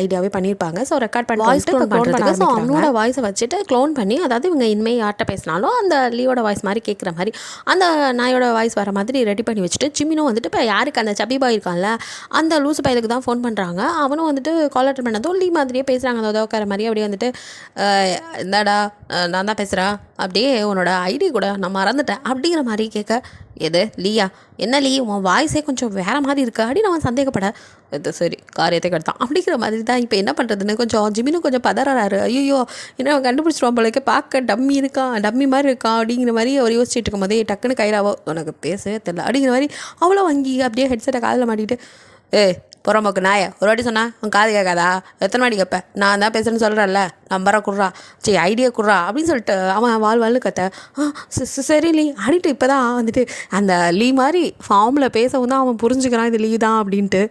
ஐடியாவே பண்ணியிருப்பாங்க. ஸோ ரெக்கார்ட் பண்ணி வாய்ஸ் க்ளோன் பண்ணுறதுக்கு ஸோ அவனோட வாய்ஸை வச்சுட்டு க்ளோன் பண்ணி, அதாவது இவங்க இனிமேல் யார்கிட்ட பேசினாலும் அந்த லீவோட வாய்ஸ் மாதிரி கேட்குற மாதிரி அந்த நாயோட வாய்ஸ் வர மாதிரி ரெடி பண்ணி வச்சுட்டு ஜிமினும் வந்துட்டு இப்போ யாருக்கு அந்த சப்பி பாய் இருக்கான்ல அந்த லூசு பையலுக்கு தான் ஃபோன் பண்ணுறாங்க. அவனும் வந்துட்டு கால் அட்டன் பண்ணதும் லீ மாதிரியே பேசுகிறாங்க. அந்த உதவுக்கார மாதிரி அப்படியே வந்துட்டு இந்தாடா நான் தான் பேசுகிறேன், அப்படியே உன்னோட ஐடி கூட நான் மறந்துட்டேன் அப்படிங்கிற மாதிரி கேட்க, எது லீயா, என்ன லீ உன் வாய்ஸே கொஞ்சம் வேறு மாதிரி இருக்கா அப்படின்னு அவன் சந்தேகப்பட, இது சரி காரியத்தை கெடுத்தான் அப்படிங்கிற மாதிரி தான். இப்போ என்ன பண்ணுறதுன்னு கொஞ்சம் ஜிமினும் கொஞ்சம் பதறாரு. ஐயோ என்ன அவன் கண்டுபிடிச்சிருவான் போலக்கு, பார்க்க டம்மி மாதிரி இருக்கான் அப்படிங்கிற மாதிரி அவர் யோசிச்சுட்டு இருக்கும் போதே டக்குன்னு கைராவோ உனக்கு பேசவே தெரியல அப்படிங்கிற மாதிரி அவ்வளோ வாங்கி அப்படியே ஹெட்செட்டை காதில் மாட்டிக்கிட்டு, புறம்போக்கு நாயை ஒரு வாட்டி சொன்னா உன் காது கேட்காதா, எத்தனை வாட்டி கேட்பேன், நான் தான் பேசுகிறேன்னு சொல்கிறேன்ல, நம்பரை குட்றா, சரி ஐடியா குட்றா அப்படின்னு சொல்லிட்டு அவன் வாழ் கத்த, சரி லீ அப்படின்ட்டு இப்போ தான் வந்துட்டு அந்த லீ மாதிரி ஃபார்மில் பேசவும் தான் அவன் புரிஞ்சுக்கிறான் இது லீ தான் அப்படின்ட்டு.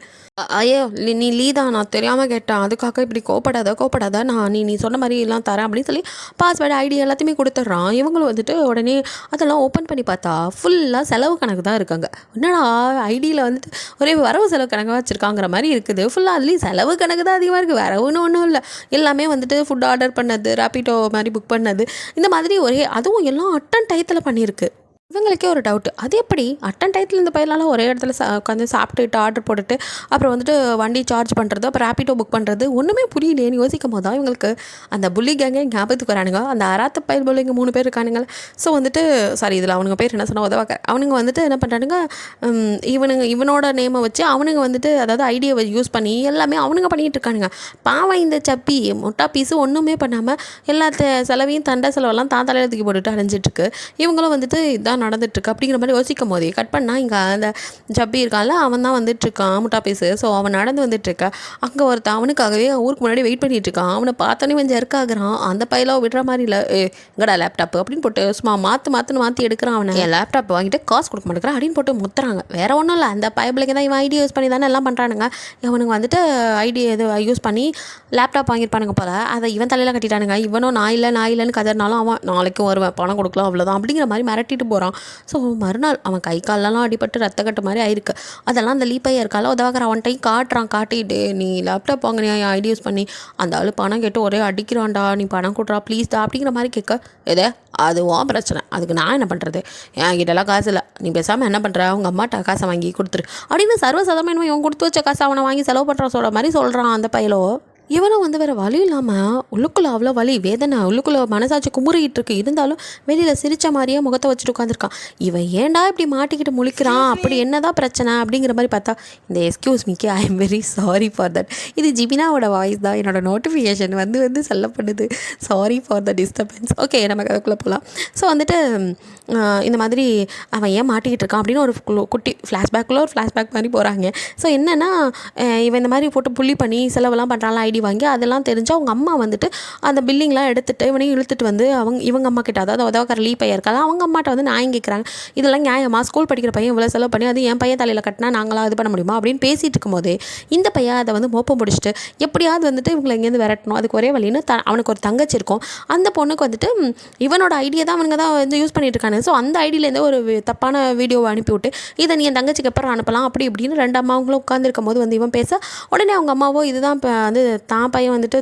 ஐயோ நீ லீ தான், நான் தெரியாமல் கேட்டேன், அதுக்காக இப்படி கோப்படாத, நான் நீ சொன்ன மாதிரி எல்லாம் தரேன் அப்படின்னு சொல்லி பாஸ்வேர்டு ஐடி எல்லாத்தையுமே கொடுத்துட்றான். இவங்களும் வந்துட்டு உடனே அதெல்லாம் ஓப்பன் பண்ணி பார்த்தா ஃபுல்லாக செலவு கணக்கு தான் இருக்காங்க. என்னடா ஐடியில் வந்துட்டு ஒரே வரவு செலவு கணக்காக வச்சுருக்காங்கிற மாதிரி இருக்குது. ஃபுல்லாக அதுலேயும் செலவு கணக்கு தான் அதிகமாக இருக்குது, வரவுன்னு ஒன்றும் இல்லை. எல்லாமே வந்துட்டு ஃபுட் ஆர்டர் பண்ணது, ராபிடோ மாதிரி புக் பண்ணது, இந்த மாதிரி அதுவும் எல்லாம் அட்டன் டயத்தில் பண்ணியிருக்கு. இவங்களுக்கே ஒரு டவுட்டு, அது எப்படி அட்டன் டயத்தில் இந்த பயிரெலாம் ஒரே இடத்துல உட்காந்து சாப்பிட்டுட்டு ஆர்டர் போட்டுட்டு அப்புறம் வந்துட்டு வண்டி சார்ஜ் பண்ணுறது, அப்புறம் ரேப்பிடோ புக் பண்ணுறது, ஒன்றுமே புரியலேன்னு யோசிக்கும் போது தான் இவங்களுக்கு அந்த புள்ளி கேங்கே ஞாபகத்துக்கு வரானுங்க. அந்த அராத்த பயில் புள்ளிங்க 3 பேர் இருக்கானுங்க. ஸோ வந்துட்டு சாரி இதில் அவனுங்க பேர் என்ன சொன்னால் உதவாக்க, அவனுங்க வந்துட்டு என்ன பண்ணுறானுங்க, இவனோட நேமை வச்சு அவனுங்க வந்துட்டு அதாவது ஐடியாவை யூஸ் பண்ணி எல்லாமே அவனுங்க பண்ணிகிட்டு இருக்கானுங்க. பாவம் இந்த சப்பி முட்டா பீஸு ஒன்றுமே பண்ணாமல் எல்லா செலவையும் தண்டை செலவெல்லாம் தான் தலையில் தூக்கி போட்டுட்டு அடைஞ்சிட்ருக்கு. இவங்களும் வந்துட்டு இதான் நடந்துட்டுருக்கு அப்படிங்கிற மாதிரி யோசிக்கும் போதே கட் பண்ணால் இங்கே அந்த ஜப்பி இருக்கான்ல அவன் தான் வந்துட்டுருக்கான் முட்டா பீஸு. ஸோ அவன் நடந்து வந்துட்டுருக்க அங்கே ஒருத்தன் அவனுக்காகவே ஊருக்கு முன்னாடி வெயிட் பண்ணிகிட்ருக்கான். அவனை பார்த்தோன்னே கொஞ்சம் ஜர்க்காகிறான். அந்த பையில விடுற மாதிரி இல்லை, எங்கடா லேப்டாப்பு அப்படின்னு போட்டு சும்மா மாற்றி எடுக்கிறான். அவனை என் லேப்டாப் வாங்கிட்டு காசு கொடுக்க மாட்டேங்கிறான் அப்படின்னு போட்டு முத்துறாங்க. வேறு ஒன்றும் இல்லை, அந்த பைபிளுக்கு தான் இவன் ஐடி யூஸ் பண்ணி தானே எல்லாம் பண்ணுறானுங்க. இவனுங்க வந்துட்டு ஐடி இது யூஸ் பண்ணி லேப்டாப் வாங்கியிருப்பானுங்க போல், அதை இவன் தலையில் கட்டிட்டானுங்க. இவனும் நான் இல்லைன்னு கதறினாலும் அவன் நாளைக்கும் வருவேன் பணம் கொடுக்கலாம் அவ்வளோதான் அப்படிங்கிற மாதிரி மிரட்டிட்டு போகிறான். ஸோ மறுநாள் அவன் கை காலெல்லாம் அடிபட்டு ரத்த கட்டு மாதிரி ஆயிருக்கு. அதெல்லாம் அந்த லீப்பையாக இருக்கால உதவாக்கிற அவன்கிட்டையும் காட்டிட்டு நீ லேப்டாப் வாங்கினியா என் ஐடி யூஸ் பண்ணி, அந்த ஆள் பணம் கேட்டு ஒரே அடிக்கிறான்டா, நீ பணம் கொடுறா ப்ளீஸ்டா அப்படிங்கிற மாதிரி கேட்க, எதே அதுவும் பிரச்சனை, அதுக்கு நான் என்ன பண்ணுறது, என்கிட்டலாம் காசு இல்லை, நீ பேசாமல் என்ன பண்ணுற அவங்க அம்மாட்ட காசை வாங்கி கொடுத்துரு அப்படின்னு சர்வசாதாரணமாக இவன் கொடுத்து வச்ச காசை அவனை வாங்கி செலவு பண்ணுறான் சொல்கிற மாதிரி சொல்கிறான் அந்த பையலோ. இவனும் வந்து வேறு வழி இல்லாமல் உள்ளுக்குள்ளே அவ்வளோ வலி வேதனை, உள்ளுக்குள்ளே மனசாட்சி குமுறிக்கிட்டு இருக்கு. இருந்தாலும் வெளியில் சிரித்த மாதிரியே முகத்தை வச்சுட்டு உட்காந்துருக்கான். இவன் ஏன்டா இப்படி மாட்டிக்கிட்டு முழிக்கிறான், அப்படி என்னதான் பிரச்சனை அப்படிங்கிற மாதிரி பார்த்தா இந்த எக்ஸ்கியூஸ் மீக்கே I am very sorry for that, இது ஜிபினாவோட வாய்ஸ் தான், என்னோடய நோட்டிஃபிகேஷன் வந்து செல்லப்படுது, sorry for the disturbance. Okay நம்ம அதுக்குள்ளே போகலாம். ஸோ வந்துட்டு இந்த மாதிரி அவன் ஏன் மாட்டிக்கிட்டு இருக்கான் அப்படின்னு ஒரு குட்டி ஃப்ளாஷ்பேக் மாதிரி போகிறாங்க. ஸோ என்னென்னா இவன் இந்த மாதிரி போட்டு புள்ளி பண்ணி செலவெல்லாம் பண்ணுறான்லாம் ஐடி வாங்கி, அதெல்லாம் தெரிஞ்சு அவங்க அம்மா வந்துட்டு அந்த பில்லிங்லாம் எடுத்துகிட்டு இவனையும் இழுத்துட்டு வந்து இவங்க அம்மா கிட்ட, அதாவது உதவக்கார லீ பையன் இருக்காது அவங்க அம்மாட்ட வந்து நியாயம் கேட்குறாங்க. இதெல்லாம் நியாயமா, ஸ்கூல் படிக்கிற பையன் இவ்வளோ செலவு பண்ணி அது என் பையன் தலையில் கட்டினா நாங்களாம் இது பண்ண முடியுமா அப்படின்னு பேசிகிட்டு இருக்கும்போது இந்த பையன் அதை வந்து மோப்பம் முடிச்சுட்டு எப்படியாவது வந்துட்டு இவங்களை இங்கேருந்து விரட்டணும், அதுக்கு ஒரே வழின்னு அவனுக்கு ஒரு தங்கச்சி இருக்கும். அந்த பொண்ணுக்கு வந்துட்டு இவனோட ஐடியா தான் அவனுங்க தான் வந்து யூஸ் பண்ணிட்டு இருக்காங்க. ஸோ அந்த ஐடியிலேருந்து ஒரு தப்பான வீடியோவை அனுப்பிவிட்டு இதை நீ என் தங்கச்சிக்கு எப்பறம் அனுப்பலாம் அப்படி இப்படின்னு 2 அம்மாவங்களும் உட்காந்துருக்கும் போது வந்து இவன் பேச, உடனே அவங்க அம்மாவோ இதுதான் இப்போ வந்து தான் பையன் வந்துட்டு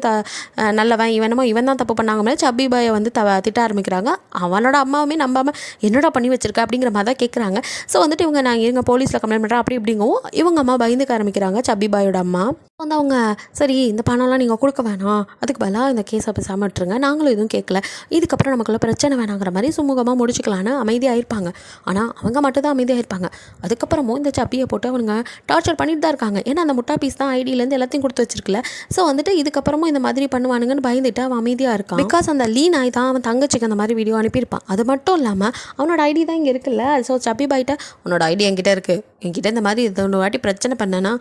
நல்லவன், இவன் தான் தப்பு பண்ணாங்க மாதிரி சப்பி பாயை வந்து திட்ட ஆரம்பிக்கிறாங்க. அவனோட அம்மாவுமே நம்பாமல் என்னடா பண்ணி வச்சிருக்க அப்படிங்கிற மாதிரி தான் கேட்குறாங்க. ஸோ வந்துட்டு இவங்க நான் இருங்க போலீஸில் கம்ப்ளைண்ட் பண்ணுறேன் அப்படி இப்படிங்கவும் இவங்க அம்மா பயந்துக்க ஆரம்பிக்கிறாங்க. சப்பி பாயோட அம்மா வந்து அவங்க சரி இந்த பணம்லாம் நீங்கள் கொடுக்க வேணாம், அதுக்கு பதிலாக இந்த கேஸை பேசாமல் விட்டுருங்க, நாங்களும் எதுவும் கேட்கல, இதுக்கப்புறம் நமக்குள்ள பிரச்சனை வேணாங்கிற மாதிரி சுமூகமாக முடிச்சுக்கலான்னு அமைதியாக இருப்பாங்க. ஆனால் அவங்க மட்டும் தான் அமைதியாக இருப்பாங்க. அதுக்கப்புறமும் இந்த சப்பியை போட்டு அவங்க டார்ச்சர் பண்ணிட்டு தான் இருக்காங்க. ஏன்னா அந்த முட்டா பீஸ் தான் ஐடியிலேருந்து எல்லாத்தையும் கொடுத்து வச்சிருக்கல. ஸோ வந்துட்டு இதுக்கப்புறமும் இந்த மாதிரி பண்ணுவானுங்கன்னு பயந்துட்டு அவன் அமைதியாக இருக்கான். பிகாஸ் அந்த லீ நாய் தான் அவன் தங்கச்சிக்கு அந்த மாதிரி வீடியோ அனுப்பியிருப்பான். அது மட்டும் இல்லாமல் அவனோட ஐடி தான் இங்கே இருக்குல்ல. ஸோ சப்பி பாய்கிட்ட உன்னோட ஐடி என்கிட்ட இருக்குது, என்கிட்ட இந்த மாதிரி இது ஒரு வாட்டி பிரச்சனை பண்ணேன்னா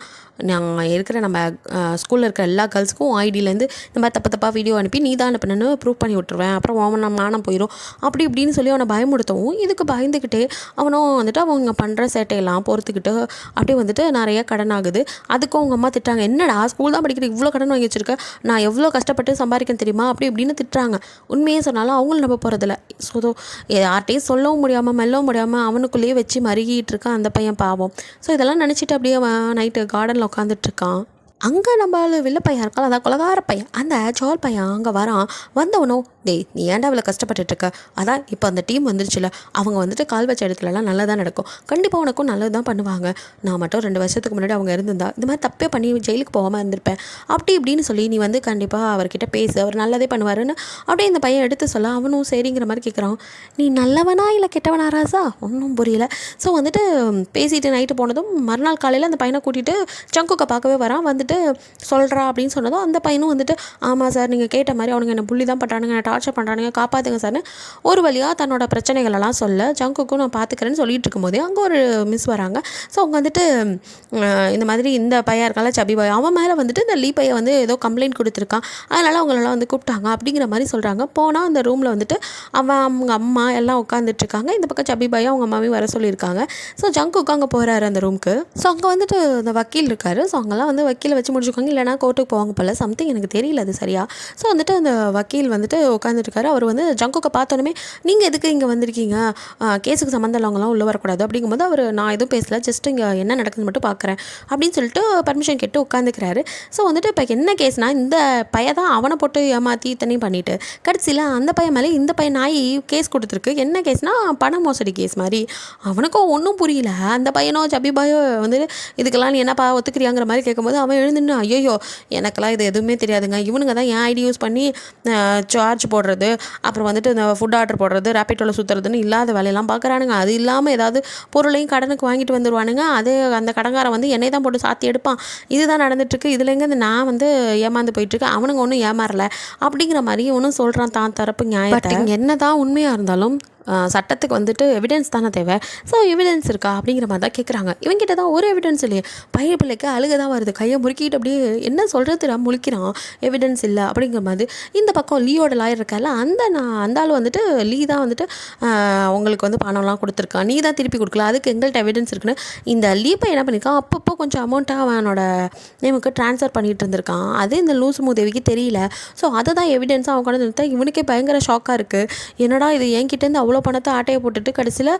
நான் இருக்கிற நம்ம ஸ்கூலில் இருக்கிற எல்லா கேர்ள்ஸுக்கும் ஐடியிலேருந்து இந்த மாதிரி தப்பாக வீடியோ அனுப்பி நீ தான் அனுப்பினு ப்ரூவ் பண்ணி விட்டுருவேன், அப்புறம் அவன் மானம் போயிடும் அப்படி இப்படின்னு சொல்லி அவனை பயமுடுத்தவும் இதுக்கு பயந்துக்கிட்டே அவனும் வந்துட்டு அவங்க பண்ணுற சேட்டையெல்லாம் பொறுத்துக்கிட்டு அப்படியே வந்துட்டு நிறைய கடன் ஆகுது. அதுக்கும் அவங்க அம்மா திட்டாங்க, என்னடா ஸ்கூல் தான் படிக்கிற இவ்வளோ கடன் வாங்கி வச்சுருக்க, நான் எவ்வளோ கஷ்டப்பட்டு சம்பாதிக்கணும் தெரியுமா அப்படி இப்படின்னு திட்டுறாங்க. உண்மையே சொன்னாலும் அவங்களும் நம்ப போகிறதில்ல. ஸோ யார்ட்டையும் சொல்லவும் முடியாமல் மெல்லவும் முடியாமல் அவனுக்குள்ளேயே வச்சு மருகிட்டு இருக்கான் அந்த பையன் பாவம். ஸோ இதெல்லாம் நினச்சிட்டு அப்படியே நைட்டு கார்டனில் உட்காந்துட்ருக்கான். அங்கே நம்மளால் வெளில பையன் இருக்கான், அதான் கொலகார பையன், அந்த ஜால் பையன் அங்கே வரான். வந்தவனும் டேய் நீ ஏன்டா அவளை கஷ்டப்பட்டுருக்க, அதான் இப்போ அந்த டீம் வந்துருச்சுல, அவங்க வந்துட்டு கால் வச்ச இடத்துலலாம் நல்லதாக நடக்கும், கண்டிப்பாக உனக்கும் நல்லது தான் பண்ணுவாங்க, நான் மட்டும் 2 வருஷத்துக்கு முன்னாடி அவங்க இருந்திருந்தா இந்த மாதிரி தப்பே பண்ணி ஜெயிலுக்கு போகாமல் இருந்திருப்பேன் அப்படி இப்படின்னு சொல்லி நீ வந்து கண்டிப்பாக அவர்கிட்ட பேசு, அவர் நல்லதே பண்ணுவாருன்னு அப்படியே இந்த பையன் எடுத்து சொல்ல அவனும் சரிங்கிற மாதிரி கேட்குறான். நீ நல்லவனா இல்லை கெட்டவனா ராசா ஒன்றும் புரியல. ஸோ வந்துட்டு பேசிட்டு நைட்டு போனதும் மறுநாள் காலையில் அந்த பையனை கூட்டிகிட்டு ஜங்குக்கை பார்க்கவே வரான். வந்துட்டு சொல்கிறா அப்படின்னு சொன்னதும் அந்த பையனும் வந்துட்டு ஆமாம் சார் நீங்கள் கேட்ட மாதிரி அவனுங்க என்ன புள்ளி தான் பண்ணுறானுங்க, என்ன டார்ச்சர் பண்ணுறானுங்க, காப்பாற்றுங்க சார்னு ஒரு வழியாக தன்னோட பிரச்சனைகளெல்லாம் சொல்ல ஜங்குக்கும் நான் பார்த்துக்கிறேன்னு சொல்லிட்டு இருக்கும்போதே அங்கே ஒரு மிஸ் வராங்க. ஸோ அவங்க வந்துட்டு இந்த மாதிரி இந்த பையன் இருக்கால சபி பாய், அவன் மேலே வந்துட்டு இந்த லீ பையன் வந்து ஏதோ கம்ப்ளைண்ட் கொடுத்துருக்கான், அதனால் அவங்களெல்லாம் வந்து கூப்பிட்டாங்க அப்படிங்கிற மாதிரி சொல்கிறாங்க. போனால் அந்த ரூமில் வந்துட்டு அவங்க அம்மா எல்லாம் உட்காந்துட்ருக்காங்க, இந்த பக்கம் சபி பாயும் அவங்க அம்மாவையும் வர சொல்லியிருக்காங்க. ஸோ ஜங்குக்கு அங்கே போகிறாரு அந்த ரூமுக்கு. ஸோ அங்கே வந்துட்டு அந்த வக்கீல் இருக்கார். ஸோ அங்கெல்லாம் வந்து வக்கீலை வச்சு முடிச்சுக்கோங்க, இல்லைனா கோர்ட்டுக்கு போவாங்க போல், சம்திங் எனக்கு தெரியல அது சரியா. ஸோ வந்துட்டு அந்த வக்கீல் வந்துட்டு உட்காந்துருக்காரு. அவர் வந்து ஜங்குக்கை பார்த்தோன்னே நீங்கள் எதுக்கு இங்கே வந்திருக்கீங்க, கேஸுக்கு சம்மந்தம் இல்லாமலாம் உள்ளே வரக்கூடாது அப்படிங்கும்போது அவர் நான் எதுவும் பேசல, ஜஸ்ட் இங்கே என்ன நடக்குதுன்னு மட்டும் பார்க்குறேன் அப்படின்னு சொல்லிட்டு பர்மிஷன் கேட்டு உட்காந்துக்கிறாரு. ஸோ வந்துட்டு இப்போ என்ன கேஸ்னால் இந்த பையன் தான் அவனை போட்டு ஏமாற்றி இத்தனையும் பண்ணிவிட்டு கடைசியில் அந்த பையன் மேலே இந்த பையன் நாய் கேஸ் கொடுத்துருக்கு. என்ன கேஸ்னால் பண மோசடி கேஸ் மாதிரி. அவனுக்கும் ஒன்றும் புரியல. அந்த பையனோ ஜபிபாயோ வந்துட்டு இதுக்கெல்லாம் நீ என்னப்பா ஒத்துக்கிறியாங்கிற மாதிரி கேட்கும்போது அவன் எழுந்துன்னு ஐயோ எனக்கெல்லாம் இது எதுவுமே தெரியாதுங்க, இவனுங்க தான் என் ஐடி யூஸ் பண்ணி சார்ஜ் போடுறது, அப்புறம் வந்துட்டு இந்த ஃபுட் ஆர்டர் போடுறது, ரேபிட்டோவில் சுற்றுறதுன்னு இல்லாத வேலையெல்லாம் பார்க்குறானுங்க. அது இல்லாமல் ஏதாவது பொருளையும் கடனுக்கு வாங்கிட்டு வந்துடுவானுங்க. அதே அந்த கடங்காரன் வந்து என்னை தான் போட்டு சாத்தி எடுப்பான். இதுதான் நடந்துட்டுருக்கு. இதில் எங்கே நான் வந்து ஏமாந்து போயிட்டுருக்கேன், அவனுங்க ஒன்றும் ஏமாறல அப்படிங்கிற மாதிரி ஒன்றும் சொல்கிறான் தான் தரப்பு நியாயத்தை. என்ன தான் உண்மையாக இருந்தாலும் சட்டத்துக்கு வந்துட்டு எவிடன்ஸ் தானே தேவை. ஸோ எவிடன்ஸ் இருக்கா அப்படிங்கிற மாதிரி தான் கேட்குறாங்க. இவங்கிட்ட தான் ஒரு எவிடன்ஸ் இல்லையே. பையன் பிள்ளைக்கு அழுக தான் வருது, கையை முறுக்கிட்டு அப்படியே என்ன சொல்கிறது நான் முழிக்கிறான், எவிடன்ஸ் இல்லை அப்படிங்கிற மாதிரி. இந்த பக்கம் லீயோட லாயர் இருக்கால அந்த ஆள் வந்துட்டு லீ தான் வந்துட்டு உங்களுக்கு வந்து பணம்லாம் கொடுத்துருக்கான், நீ தான் திருப்பி கொடுக்கல, அதுக்கு எங்கள்கிட்ட எவிடன்ஸ் இருக்குன்னு இந்த லீ பையன் என்ன பண்ணியிருக்கான், அப்பப்போ கொஞ்சம் அமௌண்ட்டாக அவனோட நேமுக்கு ட்ரான்ஸ்ஃபர் பண்ணிகிட்டு இருந்திருக்கான். அது இந்த லூசு மூதேவிக்கு தெரியல. ஸோ அதை தான் எவிடன்ஸாக அவன் கொண்டு வந்து இவனுக்கே பயங்கர ஷாக்காக இருக்குது. என்னடா இது என்கிட்டேருந்து அவ்வளோ பணத்தை ஆட்டையை போட்டுட்டு கடைசியில்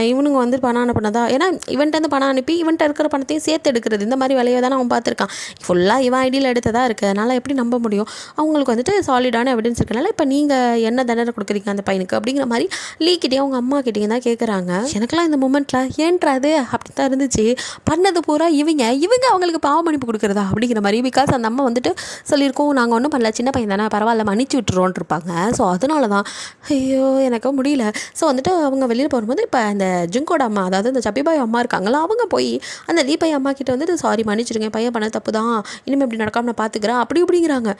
இவனுங்க வந்து பணம் அனுப்பினதா, ஏன்னா இவன்ட்டு பணம் அனுப்பி இவன்ட்டு இருக்கிற பணத்தையும் சேர்த்து எடுக்கிறது, இந்த மாதிரி வேலையை தானே அவன் பார்த்துருக்கான். ஃபுல்லாக இவன் ஐடியில் எடுத்ததாக இருக்குது. அதனால் எப்படி நம்ப முடியும், அவங்களுக்கு வந்துட்டு சாலிடான எவிடன்ஸ் இருக்கனால இப்போ நீங்கள் என்ன தண்டனை கொடுக்குறீங்க அந்த பையனுக்கு அப்படிங்கிற மாதிரி லீக்கிட்டே அவங்க அம்மா கிட்டேயும் தான் கேட்குறாங்க. எனக்குலாம் இந்த மூமெண்ட்டில் ஏன்றாது அப்படி தான் இருந்துச்சு. பண்ணது பூரா இவங்க அவங்களுக்கு பாவ மன்னிப்பு கொடுக்குறதா அப்படிங்கிற மாதிரி. பிகாஸ் அந்த அம்மா வந்துட்டு சொல்லியிருக்கோம் நாங்கள் ஒன்றும் பண்ணல, சின்ன பையன் தானே பரவாயில்ல மன்னிச்சு விட்டுருவோன்னு இருப்பாங்க. ஸோ அதனால தான் ஐயோ எனக்கு முடியல. ஸோ வந்துட்டு அவங்க வெளியில் போகும்போது இப்போ அந்த ஜுங்கோட அம்மா, அதாவது இந்த சபிபாய் அம்மா இருக்காங்களா, அவங்க போய் அந்த லீபை அம்மா கிட்ட வந்துட்டு சாரி மன்னிச்சிருங்க, பையன் பண்ண தப்பு தான், இனிமேல் இப்படி நடக்காமல் நான் பார்த்துக்கிறேன் அப்படி இப்படிங்கிறாங்க.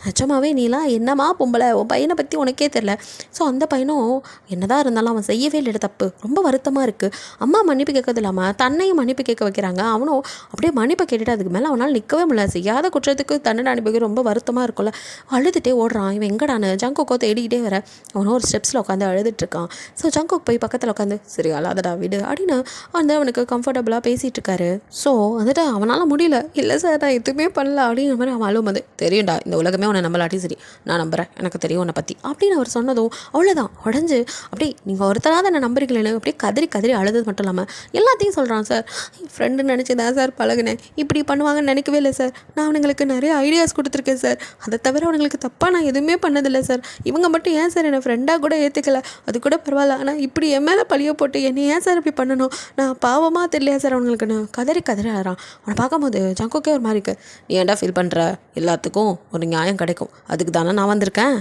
நிஜமாவே நீலாம் என்னம்மா பொம்பளை, உன் பையனை பற்றி உனக்கே தெரில. ஸோ அந்த பையனும் என்னதான் இருந்தாலும் அவன் செய்யவே இல்லை தப்பு, ரொம்ப வருத்தமாக இருக்குது. அம்மா மன்னிப்பு கேட்கறது இல்லாமல் தன்னையும் மன்னிப்பு கேட்க வைக்கிறாங்க. அவனும் அப்படியே மன்னிப்பை கேட்டுட்டு அதுக்கு மேலே அவனால் நிற்கவே முடியல. செய்யாத குற்றத்துக்கு தண்டனை அனுப்பிக்க ரொம்ப வருத்தமாக இருக்கும்ல. அழுதுகிட்டே ஓடுறான். இவன் எங்கடானு ஜங்கோக்கோ தேடிக்கிட்டே வர அவனும் ஒரு ஸ்டெப்ஸில் உட்காந்து அழுதுட்டுருக்கான். ஸோ ஜங்கோக் போய் பக்கத்தில் உட்காந்து சரி அழாதடா விடு அப்படின்னு வந்து அவனுக்கு கம்ஃபர்டபுளாக பேசிகிட்டு இருக்காரு. ஸோ வந்துட்டு அவனால் முடியல, இல்லை சார் நான் எதுவுமே பண்ணல அப்படிங்கிற மாதிரி அவன் அழுவும் வந்து தெரியும்டா இந்த உலகமே உன்னை நம்பலாட்டி சரி நான் நம்புகிறேன், எனக்கு தெரியும் உன்னை பற்றி அப்படின்னு அவர் சொன்னதும் அவ்வளோதான் உடஞ்சி அப்படியே நீங்கள் ஒருத்தராக என்னை நம்புறீங்களேன்னு அப்படியே கதறி கதறி அழுது மட்டும் இல்லாமல் எல்லாத்தையும் சொல்கிறான். சார் ஃப்ரெண்டு நினச்சி தான் சார் பழகினேன், இப்படி பண்ணுவாங்கன்னு நினைக்கவே இல்லை சார், நான் அவனுங்களுக்கு நிறைய ஐடியாஸ் கொடுத்துருக்கேன் சார், அதை தவிர அவனுங்களுக்கு தப்பாக நான் எதுவுமே பண்ணதில்லை சார், இவங்க மட்டும் ஏன் சார் என்னை ஃப்ரெண்டாக கூட ஏற்றுக்கல அது கூட பரவாயில்ல, ஆனால் இப்படி என் மேலே பழிய போட்டு என்னை ஏன் சார் இப்படி பண்ணணும், நான் பாவமாக தெரியலையா சார் அவங்களுக்குன்னு கதறி கதறி ஆகிறான். அவனை பார்க்கும்போது ஜங்கோக்கே ஒரு மாதிரி இருக்கு. நீ ஏன்டா ஃபீல் பண்ணுற, எல்லாத்துக்கும் ஒரு நியாயம் கிடைக்கும், அதுக்கு தானே நான் வந்திருக்கேன்.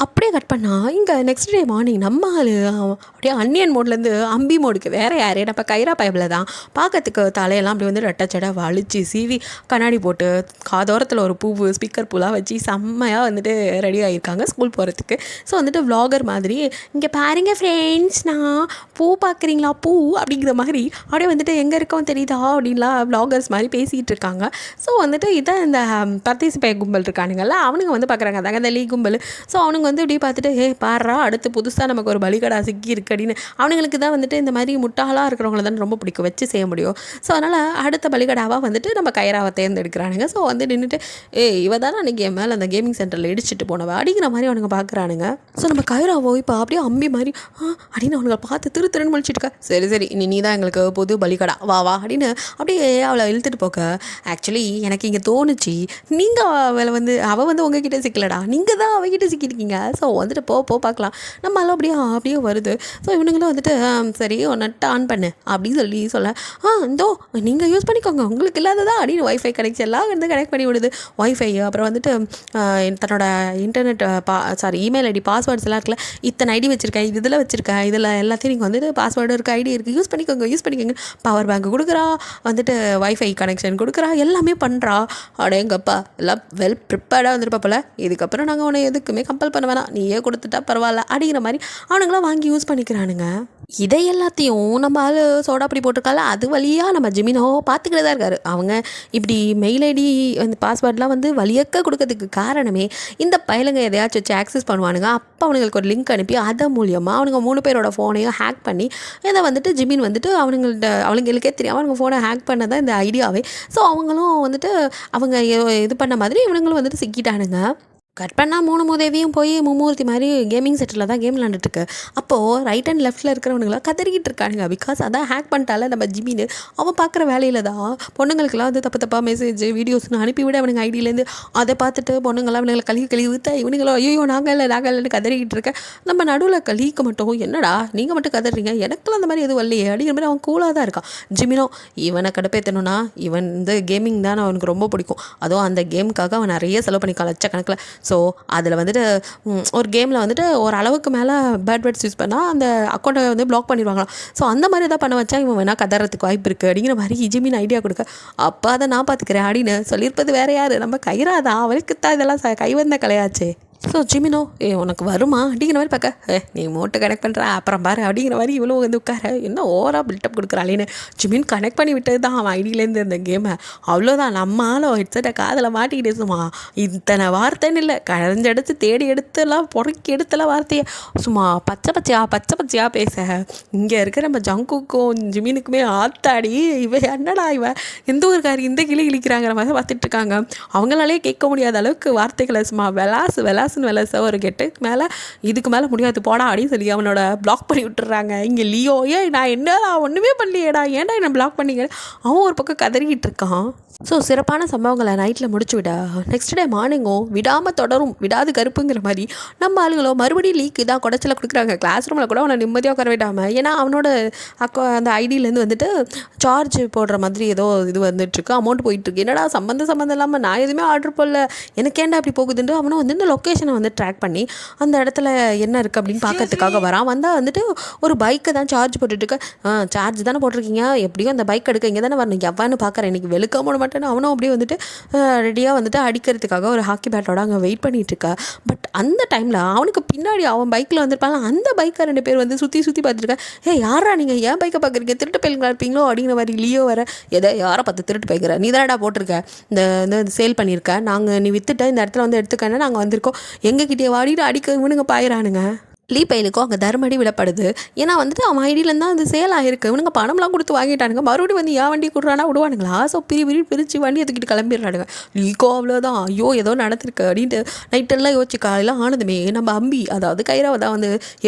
அப்படியே கட் பண்ணால் இங்கே நெக்ஸ்ட் டே மார்னிங் நம்ம ஆள் அப்படியே அன்னியன் மோட்லேருந்து அம்பி மோடுக்கு வேறு யார் நம்ம கைரா பயபில் தான் பார்க்கறதுக்கு தலையெல்லாம் அப்படி வந்து ரெட்டச்சடை வலிச்சு சீவி கண்ணாடி போட்டு காதோரத்தில் ஒரு பூவு ஸ்பீக்கர் பூலாம் வச்சு செம்மையாக வந்துட்டு ரெடி ஆகியிருக்காங்க ஸ்கூல் போகிறதுக்கு. ஸோ வந்துட்டு விளாகர் மாதிரி இங்கே பாருங்க ஃப்ரெண்ட்ஸ் நான் பூ பார்க்குறீங்களா பூ அப்படிங்கிற மாதிரி அப்படியே வந்துட்டு எங்கே இருக்கோம் தெரியுதா அப்படின்லாம் விளாகர்ஸ் மாதிரி பேசிகிட்டு இருக்காங்க. ஸோ வந்துட்டு இதான் இந்த பர்த்திசிபே கும்பல் இருக்கானுங்கல்ல அவனுங்க வந்து பார்க்குறாங்க அதாங்க இந்த லீ கும்பல். ஸோ அவனுங்க வந்து இப்படி பார்த்துட்டு பாடுறா அடுத்து புதுசாக நமக்கு ஒரு பலிகடா சிக்கி இருக்கு அப்படின்னு அவனுங்களுக்கு தான் வந்துட்டு இந்த மாதிரி முட்டாளாக இருக்கிறவங்கள தான் ரொம்ப பிடிக்கும் வச்சு செய்ய முடியும். ஸோ அதனால் அடுத்த பலிகடாவாக வந்துட்டு நம்ம கைராவை தேர்ந்தெடுக்கிறானுங்க. ஸோ வந்து நின்றுட்டு இவ தானே அன்றைக்கி என் மேலே அந்த கேமிங் சென்டரில் இடிச்சிட்டு போனவ அப்படிங்கிற மாதிரி அவனுங்க பார்க்குறானுங்க. ஸோ நம்ம கைராவோ இப்போ அப்படியே அம்பி மாதிரி அப்படின்னு அவனுங்களை பார்த்து திருன்னு முழிச்சிட்டுக்கா. சரி நீ தான் எங்களுக்கு புது பலிகடா வா அப்படின்னு அப்படியே அவளை இழுத்துட்டு போக்க. ஆக்சுவலி எனக்கு இங்கே தோணுச்சு நீங்கள் அவளை வந்து அவள் வந்து உங்ககிட்ட சிக்கலடா நீங்கள் தான் அவகிட்ட சிக்கியிருக்கீங்க. ஸோ வந்துட்டு போ பார்க்கலாம் நம்மளாம் அப்படியே வருது. ஸோ இவனுங்களும் வந்துட்டு சரி நெட் ஆன் பண்ணு அப்படின்னு சொல்ல இந்தோ நீங்கள் யூஸ் பண்ணிக்கோங்க உங்களுக்கு இல்லாததா அப்படின்னு ஒய்ஃபை கனெக்ஷன்லாம் வந்து கனெக்ட் பண்ணி விடுது. ஒய்ஃபை அப்புறம் வந்துட்டு தன்னோட இன்டர்நெட் இமெயில் ஐடி பாஸ்வேர்ட்ஸ் எல்லாம் இருக்குல்ல இத்தனை ஐடி வச்சுருக்கேன் இதில் வச்சுருக்கேன் இதில் எல்லாத்தையும் நீங்கள் வந்துட்டு பாஸ்வேர்டு இருக்குது ஐடி இருக்குது யூஸ் பண்ணிக்கோங்க பவர் பேங்க் கொடுக்குறா வந்துட்டு ஒய்ஃபை கனெக்ஷன் கொடுக்குறா எல்லாமே பண்ணுறா. அடேங்கப்பா எல்லாம் வெல் ப்ரிப்பேர்டாக வந்துருப்பா போல் இதுக்கப்புறம் நாங்கள் உன்னை எதுக்குமே கம்பல் பண்ண வேணாம் நீயே கொடுத்துட்டா பரவாயில்ல அப்படிங்கிற மாதிரி அவனுங்களாம் வாங்கி யூஸ் பண்ணிக்கிறானுங்க. இதை எல்லாத்தையும் நம்ம ஆள் சோடா அப்படி போட்டிருக்கால அது வழியாக நம்ம ஜிமினோ பார்த்துக்கிட்டே இருக்காரு. அவங்க இப்படி மெயில் ஐடி அந்த பாஸ்வேர்ட்லாம் வந்து வழியக்க கொடுக்கறதுக்கு காரணமே இந்த பயலுங்க எதையாச்சும் வச்சு ஆக்சஸ் பண்ணுவானுங்க. அப்போ அவனுங்களுக்கு ஒரு லிங்க் அனுப்பி அதன் மூலியமாக அவனுங்க 3 பேரோட ஃபோனையும் ஹேக் பண்ணி இதை வந்துட்டு ஜிமின் வந்துட்டு அவங்களுக்கே தெரியும் அவனுங்க ஃபோனை ஹேக் பண்ணதான் இந்த ஐடியாவே. ஸோ அவங்களும் வந்துட்டு அவங்க இது பண்ண மாதிரி இவனுங்களும் வந்துட்டு சிக்கிட்டானுங்க. கட் பண்ணால் 3 மூதேவியும் போய் மும்மூர்த்தி மாதிரி கேமிங் சென்டரில் தான் கேம் விளாண்டுட்டுருக்கு. அப்போது ரைட் அண்ட் லெஃப்ட்டில் இருக்கிறவனுங்களாம் கதறிக்கிட்டு இருக்கானுங்க. பிகாஸ் அதான் ஹேக் பண்ணிட்டால நம்ம ஜிமின்னு அவன் பார்க்குற வேலையில் தான் பொண்ணுங்களுக்கெல்லாம் வந்து தப்பாக மெசேஜ் வீடியோஸ்னு அனுப்பிவிட அவனுங்க ஐடியிலேருந்து அதை பார்த்துட்டு பொண்ணுங்களாம் அவனுங்களை கழுவி ஊற்ற இவனுங்களோ ஐயோ நாங்கள் இல்லைன்னு கதறிக்கிட்டு இருக்கேன். நம்ம நடுவில் கலிக்கு மட்டும் என்னடா நீங்கள் மட்டும் கதறீங்க எனக்குலாம் அந்த மாதிரி எதுவும் இல்லையே அப்படிங்கிற மாதிரி அவன் கூலாக தான் இருக்கான். ஜிமினோ இவனை கடுப்பேற்றணும்னா இவன் வந்து கேமிங் தான் அவனுக்கு ரொம்ப பிடிக்கும். அதுவும் அந்த கேமுக்காக அவன் நிறைய செலவு பண்ணிக்கான் லட்சக்கணக்கில். ஸோ அதில் வந்துட்டு ஒரு கேமில் வந்துட்டு ஒரு அளவுக்கு மேலே பேட் வேர்ட்ஸ் யூஸ் பண்ணால் அந்த அக்கௌண்ட்டை வந்து பிளாக் பண்ணிடுவாங்களாம். ஸோ அந்த மாதிரி தான் பண்ண வச்சா இவன் வேணால் கதறதுக்கு வாய்ப்பு இருக்குது அப்படிங்கிற மாதிரி ஜிமின் ஐடியா கொடுக்க அப்போ அதை நான் பார்த்துக்கிறேன் அப்படின்னு சொல்லியிருப்பது வேறு யார் நம்ம கைராதான் அவளுக்கு தான் இதெல்லாம் கைவந்த கலையாச்சே. ஸோ ஜிமினோ உனக்கு வருமா அப்படிங்கிற மாதிரி பார்க்க நீ மோட்டை கனெக்ட் பண்ணுற அப்புறம் பாரு அப்படிங்கிற மாதிரி இவ்வளோ வந்து உட்கார என்ன ஓவராக பில்டப் கொடுக்குறாளேன்னு ஜிமின் கனெக்ட் பண்ணி விட்டது தான் அவன் ஐடியிலேருந்து இந்த கேமை. அவ்வளோதான் நம்மளால ஹெட்செட்டை காதில் மாட்டிக்கிட்டே சும்மா இத்தனை வார்த்தைன்னு இல்லை கரைஞ்செடுத்து தேடி எடுத்துலாம் பொறுக்கி எடுத்துலாம் வார்த்தையை சும்மா பச்சை பச்சையாக பேச இங்கே இருக்கிற நம்ம ஜங்குக்கும் ஜிமினுக்குமே ஆத்தாடி என்னடா எந்த ஒரு காரியம் இந்த கிளி கிழிக்கிறாங்கிற மாதிரி பார்த்துட்ருக்காங்க. அவங்களாலே கேட்க முடியாத அளவுக்கு வார்த்தைகளை சும்மா விளாசுன்னு ஒரு கெட்டுக்கு மேலே இதுக்கு மேலே முடியாது போடா அப்படின்னு சொல்லி அவனோட பிளாக் பண்ணி விட்டுறாங்க. இங்கே லியோ நான் என்னடா ஒன்றுமே பண்ணலையேடா ஏன்டா என்ன பிளாக் பண்ணிங்க அவன் ஒரு பக்கம் கதறிக்கிட்டு இருக்கான். ஸோ சிறப்பான சம்பவங்களை நைட்டில் முடிச்சு விட நெக்ஸ்ட் டே மார்னிங்கும் விடாமல் தொடரும் விடாது கருப்புங்கிற மாதிரி நம்ம ஆளுங்களோ மறுபடியும் லீக் இதாக குடைச்சல கொடுக்குறாங்க. கிளாஸ் ரூமில் கூட அவனை நிம்மதியாக உட்கார விடாமல் ஏன்னா அவனோட அந்த ஐடியிலேருந்து வந்துட்டு சார்ஜ் போடுற மாதிரி ஏதோ இது வந்துட்டுருக்கு அமௌண்ட் போயிட்டுருக்கு. என்னடா சம்மந்தம் இல்லாமல் நான் எதுவுமே ஆர்டர் போடல எனக்கு ஏன்டா அப்படி போகுதுன்ட்டு அவனும் வந்து இந்த லொக்கேஷனை வந்து ட்ராக் பண்ணி அந்த இடத்துல என்ன இருக்குது அப்படின்னு பார்க்கறதுக்காக வந்தால் வந்துட்டு ஒரு பைக்கை தான் சார்ஜ் போட்டுட்டுருக்க சார்ஜ் தானே போட்டிருக்கீங்க எப்படியும் அந்த பைக் எடுக்க இங்கே தானே வரணும் எவ்வான்னு பார்க்குறேன் இன்றைக்கி வெளுக்க மூட அவனும் அப்படியே வந்துட்டு ரெடியாக வந்துட்டு அடிக்கிறதுக்காக ஒரு ஹாக்கி பேட்டோட அங்கே வெயிட் பண்ணிட்டு இருக்கா. பட் அந்த டைமில் அவனுக்கு பின்னாடி அவன் பைக்கில் வந்துருப்பாங்க அந்த பைக்கை 2 பேர் வந்து சுற்றி பார்த்துருக்கா யாரா நீங்கள் ஏன் பைக்கை பார்க்குறீங்க திருட்டு பையங்களா இருப்பீங்களோ அப்படிங்கிற மாதிரி லியோ வர யாரை பார்த்து திருட்டு பைக்கிற நீ தானடா போட்டிருக்க இந்த சேல் பண்ணியிருக்க நாங்கள் நீ வித்துட்ட இந்த இடத்துல வந்து எடுத்துக்கன்னா நாங்கள் வந்திருக்கோம் எங்ககிட்டே வாடிட்டு அடிக்க இவனுங்க பாயிறானுங்க. லீ பையனுக்கும் அங்கே தர்மடி விடப்படுது ஏன்னா வந்துட்டு அவன் ஐடியிலேருந்து தான் அந்த சேல் ஆகிருக்கு இவனுங்க பணம்லாம் கொடுத்து வாங்கிட்டானுங்க மறுபடியும் வந்து ஏன் வண்டி கொடுறானா விடுவானுங்களா. ஸோ பிரித்து வண்டி எடுத்துக்கிட்டு கிளம்பிடுறானுங்க. லீக்கோ அவ்வளோதான் ஐயோ ஏதோ நடந்திருக்கு அப்படின்ட்டு நைட்டெல்லாம் யோசிச்சு காலையில் ஆனதுமே நம்ம அம்பி அதாவது கைராவை தான் வந்து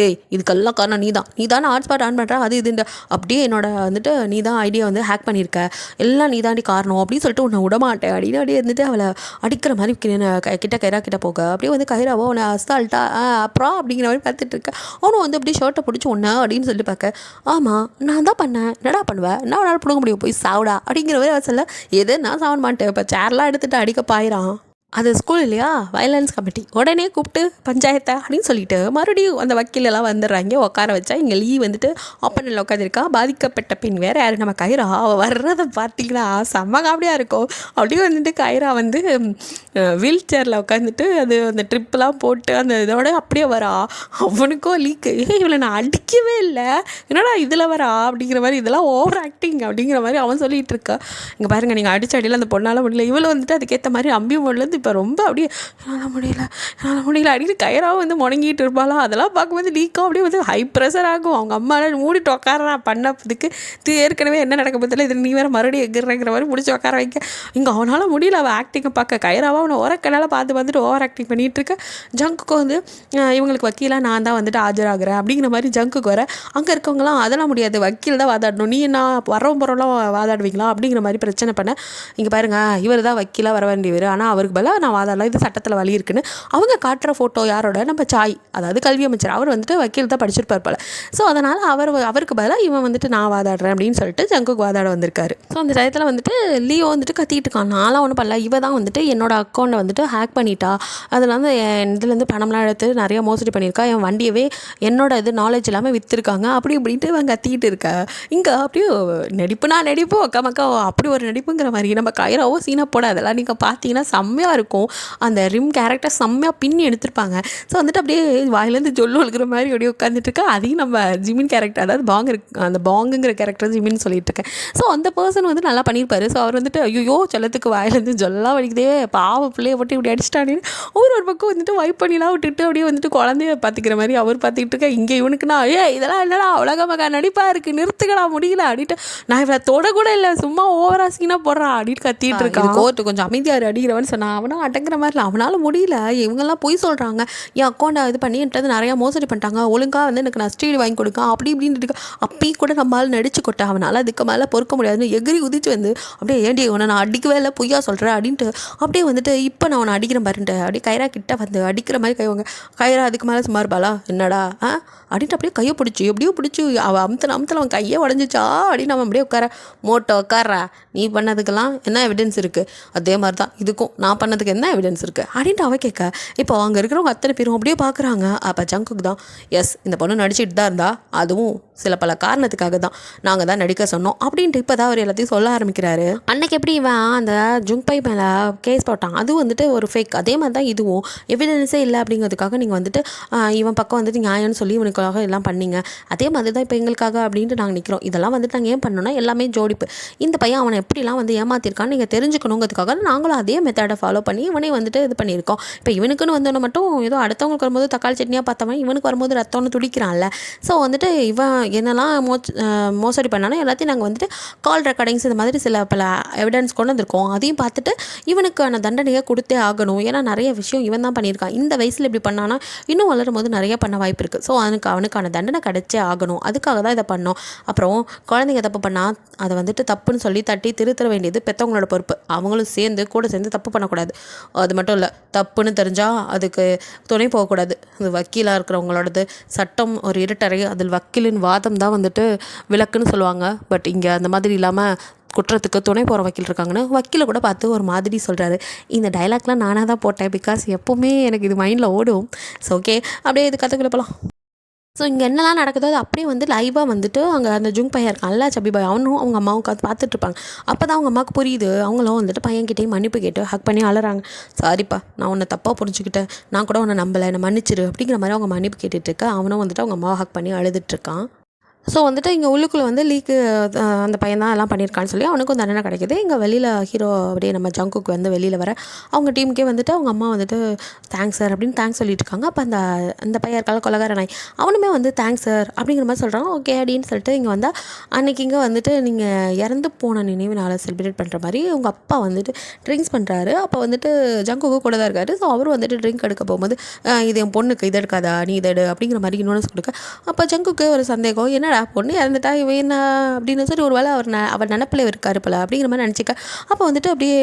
இதுக்கெல்லாம் காரணம் நீ தானே ஹாட்ஸ்பாட் ஆன் பண்ணுற அது இதுண்டு அப்படியே என்னோட வந்துட்டு நீ தான் ஐடியா வந்து ஹேக் பண்ணியிருக்க எல்லாம் நீ தாண்டி காரணம் அப்படின்னு சொல்லிட்டு உன்னை விடமாட்டேன் அப்படின்னு அப்படியே இருந்துட்டு அவளை அடிக்கிற மாதிரி கைரா கிட்ட போக அப்படியே வந்து கைராவோ உன்னை அஸ்தால்ட்டா அப்புறம் அப்படிங்கிற மாதிரி பார்த்துட்டு இருக்க அவனும் வந்து அப்படியே ஷர்ட்டை பிடிச்சி ஒன்று அப்படின்னு சொல்லி பார்க்க ஆமாம் நான் தான் பண்ணேன் என்னடா பண்ணுவேன் என்ன அவனால் பிடுங்க முடியும் போய் சாவுடா அப்படிங்கிற மாதிரி சொல்ல எது நான் சாவன் மாட்டேன் இப்போ சேர்லாம் எடுத்துகிட்டு அடிக்க பாயிறான். அது ஸ்கூல் இல்லையா, வயலன்ஸ் கமிட்டி உடனே கூப்பிட்டு பஞ்சாயத்தை அப்படின்னு சொல்லிட்டு மறுபடியும் அந்த வக்கீலெல்லாம் வந்துடுறாங்க. உட்கார வச்சா இங்கே லீ வந்துட்டு ஆப்பனில் உட்காந்துருக்கா. பாதிக்கப்பட்ட பெண் வேறு யார், நம்ம கைரா. அவள் வர்றதை பார்த்தீங்கன்னா செம்ம காமெடியாக இருக்கும். அப்படியே வந்துட்டு கைரா வந்து வீல் சேரில் உட்காந்துட்டு அது அந்த ட்ரிப்லாம் போட்டு அந்த இதோட அப்படியே வரா. அவனுக்கும் லீக்கு, இவளை நான் அடிக்கவே இல்லை, என்னடா இதில் வரா அப்படிங்கிற மாதிரி, இதெல்லாம் ஓவர் ஆக்டிங் அப்படிங்கிற மாதிரி அவன் சொல்லிகிட்டு இருக்கா. இங்கே பாருங்கள், நீங்கள் அடிச்ச அடியில் அந்த பொண்ணால் முடியல. இவளை வந்துட்டு அதுக்கேற்ற மாதிரி அம்பி மோட்லேருந்து இப்போ ரொம்ப அப்படியே என்னால் முடியல அப்படின்னு கைராவும் வந்து முடங்கிட்டு இருப்பாளா. அதெல்லாம் பார்க்கும்போது லீக்கும் அப்படியே வந்து ஹை ப்ரெஷர் ஆகும். அவங்க அம்மாவில் மூடிட்டு உட்காரா பண்ணதுக்கு. ஏற்கனவே என்ன நடக்க பற்றில இதில் நீ வேறு மறுபடியும் எகிறங்கிற மாதிரி முடிச்சு உட்கார வைக்க. இங்கே அவனால் முடியல அவள் ஆக்டிங்கை பார்க்க. கைராவா அவனை ஓரக்கனால பார்த்துட்டு ஓவர் ஆக்டிங் பண்ணிகிட்டு இருக்க. ஜங்குக்கு வந்து இவங்களுக்கு வக்கீலாக நான் தான் வந்துட்டு ஆஜராகிறேன் அப்படிங்கிற மாதிரி ஜங்குக்கு வர. அங்கே இருக்கவங்களாம் அதெல்லாம் முடியாது, வக்கீல் தான் வாதாடணும், நீ என்ன வரவும் வாதாடுவீங்களா அப்படிங்கிற மாதிரி பிரச்சனை பண்ண. இங்கே பாருங்க, இவர் தான் வக்கீலாக வர வேண்டியவர், ஆனால் அவருக்கு பதிலாக நான் வாதாடலாம், இது சட்டத்தில் வழி இருக்குன்னு அவங்க காட்டுற ஃபோட்டோ யாரோட, நம்ம சாய், அதாவது கல்வி அமைச்சர், அவர் வந்துட்டு வக்கீல் தான் படிச்சிருப்பார் போல. ஸோ அதனால் அவருக்கு பதிலாக இவன் வந்துட்டு நான் வாதாடுறேன் அப்படின்னு சொல்லிட்டு ஜங்குக்கு வாதாட வந்திருக்காரு. ஸோ அந்த டயத்தில் வந்துட்டு லியோ வந்துட்டு கத்திட்டு இருக்கான், நான்லாம் ஒன்றும் பண்ணல, இவ தான் வந்துட்டு என்னோட அக்கௌண்ட்டை வந்துட்டு ஹேக் பண்ணிட்டா, அதில் வந்து இதுலேருந்து பணம்லாம் எடுத்து நிறைய மோசடி பண்ணியிருக்கா, என் வண்டியவே என்னோட இது நாலேஜ் இல்லாமல் விற்றுருக்காங்க அப்படி இப்படின்ட்டு இவன் கத்திட்டு இருக்கா. இங்கே அப்படியே நடிப்பு மக்கா அப்படி ஒரு நடிப்புங்கிற மாதிரி நம்ம கைராவோ சீனா போட. அதெல்லாம் நீங்கள் பார்த்தீங்கன்னா செம்மையாக இருக்கும். அந்த ரிம் கேரக்டர் செம்மையாக பின்னி எடுத்திருப்பாங்க. ஸோ வந்துட்டு அப்படியே வாயிலேருந்து ஜொல்லு ஒழுகிற மாதிரி அப்படியே உட்காந்துட்டு இருக்கா. அதையும் நம்ம ஜிமின் கேரக்டர், அதாவது அந்த பாங்குங்கிற கேரக்டர் ஜிமின்னு சொல்லிட்டு இருக்கேன். ஸோ அந்த பர்சன் வந்து நல்லா பண்ணியிருப்பாரு. ஸோ அவர் வந்துட்டு ஐயோ செல்லத்துக்கு வாயிலேருந்து ஜொல்லாம் வலிக்குதே, பாவ பிள்ளைய போட்டு இப்படி அடிச்சிட்டானு ஒரு பக்கம் வந்துட்டு வைப் பண்ணிலாம் விட்டுட்டு அப்படியே வந்துட்டு குழந்தைய பார்த்துக்கிற மாதிரி அவர் பார்த்துக்கிட்டு இருக்கா. இங்கே இவனுக்குன்னா இதெல்லாம் இல்லைடா உலக மகா நடிப்பாக இருக்குது, நிறுத்துக்கடா முடியல அப்படின்ட்டு, நான் இவளை தொட கூட இல்லை, சும்மா ஓவரா சீனா போடுறான் அப்படின்னு கத்திட்டு இருக்கான். கோர்ட்டு கொஞ்சம் அமைதியார் அடிக்கிறவன்னு சொன்னான். அவனும் அடங்குற மாதிரி இல்லை, அவனால் முடியல, இவங்கெல்லாம் பொய் சொல்கிறாங்க, என் அக்கௌண்ட்டை இது பண்ணின்றது நிறையா மோசடி பண்ணிட்டாங்க, ஒழுங்காக வந்து எனக்கு நஷ்டீடு வாங்கி கொடுக்க அப்படி இப்படின்ட்டு இருக்கா. அப்பயும் கூட நம்மளால் நடிச்சு கொட்ட, அவனால் அதுக்கு மேலே பொறுக்க முடியாதுன்னு எகிரி உதிச்சு வந்து அப்படியே ஏண்டி உன்னை நான் அடிக்கவே இல்லை, பொய்யா சொல்கிறேன் அப்படின்ட்டு அப்படியே வந்துட்டு இப்போ நான் உன்னை அடிக்கிறேன் பாருன்ட்டு அப்படியே கைரா கிட்ட வந்து அடிக்கிற மாதிரி கைவாங்க. கைரா அதுக்கு மேலே சும்மா இருப்பாளா, என்னடா அப்படின்ட்டு அப்படியே கையை பிடிச்சி எப்படியோ பிடிச்சி அவள் அமுத்தல அவன் கையே உடஞ்சிச்சா அப்படின்னு அவன் அப்படியே உட்கார்றா, நீ பண்ணதுக்கெல்லாம் என்ன எவிடன்ஸ் இருக்குது, அதே மாதிரி தான் இதுக்கும் நான் பண்ணதுக்கு என்ன எவிடன்ஸ் இருக்குது அப்படின்ட்டு அவள் கேட்க. இப்போ அங்கே இருக்கிறவங்க அத்தனை பேரும் அப்படியே பார்க்குறாங்க. அப்போ ஜங்குக்கு தான் எஸ் இந்த பொண்ணு நடிச்சிட்டு தான் இருந்தா, அதுவும் சில பல காரணத்துக்காக தான் நாங்கள் தான் நடிக்க சொன்னோம் அப்படின்ட்டு இப்போ தான் அவர் எல்லாத்தையும் சொல்ல ஆரம்பிக்கிறாரு. அன்னைக்கு எப்படி இவன் அந்த ஜுங்பை மேலே கேஸ் போட்டான், அதுவும் வந்துட்டு ஒரு ஃபேக், அதே மாதிரி தான் இதுவும் எவிடன்ஸே இல்லை அப்படிங்கிறதுக்காக நீங்கள் வந்துட்டு இவன் பக்கம் வந்துட்டு நியாயம்னு சொல்லி இவனுக்காக எல்லாம் பண்ணீங்க, அதே மாதிரி தான் இப்போ எங்களுக்காக அப்படின்ட்டு நாங்கள் நிற்கிறோம். இதெல்லாம் வந்துட்டு நாங்கள் ஏன் பண்ணோன்னா எல்லாமே ஜோடிப்பு, இந்த பையன் அவனை எப்படிலாம் வந்து ஏமாத்திருக்கான்னு நீங்கள் தெரிஞ்சுக்கணுங்கிறதுக்காக நாங்களும் அதே மெத்தடை ஃபாலோ பண்ணி இவனே வந்துட்டு இது பண்ணியிருக்கோம். இப்போ இவனுக்குன்னு வந்தோன்னு மட்டும் ஏதோ அடுத்தவங்களுக்கு வரும்போது தக்காளி சட்னியாக பார்த்தவன் இவனுக்கு வரும்போது ரத்தம்னு துடிக்கிறான்ல. ஸோ வந்துட்டு இவன் என்னெல்லாம் மோசடி பண்ணாலும் எல்லாத்தையும் நாங்கள் வந்துட்டு கால் ரெக்கார்டிங்ஸ் இந்த மாதிரி சில பல எவிடன்ஸ் கொண்டு வந்திருக்கோம், அதையும் பார்த்துட்டு இவனுக்கான தண்டனையை கொடுத்தே ஆகணும். ஏன்னா நிறைய விஷயம் இவன் தான் பண்ணியிருக்கான், இந்த வயசில் இப்படி பண்ணானா இன்னும் வளரும் போது நிறைய பண்ண வாய்ப்பு இருக்குது. ஸோ அவனுக்கான தண்டனை கிடைச்சே ஆகணும், அதுக்காக தான் இதை பண்ணோம். அப்புறம் குழந்தைங்க தப்பு பண்ணால் அதை வந்துட்டு தப்புன்னு சொல்லி தட்டி திருத்த வேண்டியது பெற்றவங்களோட பொறுப்பு, அவங்களும் கூட சேர்ந்து தப்பு பண்ணக்கூடாது. அது மட்டும் இல்லை, தப்புன்னு தெரிஞ்சால் அதுக்கு துணை போகக்கூடாது. அது வக்கீலாக இருக்கிறவங்களோடது சட்டம் ஒரு இருட்டறை, அதில் வக்கீலின் வாதம் தான் வந்துட்டு விளக்குன்னு சொல்லுவாங்க. பட் இங்கே அந்த மாதிரி இல்லாமல் குற்றத்துக்கு துணை போகிற வக்கீல் இருக்காங்கன்னு வக்கீலை கூட பார்த்து ஒரு மாதிரி சொல்கிறாரு. இந்த டைலாக்லாம் நானாக தான் போட்டேன், பிகாஸ் எப்போவுமே எனக்கு இது மைண்டில் ஓடும். ஸோ ஓகே, அப்படியே இது கற்றுக்குள்ள போகலாம். ஸோ இங்கே என்னெல்லாம் நடக்குதோ அது அப்படியே வந்து லைவாக வந்துட்டு அங்கே அந்த ஜுங் பையன் இருக்கான்ல சபி பாய், அவனும் அவங்க அம்மாவும் உட்காந்து பார்த்துட்ருப்பாங்க. அப்போ தான் அவங்க அம்மாவுக்கு புரியுது, அவங்களும் வந்துட்டு பையன்கிட்டையும் மன்னிப்பு கேட்டு ஹக் பண்ணி அழறாங்க. சாரிப்பா, நான் உன்னை தப்பாக புரிஞ்சுக்கிட்டேன், நான் கூட உன்னை நம்பலை, என்னை மன்னிச்சிரு அப்படிங்கிற மாதிரி அவங்க மன்னிப்பு கேட்டுட்ருக்க. அவனும் வந்துட்டு அவங்க அம்மாவை ஹக் பண்ணி அழுதுட்ருக்கான். ஸோ வந்துட்டு இங்கே உள்ளுக்குள்ளே வந்து லீக்கு அந்த பையன் தான் எல்லாம் பண்ணியிருக்கான்னு சொல்லி அவனுக்கும் தண்டனை கிடைக்கிது. இங்கே வெளியில் ஹீரோ அப்படியே நம்ம ஜங்குக்கு வந்து வெளியில் வர அவங்க டீமுக்கே வந்துட்டு அவங்க அம்மா வந்துட்டு தேங்க்ஸ் சார் அப்படின்னு தேங்க்ஸ் சொல்லிட்டு இருக்காங்க. அப்போ அந்த பையன் இருக்கால கொலகார நாய், அவனுமே வந்து தேங்க்ஸ் சார் அப்படிங்கிற மாதிரி சொல்கிறாங்க. ஓகே அப்படின்னு சொல்லிட்டு இங்கே வந்தால் அன்றைக்கி இங்கே வந்துட்டு நீங்கள் இறந்து போன நினைவு நாளை செலிப்ரேட் பண்ணுற மாதிரி உங்கள் அப்பா வந்துட்டு ட்ரிங்க்ஸ் பண்ணுறாரு. அப்போ வந்துட்டு ஜங்குக்கு கூட தான் இருக்காரு. ஸோ அவர் வந்துட்டு ட்ரிங்க் எடுக்க போகும்போது இது என் பொண்ணுக்கு இதை எடுக்காதா, நீ இதை எடு அப்படிங்கிற மாதிரி இன்னொன்று கொடுக்க. அப்போ ஜங்குக்கு ஒரு சந்தேகம், என்ன என்னடா பொண்ணு இறந்துட்டா இவன் என்ன அப்படின்னு சொல்லி ஒரு வேளை அவர் நினப்பில் இருக்காரு போல அப்படிங்கிற மாதிரி நினச்சிக்க. அப்போ வந்துட்டு அப்படியே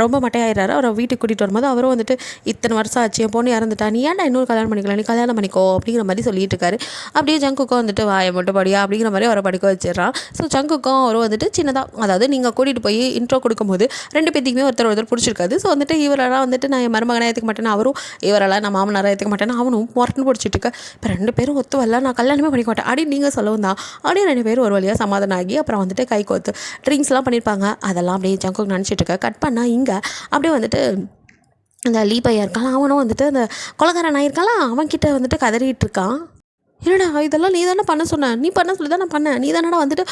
ரொம்ப மட்டையாயிடுறாரு. அவரை வீட்டுக்கு கூட்டிகிட்டு வரும்போது அவரும் வந்துட்டு இத்தனை வருஷம் ஆச்சு, என் பொண்ணு இறந்துட்டா, நீ ஏன்டா இன்னொரு கல்யாணம் பண்ணிக்கலாம், நீ கல்யாணம் பண்ணிக்கோ அப்படிங்கிற மாதிரி சொல்லிட்டு இருக்காரு. அப்படியே ஜங்குக்கும் வந்துட்டு வாயை மட்டும் படியா அப்படிங்கிற மாதிரி அவரை படிக்க வச்சிடறான். ஸோ ஜங்குக்கும் அவரும் வந்துட்டு சின்னதாக, அதாவது நீங்கள் கூட்டிகிட்டு போய் இன்ட்ரோ கொடுக்கும்போது 2 பேத்துக்குமே ஒருத்தர் பிடிச்சிருக்காது. ஸோ வந்துட்டு இவரெல்லாம் வந்துட்டு நான் என் மருமகனை ஏற்றுக்க மாட்டேன்னு அவரும், இவரெல்லாம் நான் மாமனாரை ஏற்றுக்க மாட்டேன்னு அவனும் முரட்டுன்னு பிடிச்சிட்டு இருக்க. இப்போ 2 பேரும் ஒத்து வரல, நான் கல்யாணமே பண்ணிக்க மாட்டேன் அப்படின்னு நீங்கள் சொல்லவும் தான் அப்படியே 2 பேரும் ஒரு வழியாக சமாதானம் ஆகி அப்புறம் வந்துட்டு கை கோத்து ட்ரிங்க்ஸ்லாம் பண்ணியிருப்பாங்க. அதெல்லாம் அப்படியே ஜங்குக்கு நினச்சிட்டு இருக்க. கட் பண்ணால் இங்கே அப்படியே வந்துட்டு இந்த லீ பையன் இருக்கான், அவனும் வந்துட்டு அந்த கொலைகாரன் ஆகியிருக்கான், அவன்கிட்ட வந்துட்டு கதறிட்டு இருக்கான். என்னடா இதெல்லாம் நீ தானே பண்ண சொன்ன, நீ பண்ண சொல்லி தான் நான் பண்ணேன், நீ தானடா வந்துட்டு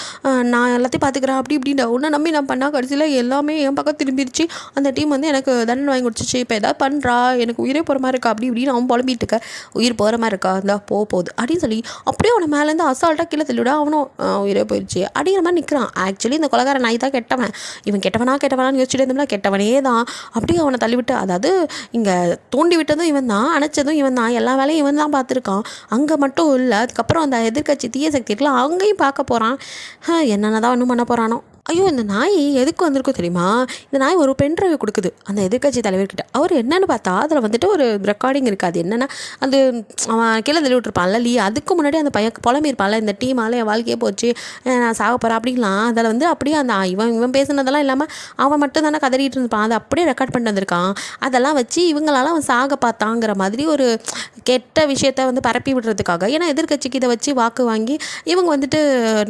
நான் எல்லாத்தையும் பார்த்துக்கிறேன் அப்படி இப்படின்டா உன்னை நம்பி நான் பண்ணால் கடைசியில் எல்லாமே என் பக்கம் திரும்பிடுச்சு, அந்த டீம் வந்து எனக்கு தண்டனை வாங்கி கொடுத்துச்சு, இப்போ எதாவது பண்ணுறா, எனக்கு உயிரே போகிற மாதிரி இருக்கா அப்படி இப்படின்னு அவன் புலம்பிட்டு இருக்க. உயிர் போகிற மாதிரி இருக்கா, இருந்தா போகுது அப்படின்னு சொல்லி அப்படியே அவனை மேலேருந்து அசால்ட்டாக கீழே தள்ளிவிட. அவனும் உயிரே போயிடுச்சு அப்படிங்கிற மாதிரி நிற்கிறான். ஆக்சுவலி இந்த கொலைகாரன் நாய் தான் கெட்டவன், இவன் கெட்டவனான்னு யோசிச்சுட்டு இருந்தோம்னா கெட்டவனே தான். அப்படியே அவனை தள்ளிவிட்டு, அதாவது இங்கே தூண்டி விட்டதும் இவன் தான், அணைச்சதும் இவன் தான், எல்லா வேலையும் இவன் தான் பார்த்துருக்கான். அங்கே மட்டும் இல்லை, அதுக்கப்புறம் அந்த எதிர்கட்சி தீய சக்தி இருக்கலாம் அங்கேயும் பார்க்க போகிறான். என்னென்ன தான் இன்னும் பண்ண போகிறானோ. ஐயோ, இந்த நாய் எதுக்கு வந்திருக்கும் தெரியுமா? இந்த நாய் ஒரு பென்ட்ரைவை கொடுக்குது அந்த எதிர்கட்சி தலைவர்கிட்ட. அவர் என்னென்னு பார்த்தா அதில் வந்துட்டு ஒரு ரெக்கார்டிங் இருக்காது. என்னென்னா அது அவன் கீழே தள்ளி விட்டுருப்பான்ல லீ, அதுக்கு முன்னாடி அந்த பையன் புலம்பியிருப்பான்ல, இந்த டீமால் என் வாழ்க்கையே போச்சு, நான் சாக போகிறேன் அப்படிங்கலாம். அதில் வந்து அப்படியே அந்த இவன் பேசுனதெல்லாம் இல்லாமல் அவன் மட்டும் தானே கதறிட்டு இருப்பான், அதை அப்படியே ரெக்கார்ட் பண்ணிட்டு வந்திருக்கான். அதெல்லாம் வச்சு இவங்களால அவன் சாக பார்த்தாங்கிற மாதிரி ஒரு கெட்ட விஷயத்த வந்து பரப்பி விடுறதுக்காக, ஏன்னா எதிர்கட்சிக்கு இதை வச்சு வாக்கு வாங்கி இவங்க வந்துட்டு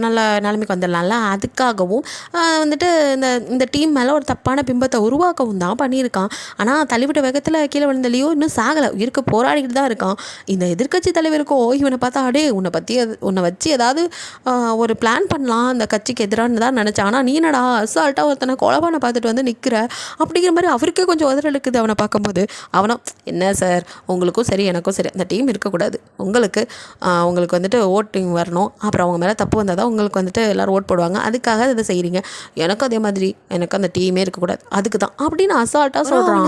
நல்ல நிலைமைக்கு வந்துடலாம்ல, அதுக்காகவும் வந்துட்டு இந்த டீம் மேலே ஒரு தப்பான பிம்பத்தை உருவாக்கவும் தான் பண்ணியிருக்கான். ஆனால் தள்ளிவிட்ட வேகத்தில் கீழே விழுந்தலையோ இன்னும் சாகலை, உயிருக்கு போராடிக்கிட்டு தான் இருக்கான். இந்த எதிர்கட்சி தலைவருக்கோ இவனை பார்த்தா அடே உன்னை வச்சு ஏதாவது ஒரு பிளான் பண்ணலாம் அந்த கட்சிக்கு எதிரானு தான் நினச்சான். ஆனால் நீனடா அசால்ட்டாக ஒருத்தனை கொலபானை பார்த்துட்டு வந்து நிற்கிற அப்படிங்கிற மாதிரி அவருக்கே கொஞ்சம் உதறல் இருக்குது அவனை பார்க்கும்போது. அவனும் என்ன சார், உங்களுக்கும் சரி எனக்கும் சரி அந்த டீம் இருக்கக்கூடாது, உங்களுக்கு வந்துட்டு ஓட்டிங் வரணும், அப்புறம் அவங்க மேலே தப்பு வந்தால் தான் உங்களுக்கு வந்துட்டு எல்லோரும் ஓட் போடுவாங்க, அதுக்காக இதை செய்கிறீங்க, எனக்கும் அதே மாதிரி எனக்கு அந்த டீமே இருக்கக்கூடாது, அதுக்கு தான் அப்படின்னு அசால்ட்டாக சொல்கிறான்.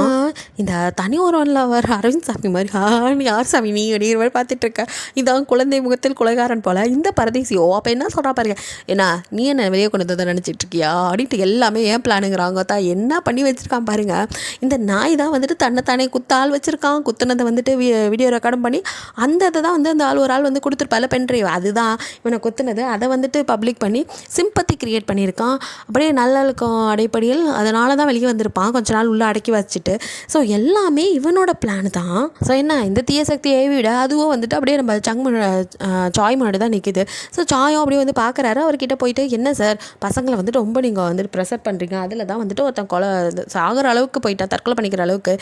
இந்த தனி ஒருவனில் வர அரவிந்த் சாமி மாதிரி யார் சாமி நீ அப்படிங்கிற மாதிரி பார்த்துட்டு இருக்க. இதான் குழந்தை முகத்தில் கொலைகாரன் போல் இந்த பரதேசியோ. அப்போ என்ன சொல்கிறா பாருங்க, ஏன்னா நீ என்ன வெளியே கொண்டு வந்து நினச்சிட்டு இருக்கியா அப்படின்ட்டு எல்லாமே ஏன் பிளானுங்கிறாங்க தான் என்ன பண்ணி வச்சுருக்கான் பாருங்க. இந்த நாய் தான் வந்துட்டு தன்னைத்தானே ஆள் வச்சுருக்கான், குத்துனதை வந்துட்டு வீடியோ ரெக்கார்டும் பண்ணி அந்த இதை தான் வந்து அந்த ஒரு ஆள் வந்து கொடுத்துருப்பால பென்ட்ரைவ், அதுதான் இவனை குத்துனது, அதை வந்துட்டு பப்ளிக் பண்ணி சிம்பத்தி கிரியேட் பண்ணியிருக்கான். அப்படியே நல்லளுக்கும் அடைப்படியில் அதனால தான் வெளியே வந்திருப்பான், கொஞ்ச நாள் உள்ளே அடக்கி வச்சுட்டு. ஸோ எல்லாமே இவனோட பிளான் தான். ஸோ என்ன இந்த தீய சக்தியை விட அதுவும் வந்துட்டு அப்படியே நம்ம சாய் முன்னாடி தான் நிற்கிது. ஸோ சாயும் அப்படியே வந்து பார்க்குறாரு. அவர்கிட்ட போயிட்டு என்ன சார் பசங்களை வந்துட்டு ரொம்ப நீங்கள் வந்துட்டு ப்ரெஷர் பண்ணுறீங்க, அதில் தான் வந்துட்டு ஒருத்தன் சாகிற அளவுக்கு போயிட்டா, தற்கொலை பண்ணிக்கிற அளவுக்கு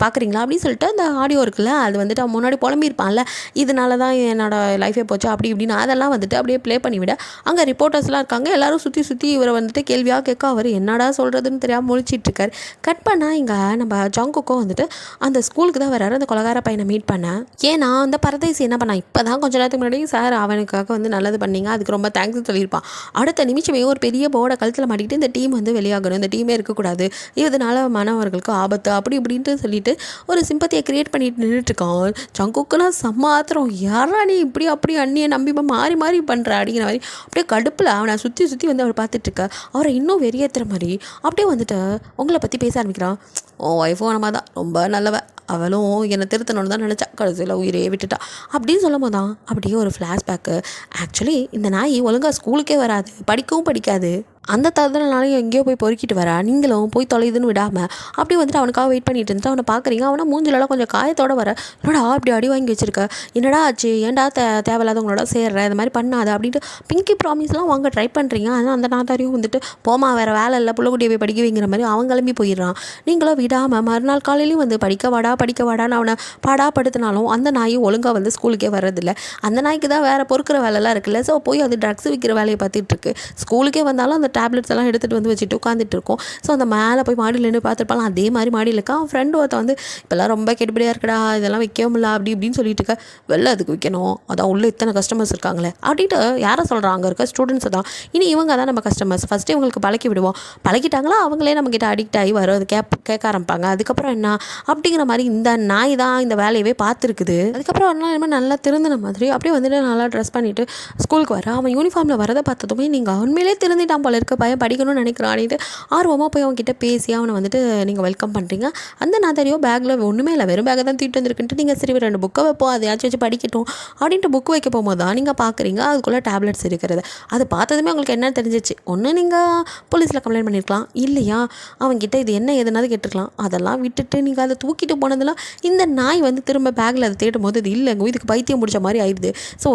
பார்க்குறீங்களா அப்படின்னு சொல்லிட்டு அந்த ஆடியோ இருக்குல்ல, அது வந்துட்டு அவன் முன்னாடி புலம்பியிருப்பான்ல, இதனால தான் என்னோடய லைஃபே போச்சு அப்படி இப்படின்னு அதெல்லாம் வந்துட்டு அப்படியே ப்ளே பண்ணிவிட அங்கே ரிப்போர்ட்டர்ஸ்லாம் இருக்காங்க. எல்லோரும் சுற்றி இவரை வந்துட்டு கேள்வியாக கேட்க அவர் என்னடா சொல்கிறதுன்னு தெரியாமல் முழிச்சிட்டு இருக்கார். கட் பண்ணால் இங்கே நம்ம ஜங்குக்கும் வந்துட்டு அந்த ஸ்கூலுக்கு தான் வர்றாரு அந்த கொலகார பையனை மீட் பண்ண. ஏன்னா அந்த பரதேசி என்ன பண்ணான், இப்போ தான் கொஞ்ச நேரத்துக்கு முன்னாடி சார் அவனுக்காக வந்து நல்லது பண்ணீங்க, அதுக்கு ரொம்ப தேங்க்ஸ் சொல்லியிருப்பான். அடுத்த நிமிஷமே ஒரு பெரிய போர்டை கழுத்தில் மாட்டிக்கிட்டு இந்த டீம் வந்து வெளியாகணும், இந்த டீமே இருக்கக்கூடாது, இதனால மாணவர்களுக்கு ஆபத்து அப்படி இப்படின்ட்டு சொல்லிட்டு ஒரு சிம்பத்தியை கிரியேட் பண்ணிட்டு நின்றுட்டுருக்கான். ஜங்குக்குன்னா சம்மாத்திரம், யாரா நீ இப்படி அப்படி அண்ணியை நம்பி மாறி மாறி பண்ணுற அப்படிங்கிற மாதிரி அப்படியே கடுப்பில் அவனை சுற்றி வந்து அவர் பார்த்துட்ருக்க. அவரை இன்னும் வெறியேற்றுற மாதிரி அப்படியே வந்துட்டு உங்களை பற்றி பேச ஆரம்பிக்கிறான். உன் ஒய்ஃபும் நம்ம தான் ரொம்ப நல்லவ, அவளும் என்னை திருத்தணும்னு தான் நினச்சா, கடைசியில் உயிரே விட்டுட்டா அப்படின்னு சொல்லும் போது தான் அப்படியே ஒரு ஃப்ளாஷ்பேக்கு. ஆக்சுவலி இந்த நாய் ஒழுங்காக ஸ்கூலுக்கே வராது, படிக்கவும் படிக்காது, அந்த தருதனாலையும் எங்கேயோ போய் பொறுக்கிட்டு வர, நீங்களும் போய் தொலைதுன்னு விடாமல் அப்படியே வந்துட்டு அவனுக்காக வெயிட் பண்ணிட்டு இருந்துட்டு அவனை பார்க்குறீங்க. அவனை மூஞ்சிலலாம் கொஞ்சம் காயத்தோடு வர, என்னடா அப்படி அடி வாங்கி வச்சிருக்க, என்னடா ஆச்சு, ஏன்டா தேவையில்லாதவங்களோட சேர்ற, இந்த மாதிரி பண்ணாத அப்படின்ட்டு பிங்கி ப்ராமிஸ்லாம் வாங்க ட்ரை பண்ணுறீங்க. ஆனால் அந்த நாத்தாரியும் வந்துட்டு போமா வேறு வேலை இல்லை, புள்ளக்குட்டியை போய் படிக்க வைங்கிற மாதிரி அவன் கிளம்பி போயிடுறான். நீங்களும் விடாமல் மறுநாள் காலையிலையும் வந்து படிக்க வாடான்னு அவனை பாடாப்படுத்தினாலும் அந்த நாயும் ஒழுங்காக வந்து ஸ்கூலுக்கே வர்றதில்ல. அந்த நாய்க்கு தான் வேறு பொறுக்கிற வேலைலாம் இருக்குல்ல, ஸோ போய் அது ட்ரக்ஸ் விற்கிற வேலையை பார்த்துட்டு இருக்கு. ஸ்கூலுக்கே வந்தாலும் அந்த டேப்லெட்ஸ் எல்லாம் எடுத்துகிட்டு வந்து வச்சுட்டு உட்காந்துட்டு இருக்கோம். ஸோ அந்த மேலே போய் மாடியில் நின்று பார்த்துருப்பாங்க. அதே மாதிரி மாடியில் இருக்கா அவன் ஃப்ரெண்டு ஒருத்த வந்து இப்போல்லாம் ரொம்ப கெடுபடியாக இருக்குடா, இதெல்லாம் வைக்கவும் இல்லை அப்படி இப்படின்னு சொல்லிட்டு இருக்க. வெளில அதுக்கு வைக்கணும், அதான் உள்ளே இத்தனை கஸ்டமர்ஸ் இருக்காங்களே அப்படின்ட்டு யாரை சொல்கிறாங்க, அங்கே இருக்க ஸ்டூடெண்ட்ஸ் தான். இனி இவங்க தான் நம்ம கஸ்டமர்ஸ், ஃபஸ்ட்டு இவங்களுக்கு பழக்கி விடுவோம், பழகிட்டாங்களா அவங்களே நம்மக்கிட்ட அடிக்ட் ஆகி வரும், அது கேட்க ஆரம்பிப்பாங்க. அதுக்கப்புறம் என்ன அப்படிங்கிற மாதிரி இந்த நாய் தான் இந்த வேலையவே பார்த்துருக்குது. அதுக்கப்புறம் ஒரு நாள் என்ன நல்லா திருந்தின மாதிரி அப்படியே வந்துட்டு நல்லா ட்ரெஸ் பண்ணிவிட்டு ஸ்கூலுக்கு வர. அவன் யூனிஃபார்மில் வரதை பார்த்ததுமே நீங்கள் உண்மையிலே திருந்திட்டான் போல இருக்க, பையன் படிக்கணும்னு நினைக்கிறான் அப்படின்ட்டு ஆர்வமாக போய் அவன்கிட்ட பேசி அவனை வந்துட்டு நீங்கள் வெல்கம் பண்ணுறீங்க. அந்த நாதரியோ பேக்கில் ஒன்றுமே இல்லை, வெறும் பேக்கை தான் தூக்கிட்டு வந்துருக்குன்ட்டு நீங்கள் சரி 2 புக்கை வைப்போம், அதையாச்சும் வச்சு படிக்கட்டும் அப்படின்ட்டு புக்கு வைக்க போகும்போது தான் நீங்கள் பார்க்குறீங்க அதுக்குள்ளே டேப்லெட்ஸ் இருக்கிறது. அது பார்த்ததுமே உங்களுக்கு என்ன தெரிஞ்சிச்சு, ஒன்று நீங்கள் போலீஸில் கம்ப்ளைண்ட் பண்ணியிருக்கலாம், இல்லையா அவன்கிட்ட இது என்ன எதுனாவது கேட்டுருக்கலாம். அதெல்லாம் விட்டுட்டு நீங்கள் அதை தூக்கிட்டு போனதெல்லாம் இந்த நாய் வந்து திரும்ப பேக்கில் அதை தேடும் போது இது இல்லைங்க, இதுக்கு பைத்தியம் முடிச்ச மாதிரி ஆயிடுது. ஸோ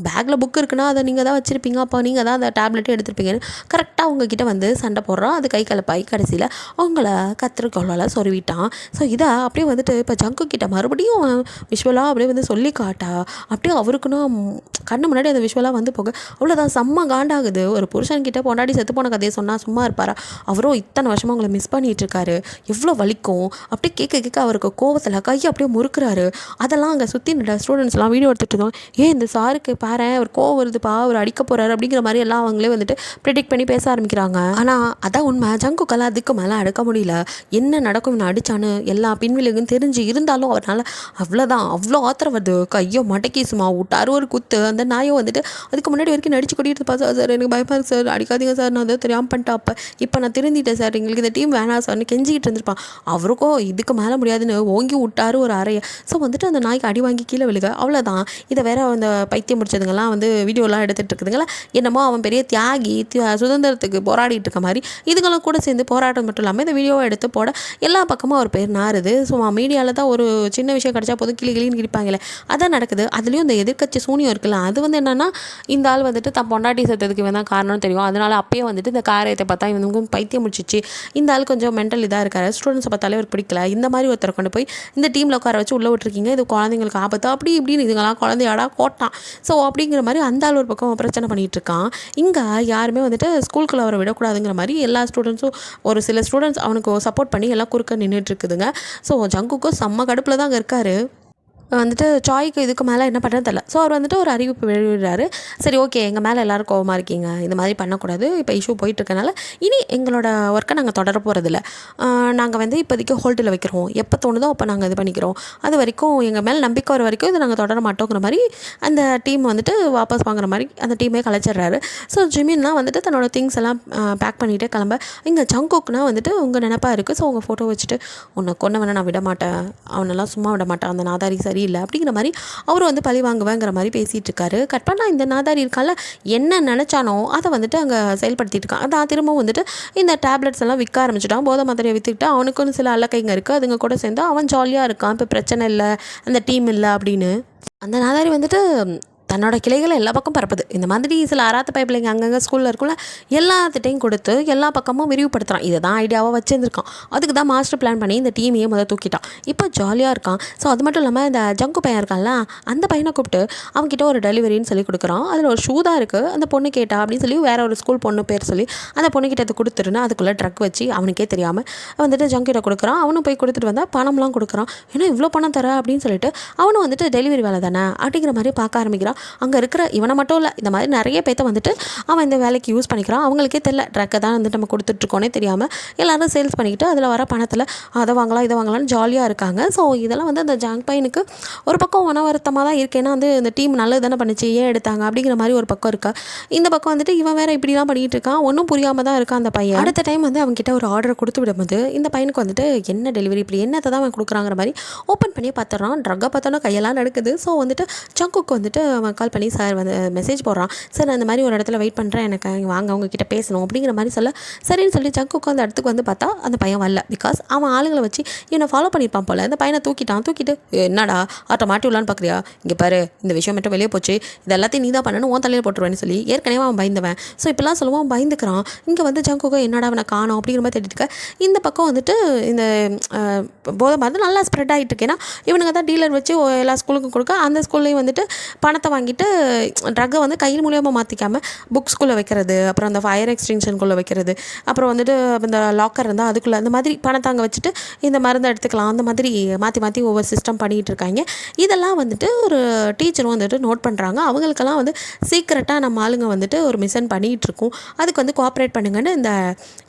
பேக்கில் புக் இருக்குன்னா அதை நீங்கள் தான் வச்சுருப்பீங்க, அப்போ நீங்கள் தான் அந்த டேப்லெட்டே எடுத்துருப்பீங்கன்னு கரெக்டாக உங்ககிட்ட வந்து சண்டை போடுறான். அது கை கலப்பாய் கடைசியில் அவங்கள கத்திரிக்கோளால் சொருவிட்டான். ஸோ இதை அப்படியே வந்துட்டு இப்போ ஜங்கு கிட்ட மறுபடியும் விஷுவலாக அப்படியே வந்து சொல்லி காட்டா அப்படியே அவருக்குன்னா கண்ணு முன்னாடி அந்த விஷுவலாக வந்து போக அவ்வளோதான் செம்ம காண்டாகுது. ஒரு புருஷன்கிட்ட பொண்டாடி செத்து போன கதையை சொன்னால் சும்மா இருப்பாரா, அவரும் இத்தனை வருஷமாக அவங்கள மிஸ் பண்ணிகிட்டு இருக்காரு, எவ்வளோ வலிக்கும் அப்படியே கேட்க அவருக்கு கோவத்தில் கையை அப்படியே முறுக்குறாரு. அதெல்லாம் அங்கே சுற்றி ஸ்டூடெண்ட்ஸ்லாம் வீடியோ எடுத்துகிட்டு இருந்தோம். ஏன் இந்த சாருக்கு பாரு அவர் கோவம் வருதுப்பா, அவர் அடிக்க போகிறாரு அப்படிங்கிற மாதிரி எல்லாம் அவங்களே வந்துட்டு ப்ரிடிக்ட் பண்ணி பேச ஆரம்பிக்கிறாங்க. ஆனால் அதான் உண்மை, ஜங்குக்கெல்லாம் அதுக்கு மேலே அடக்க முடியல. என்ன நடக்கும் நான் அடித்தான்னு எல்லா பின்விளைவும் தெரிஞ்சு இருந்தாலும் அவரால் அவ்வளோ ஆத்திரம் வருது, கையோ மடக்கி சும்மா விட்டாரு ஒரு குத்து. அந்த நாயும் வந்துட்டு அதுக்கு முன்னாடி வரைக்கும் நடிச்சு கொட்டிட்டு இருப்பா, சார் எனக்கு பயமாக இருக்குது சார், அடிக்காதீங்க சார், நான் அதை தெரியாமல் பண்ணிட்டேன், இப்போ நான் திருந்திட்டேன் சார், எங்களுக்கு இந்த டீம் வேணாம் சார்னு கெஞ்சிக்கிட்டு இருந்திருப்பான். அவருக்கும் இதுக்கு மேலே முடியாதுன்னு ஓங்கி விட்டாரு ஒரு அறையை. ஸோ வந்துட்டு அந்த நாய்க்கு அடி வாங்கி கீழே விழுக அவ்வளோதான். இதை வேற அந்த பைத்தியம் முடிச்சதுங்கெல்லாம் வந்து வீடியோலாம் எடுத்துகிட்டு இருக்குதுங்களா, என்னமோ அவன் பெரிய தியாகி சுதந்திரத்துக்கு போராடிட்டு இருக்க மாதிரி இதுங்களும் கூட சேர்ந்து போராட்டம் மட்டும் இல்லாமல் இந்த வீடியோவை எடுத்து போட எல்லா பக்கமும் அவர் பேர் நாருது. ஸோ மீடியாவில் தான் ஒரு சின்ன விஷயம் கிடச்சா போதும் கிளின்னு கிழிப்பாங்களே, அதான் நடக்குது. அதுலேயும் இந்த எதிர்க்கட்சி சூனியம் இருக்குல்ல, அது வந்து என்னென்னா இந்த ஆள் வந்துட்டு தான் பொண்டாட்டி செத்ததுக்கு இவன் தான் காரணம்னு தெரியும். அதனால் அப்பயே வந்துட்டு இந்த காரியத்தை பார்த்தா இவனுக்கும் பைத்தியம் முடிச்சிச்சு, இந்த ஆள் கொஞ்சம் மென்டல் இதாக இருக்காரு, ஸ்டூடெண்ட்ஸை பார்த்தாலே அவர் பிடிக்கல, இந்த மாதிரி ஒருத்தரை கொண்டு போய் இந்த டீமில் உட்கார வச்சு உள்ளே விட்டுருக்கீங்க, இது குழந்தைங்களுக்கு ஆபத்து அப்படி இப்படின்னு இதுங்களாம் குழந்தையாடா கோட்டான். ஸோ அப்படிங்கிற மாதிரி அந்த ஆள் ஒரு பக்கம் பிரச்சனை பண்ணிகிட்டு இருக்கான். இங்கே யாருமே வந்துட்டு ஸ்கூலுக்குள்ளே அவரை விடக்கூடாதுங்கிற மாதிரி எல்லா ஸ்டூடெண்ட்ஸும் ஒரு சில ஸ்டூடெண்ட்ஸ் அவனுக்கு சப்போர்ட் பண்ணி எல்லாம் குறுக்க நின்றுட்டு இருக்குதுங்க. ஸோ ஜங்குக்கும் செம்ம கடுப்பில் தான் அங்கே இருக்காரு. வந்துட்டு சாய்க்கு இதுக்கு மேலே என்ன பண்ணுறது தெரியல. ஸோ அவர் வந்துட்டு ஒரு அறிவிப்பு வெளியிடுறாரு, சரி ஓகே எங்கள் மேலே எல்லோரும் கோவமாக இருக்கீங்க, இந்த மாதிரி பண்ணக்கூடாது, இப்போ இஷ்யூ போயிட்டுருக்கனால இனி எங்களோட ஒர்க்கை நாங்கள் தொடர போகிறதில்ல, நாங்கள் வந்து இப்போதைக்கு ஹோல்டில் வைக்கிறோம், எப்போ தோணுதோ அப்போ நாங்கள் இது பண்ணிக்கிறோம், அது வரைக்கும் எங்கள் மேலே நம்பிக்கை வர வரைக்கும் இதை நாங்கள் தொடர மாட்டோங்கிற மாதிரி அந்த டீம் வந்துட்டு வாபஸ் வாங்குற மாதிரி அந்த டீமே கலைச்சிட்றாரு. ஸோ ஜிமின்லாம் வந்துட்டு தன்னோட திங்ஸ் எல்லாம் பேக் பண்ணிகிட்டே கிளம்ப. இங்கே ஜங்குக்குனா வந்துட்டு உங்கள் நினப்பாக இருக்குது, ஸோ உங்கள் ஃபோட்டோ வச்சுட்டு உன்னை கொண்டவனை நான் விட மாட்டேன், அவனெல்லாம் சும்மா விட மாட்டேன், அந்த நாதாரி சரி இல்லை அப்படிங்கிற மாதிரி அவர் வந்து பழி வாங்குவேங்கிற மாதிரி பேசிகிட்டு இருக்காரு. கட் பண்ணால் இந்த நாதாரி இருக்கால என்ன நினச்சானோ அதை வந்துட்டு அங்கே செயல்படுத்திட்டு இருக்கான். அதான் திரும்பவும் வந்துட்டு இந்த டேப்லெட்ஸ் எல்லாம் விற்க ஆரம்பிச்சிட்டான், போதை மாத்திரையை விற்றுக்கிட்டு அவனுக்குன்னு சில அல்லக்கைங்க இருக்குது, அதுங்க கூட சேர்ந்து அவன் ஜாலியாக இருக்கான், இப்போ பிரச்சனை இல்லை அந்த டீம் இல்லை அப்படின்னு. அந்த நாதாரி வந்துட்டு தன்னோட கிளைகளை எல்லா பக்கம் பரப்புது. இந்த மாதிரி சில அராத்த பைப்பிள்ளைங்க அங்கங்கே ஸ்கூலில் இருக்குள்ள எல்லாத்திட்டையும் கொடுத்து எல்லா பக்கமும் விரிவுபடுத்துகிறான். இதை தான் ஐடியாவாக வச்சுருந்துருக்கான். அதுக்கு தான் மாஸ்டர் பிளான் பண்ணி இந்த டீமையே முதல் தூக்கிட்டான். இப்போ ஜாலியாக இருக்கான். ஸோ அது மட்டும் இல்லாமல் இந்த ஜங்கு பையன் இருக்கான்ல, அந்த பையனை கூப்பிட்டு அவன்கிட்ட ஒரு டெலிவரின்னு சொல்லி கொடுக்குறான். அதில் ஒரு ஷூ தான் இருக்குது, அந்த பொண்ணு கேட்டா அப்படின்னு சொல்லி வேற ஒரு ஸ்கூல் பொண்ணு பேர் சொல்லி அந்த பொண்ணுக்கிட்ட அதை கொடுத்துருன்னு அதுக்குள்ளே ட்ரக் வச்சு அவனுக்கே தெரியாமல் வந்துட்டு ஜங்கிட்ட கொடுக்குறான். அவனும் போய் கொடுத்துட்டு வந்தால் பணம்லாம் கொடுக்குறான். ஏன்னா இவ்வளோ பணம் தர அப்படின்னு சொல்லிட்டு அவனும் வந்துட்டு டெலிவரி வேலை தானே அப்படிங்கிற மாதிரி பார்க்க ஆரம்பிக்கிறான். அங்கே இருக்கிற இவனை மட்டும் இல்லை, இந்த மாதிரி நிறைய பேர்த்த வந்துட்டு அவன் இந்த வேலைக்கு யூஸ் பண்ணிக்கிறான். அவங்களுக்கே தெரியல ட்ரக்கை தான் வந்துட்டு நம்ம கொடுத்துட்ருக்கோன்னே தெரியாமல் எல்லோரும் சேல்ஸ் பண்ணிக்கிட்டு அதில் வர பணத்தில் அதை வாங்கலாம் இதை வாங்கலாம்னு ஜாலியாக இருக்காங்க. ஸோ இதெல்லாம் வந்து அந்த ஜாங் பையனுக்கு ஒரு பக்கம் மன வருத்தமாக தான் இருக்குது. ஏன்னா வந்து இந்த டீம் நல்லது தானே பண்ணிச்சு, ஏன் எடுத்தாங்க அப்படிங்கிற மாதிரி ஒரு பக்கம் இருக்கா. இந்த பக்கம் வந்துட்டு இவன் வேறு இப்படிலாம் பண்ணிகிட்டு இருக்கான், ஒன்றும் புரியாமல் தான் இருக்கான் அந்த பையன். அடுத்த டைம் வந்து அவன்கிட்ட ஒரு ஆர்டரை கொடுத்து விடும்போது இந்த பையனுக்கு வந்துட்டு என்ன டெலிவரி இப்படி என்னத்தை தான் அவன் கொடுக்குறாங்கிற மாதிரி ஓப்பன் பண்ணி பார்த்துட்றான். ட்ரக்கை பார்த்தோன்னா கையெல்லாம் நடக்குது. ஸோ வந்துட்டு ஜங்குக்கு வந்துட்டு அவன் கால் பண்ணி சார் வந்து மெசேஜ் போடுறான், சார் நான் இந்த மாதிரி ஒரு இடத்துல வெயிட் பண்ணுறேன், எனக்கு வாங்க அவங்கக்கிட்ட பேசணும் அப்படிங்கிற மாதிரி சொல்ல சரின்னு சொல்லி ஜங்குக்கு அந்த இடத்துக்கு வந்து பார்த்தா அந்த பையன் வரல. பிகாஸ் அவன் ஆளுங்களை வச்சு இவனை ஃபாலோ பண்ணியிருப்பான் போல். அந்த பையனை தூக்கிட்டு என்னடா ஆட்டோ மாட்டி விடலான்னு பார்க்குறியா, இங்கே பாரு இந்த விஷயம் மட்டும் வெளியே போச்சு, இது எல்லாத்தையும் நீ தான் பண்ணணும், உன் தலையில் போட்டுருவேன்னு சொல்லி ஏற்கனவே அவன் பயந்தவன். ஸோ இப்போலாம் சொல்லுவான் அவன் பயந்துக்கிறான். இங்கே வந்து ஜங்குக்கு என்னடா அவனை காணோம் அப்படிங்கிற மாதிரி தேடிட்டு இந்த பக்கம் வந்துட்டு இந்த போதை மருந்து நல்லா ஸ்ப்ரெட் ஆகிட்டு இருக்கு. ஏன்னா இவனுங்க தான் டீலர் வச்சு எல்லா ஸ்கூலுக்கும் கொடுக்க, அந்த ஸ்கூல்லையும் வந்துட்டு பணத்தை வாங்கிட்டு ட்ரக்கை வந்து கையில் மூலியமாக மாற்றிக்காமல் புக்ஸ்குள்ளே வைக்கிறது, அப்புறம் அந்த ஃபயர் எக்ஸ்டென்ஷனுக்குள்ளே வைக்கிறது, அப்புறம் வந்துட்டு இந்த லாக்கர் இருந்தால் அதுக்குள்ளே அந்த மாதிரி பணத்தாங்க வச்சுட்டு இந்த மருந்தை எடுத்துக்கலாம், அந்த மாதிரி மாற்றி மாற்றி ஒவ்வொரு சிஸ்டம் பண்ணிகிட்டு இருக்காங்க. இதெல்லாம் வந்துட்டு ஒரு டீச்சரும் வந்துட்டு நோட் பண்ணுறாங்க. அவங்களுக்கெல்லாம் வந்து சீக்கிரட்டாக நம்ம ஆளுங்க வந்துட்டு ஒரு மிஷன் பண்ணிகிட்டு இருக்கோம், அதுக்கு வந்து கோஆப்ரேட் பண்ணுங்கன்னு இந்த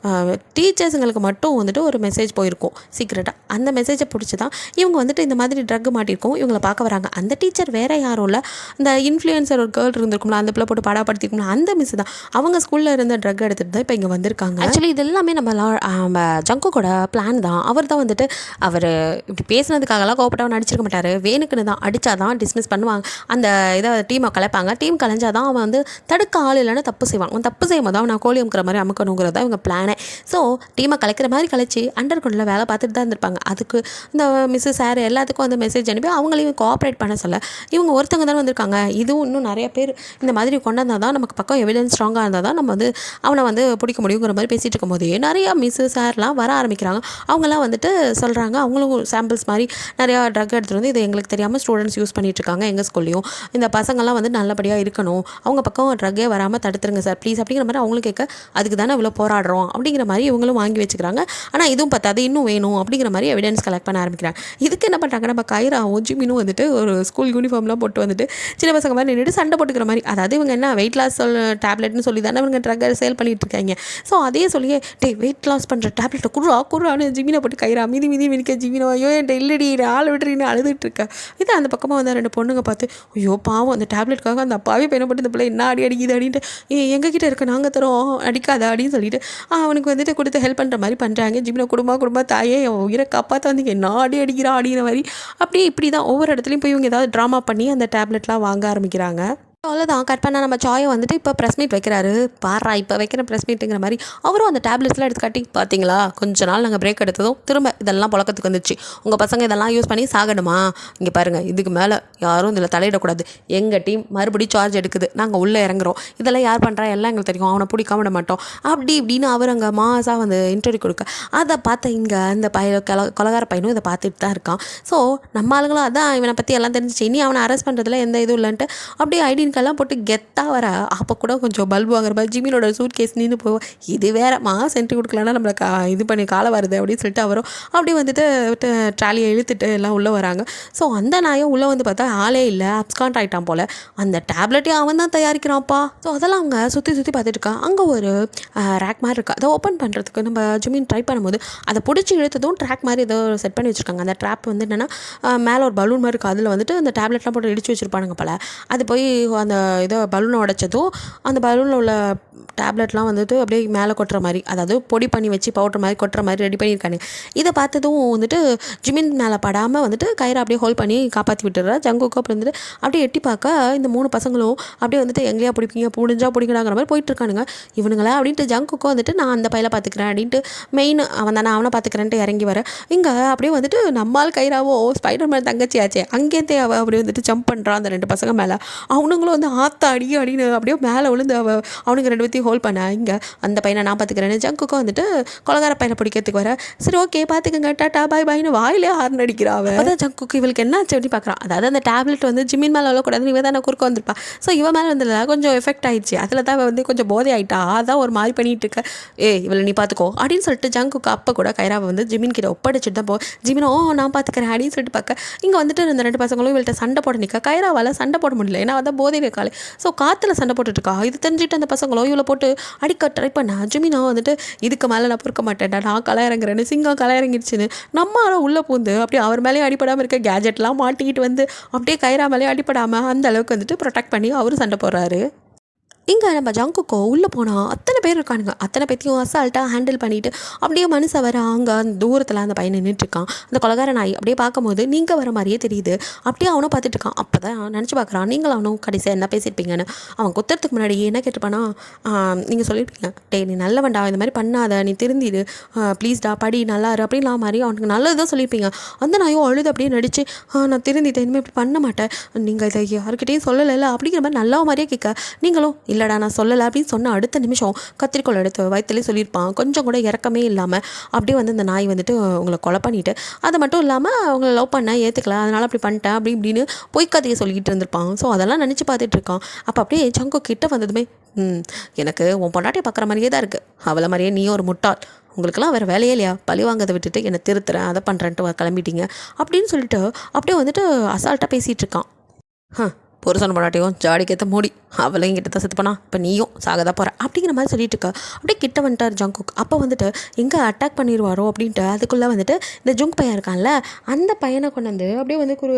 டீச்சர்ஸுங்களுக்கு மட்டும் வந்துட்டு ஒரு மெசேஜ் போயிருக்கும் சீக்கிரட்டாக. அந்த மெசேஜை பிடிச்சி தான் இவங்க வந்துட்டு இந்த மாதிரி ட்ரக் மாட்டியிருக்கோம் இவங்களை பார்க்க வராங்க. அந்த டீச்சர் வேறு யாரும் இல்லை, இந்த இன்ஃப்ளூயன்சர் ஒரு கேர்ள் இருந்திருக்கும்ல, அந்த பிள்ளை போட்டு பாடாப்படுத்திருக்கும்ல, அந்த மிஸ் தான். அவங்க ஸ்கூலில் இருந்த ட்ரக் எடுத்துகிட்டு தான் இப்போ இங்கே வந்திருக்காங்க. ஆக்சுவலி இது எல்லாமே நம்ம ஜங்குக்கோட பிளான் தான். அவர் தான் வந்துட்டு அவர் இப்படி பேசுனதுக்காகலாம் கோபப்பட்டவன் நடிச்சிருக்க மாட்டார், வேணுக்குன்னு தான் அடித்தா தான் டிஸ்மிஸ் பண்ணுவாங்க, அந்த இதை டீமை கலைப்பாங்க. டீம் கலைஞ்சால் தான் அவன் வந்து தடுக்க ஆள் இல்லைன்னா தப்பு செய்வான். அவன் தப்பு செய்யும் போது அவன் கோழி அமுக்கிற மாதிரி அமுக்கணுங்கிறது தான் இவங்க பிளானே. ஸோ டீமை கலைக்கிற மாதிரி கலைச்சி அண்டர் கிரவுண்டில் வேலை பார்த்துட்டு தான் இருந்திருப்பாங்க. அதுக்கு இந்த மிஸ்ஸு சார் எல்லாத்துக்கும் அந்த மெசேஜ் அனுப்பி அவங்களையும் கோஆப்ரேட் பண்ண சொல்ல இவங்க ஒருத்தவங்க தானே வந்திருக்காங்க. இதுவும் இன்னும் நிறைய பேர் இந்த மாதிரி கொண்டு வந்தால் தான் நமக்கு பக்கம் எவிடன்ஸ் ஸ்ட்ராங்காக இருந்தால் தான் நம்ம வந்து அவனை வந்து பிடிக்க முடியுங்கிற மாதிரி பேசிகிட்டு இருக்கும் போதே நிறையா மிஸ்ஸு சார்லாம் வர ஆரம்பிக்கிறாங்க. அவங்களாம் வந்துட்டு சொல்கிறாங்க, அவங்களும் சாம்பிள்ஸ் மாதிரி நிறையா ட்ரக் எடுத்துகிட்டு வந்து இது எங்களுக்கு தெரியாமல் ஸ்டூடெண்ட்ஸ் யூஸ் பண்ணிகிட்ருக்காங்க எங்கள் ஸ்கூல்லையும், இந்த பசங்கள்லாம் வந்து நல்லபடியாக இருக்கணும், அவங்க பக்கம் ட்ரக்கே வராமல் தடுத்துருங்க சார் ப்ளீஸ் அப்படிங்கிற மாதிரி அவங்களும் கேட்க, அதுக்கு தானே இவ்வளோ போராடுறோம் அப்படிங்கிற மாதிரி இவங்களும் வாங்கி வச்சுக்கிறாங்க. ஆனால் இதுவும் பத்தாது, இன்னும் வேணும் அப்படிங்கிற மாதிரி எவிடன்ஸ் கலெக்ட் பண்ண ஆரம்பிக்கிறாங்க. இதுக்கு என்ன பண்ணுறாங்க, நம்ம கைராவும் ஜிமினும் வந்துட்டு ஒரு ஸ்கூல் யூனிஃபார்ம்லாம் போட்டு வந்துட்டு சின்ன பசங்க மாதிரி நின்றுட்டு சண்டை போட்டுக்கிற மாதிரி. அதாவது இவங்க என்ன வெயிட் லாஸ் டேப்லெட்னு சொல்லி தானே இவங்க ட்ரக்கை சேல் பண்ணிட்டு இருக்காங்க. ஸோ அதே சொல்லியே வெயிட் லாஸ் பண்ணுற டேப்லெட்டை குறான்னு ஜிமினை போட்டு கைரா மீதி மிதிக்க ஜிமினோ ஐயோ என்கிட்ட இல்லடி ஆள் விட்டுறீன்னு அழுதுட்டு இருக்கா. இது அந்த பக்கமாக வந்து ரெண்டு பொண்ணுங்க பார்த்து ஐயோ பாவம் அந்த டேப்லெட்டுக்காக அந்த அப்பாவே பையனை போட்டு இந்த பிள்ளை என்ன அடிக்குது அப்படின்ட்டு எங்ககிட்ட இருக்க நாங்கள் தரோம் அடிக்காத அப்படின்னு சொல்லிட்டு அவனுக்கு வந்துட்டு கொடுத்து ஹெல்ப் பண்ணுற மாதிரி பண்ணுறாங்க. ஜிமினை குடும்பம் தாயே என் உயிரை காப்பாற்ற வந்து என்ன அடிக்கிறா அப்படிங்கிற மாதிரி அப்படியே இப்படி தான் ஒவ்வொரு இடத்துலையும் போய் இவங்க ஏதாவது ட்ராமா பண்ணி அந்த டேப்லெட்லாம் வாங்க ஆரம்பிக்கிறாங்க. அவ்வளோதான் கட் பண்ணால் நம்ம சாயை வந்துட்டு இப்போ ப்ரெஸ் மீட் வைக்கிறாரு. பாரா இப்போ வைக்கிற ப்ரெஸ் மீட்டுங்கிற மாதிரி அவரும் அந்த டேப்லெட்ஸ்லாம் எடுத்து காட்டி, பார்த்தீங்களா கொஞ்ச நாள் நாங்கள் பிரேக் எடுத்ததும் திரும்ப இதெல்லாம் புழக்கத்துக்கு வந்துச்சு, உங்கள் பசங்க இதெல்லாம் யூஸ் பண்ணி சாகணுமா, இங்கே பாருங்கள் இதுக்கு மேலே யாரும் இதில் தலையிடக்கூடாது, எங்கள் டீம் மறுபடியும் சார்ஜ் எடுக்குது, நாங்கள் உள்ளே இறங்குறோம், இதெல்லாம் யார் பண்ணுறா எல்லாம் எங்களுக்கு தெரியும், அவனை பிடிக்காம விட மாட்டோம் அப்படி இப்படின்னு அவர் அங்கே மாசாக வந்து இன்டர்வியூ கொடுக்க அதை பார்த்த இங்கே அந்த கொலகார பையனும் இதை பார்த்துட்டு தான் இருக்கான். ஸோ நம்ம ஆளுங்களும் அதான் இவனை பற்றி எல்லாம் தெரிஞ்சிச்சு, இனி அவனை அரெஸ்ட் பண்ணுறதுல எந்த இதுவும் இல்லைன்ட்டு அப்படியே ஐடின்கெல்லாம் போட்டு கெத்தாக வர. அப்போ கூட கொஞ்சம் பல்பு வாங்குற மாதிரி ஜிமினோட சூட் கேஸ் நின்று போவோம், இது வேறு சென்ட்ரி கொடுக்கலன்னா நம்மளை இது பண்ணி காலை வருது அப்படின்னு சொல்லிட்டு அவரும் அப்படியே வந்துட்டு ட்ராலியை இழுத்துட்டு எல்லாம் உள்ளே வராங்க. ஸோ அந்த நாயும் உள்ளே வந்து பார்த்தா ஆளே இல்லை, அப்ஸ்காண்ட் ஆகிட்டான் போல், அந்த டேப்லெட்டையும் அவன் தான் தயாரிக்கிறான்ப்பா. ஸோ அதெல்லாம் அவங்க சுற்றி பார்த்துட்டு இருக்கா. அங்கே ஒரு ரேக் மாதிரி இருக்கா, அதை ஓப்பன் பண்ணுறதுக்கு நம்ம ஜிமின் ட்ரை பண்ணும்போது அதை பிடிச்சி இழுத்ததும் ட்ராக் மாதிரி ஏதோ செட் பண்ணி வச்சுருக்காங்க. அந்த ட்ராப் வந்து என்னென்னா மேலே ஒரு பலூன் மாதிரி இருக்குது, அதில் வந்துட்டு அந்த டேப்லெட்லாம் போட்டு இடிச்சு வச்சுருப்பானுங்க போல். அது போய் அந்த இதை பலூனை உடைச்சதும் அந்த பலூனில் உள்ள டேப்லெட்லாம் வந்துட்டு அப்படியே மேலே கொட்டுற மாதிரி, அதாவது பொடி பண்ணி வச்சு பவுட்ரு மாதிரி கொட்டுற மாதிரி ரெடி பண்ணியிருக்காங்க. இதை பார்த்ததும் வந்துட்டு ஜிமின் மேலே படாமல் வந்துட்டு கயிறை அப்படியே ஹோல்ட் பண்ணி காப்பாற்றி விட்டுறா. ஜங்குக்கு அப்புறம் வந்துட்டு அப்படியே எட்டி பார்க்க இந்த 3 பசங்களும் அப்படியே வந்துட்டு எங்கேயா பிடிப்பீங்க முடிஞ்சா பிடிக்கடாங்கிற மாதிரி போயிட்டுருக்கானுங்க. இவனுங்களா அப்படின்ட்டு ஜங்குக்கும் வந்துட்டு நான் அந்த பையில பார்த்துக்கிறேன் அப்படின்ட்டு மெயின் அவன் தானே அவனை பார்த்துக்கிறேன்ட்டு இறங்கி வர. இங்கே அப்படியே வந்துட்டு நம்மால் கயிறாவோ ஸ்பைடர் மேன் தங்கச்சி ஆச்சே அங்கேருந்தே அவள் அப்படியே வந்துட்டு ஜம்ப் பண்ணுறான் அந்த 2 பசங்க மேலே. அவனுங்களும் வந்து ஆத்தா அப்படின்னு அப்படியே மேலே விழுந்து அவனுக்கு 2 பேர்த்தையும் ஹோல்ட் பண்ண. இங்கே அந்த பையனை நான் பார்த்துக்கிறேன்னு ஜங்குக்கும் வந்துட்டு கொலகார பையனை பிடிக்கிறதுக்கு வர. சரி ஓகே பார்த்துக்கங்க டாட்டா பாய் பாய்னு வாயிலே ஹார்ன் அடிக்கிறா. அதான் ஜங்குக்கு இவளுக்கு என்ன ஆச்சு அப்படி பார்க்குறான். அதாவது அந்த டேப்லெட் வந்து ஜிமின் மேலே விழக்கூடாதுன்னு இவ தானே குறுக்க வந்திருப்பா. ஸோ இவன் மேலே வந்ததில்ல கொஞ்சம் எஃபெக்ட் ஆயிடுச்சு, அதில் தான் வந்து கொஞ்சம் போதை ஆகிட்டா. அதான் ஒரு மாதிரி பண்ணிட்டு இருக்க, இவளை நீ பார்த்துக்கோ அப்படின்னு சொல்லிட்டு ஜங்குக்கு அப்போ கூட கைராவை வந்து ஜிமின் கிட்ட ஒப்படைச்சிட்டு தான் ஜிமினோ நான் பார்த்துக்கிறேன் அப்படின்னு சொல்லிட்டு பார்க்க. இங்கே வந்துட்டு அந்த 2 பசங்களும் இவள்கிட்ட சண்டை போட நிற்க. கைராவால் சண்டை போட முடியல, ஏன்னா அதான் போதை இருக்காள். ஸோ காற்றுல சண்டை போட்டுட்ருக்கா. இது தெரிஞ்சுட்டு அந்த பசங்களும் இவளை போட்டு அடிக்க ட்ரை பண்ண. ஜிமினா வந்துட்டு இதுக்கு மேலே நான் பொறுக்க மாட்டேன்டா, நான் களை இறங்குறேன்னு சிங்கம் களை இறங்கிடுச்சுன்னு நம்ம ஆனால் உள்ளே பூந்து அப்படியே அவர் மேலேயும் அடிப்படாமல் இருக்க கேஜெட்லாம் மாட்டிக்கிட்டு வந்து அப்படியே கைரா மேலேயும் அடிப்படாமல் அந்த அளவுக்கு வந்துட்டு ப்ரொடெக்ட் பண்ணி அவரும் சண்டை போடுறாரு. இங்கே நம்ம ஜங்குக்கோ உள்ளே போனால் அத்தனை பேர் இருக்கானுங்க, அத்தனை பேர்த்தையும் அசால்ட்டாக ஹேண்டில் பண்ணிவிட்டு அப்படியே மனுஷன் வர அங்கே அந்த தூரத்தில் அந்த பையன் நின்றுட்டுருக்கான். அந்த கொலகார நாய் அப்படியே பார்க்கும்போது நீங்கள் வர மாதிரியே தெரியுது. அப்படியே அவனும் பார்த்துட்டு இருக்கான். அப்போ தான் நினச்சி பார்க்குறான் நீங்கள் அவனும் கடைசியாக என்ன பேசியிருப்பீங்கன்னு. அவன் குத்துறதுக்கு முன்னாடி என்ன கேட்டுப்பானா, நீங்கள் சொல்லியிருப்பீங்க நீ நல்லவன்டா, இந்த மாதிரி பண்ணாத, நீ திருந்திடு ப்ளீஸ்டா, படி நல்லாரு அப்படின்லாம் மாதிரி அவனுக்கு நல்லது தான் சொல்லியிருப்பீங்க. அந்த நாயும் அழுது அப்படியே நடித்து நான் திருந்திட்டேன், இனிமேல் இப்படி பண்ண மாட்டேன், நீங்கள் இதை யாருக்கிட்டையும் சொல்லலை அப்படிங்கிற மாதிரி நல்லா மாதிரியே கேட்க நீங்களும் இல்லைடா நான் சொல்லலை அப்படின்னு சொன்ன அடுத்த நிமிஷம் கத்திரிக்கோள் எடுத்து வயிற்றுலேயே சொல்லியிருப்பான். கொஞ்சம் கூட இறக்கமே இல்லாமல் அப்படியே வந்து இந்த நாய் வந்துட்டு உங்களை கொலை பண்ணிவிட்டு அது மட்டும் இல்லாமல் அவங்கள லவ் பண்ண ஏற்றுக்கல, அதனால் அப்படி பண்ணிட்டேன் அப்படி இப்படின்னு பொய்க்கதையை சொல்லிக்கிட்டு இருந்திருப்பான். ஸோ அதெல்லாம் நினச்சி பார்த்துட்டு இருக்கான். அப்போ அப்படியே ஜங்கு கிட்ட வந்ததுமே எனக்கு உன் பொண்டாட்டியை பார்க்குற மாதிரியே தான் இருக்குது, அவளை மாதிரியே நீ ஒரு முட்டாள், உங்களுக்கெல்லாம் வேறு வேலையே இல்லையா, பழி வாங்கதை விட்டுட்டு என்னை திருத்துறேன் அதை பண்ணுறேன்ட்டு கிளம்பிட்டீங்க அப்படின்னு சொல்லிட்டு அப்படியே வந்துட்டு அசால்ட்டாக பேசிகிட்டு இருக்கான். புருஷன் பொண்டாட்டியும் ஜாடிக்கேற்ற மூடி, அவளையும் கிட்ட தான் செத்து போனா, இப்போ நீயும் சாகதான் போகிற அப்படிங்கிற மாதிரி சொல்லிட்டு இருக்கா. அப்படியே கிட்ட வந்துட்டார் ஜங்குக். அப்போ வந்துட்டு எங்கே அட்டாக் பண்ணிடுவாரோ அப்படின்ட்டு அதுக்குள்ளே வந்துட்டு இந்த ஜுங்க் பையன் இருக்கான்ல, அந்த பையனை கொண்டு வந்து அப்படியே வந்து ஒரு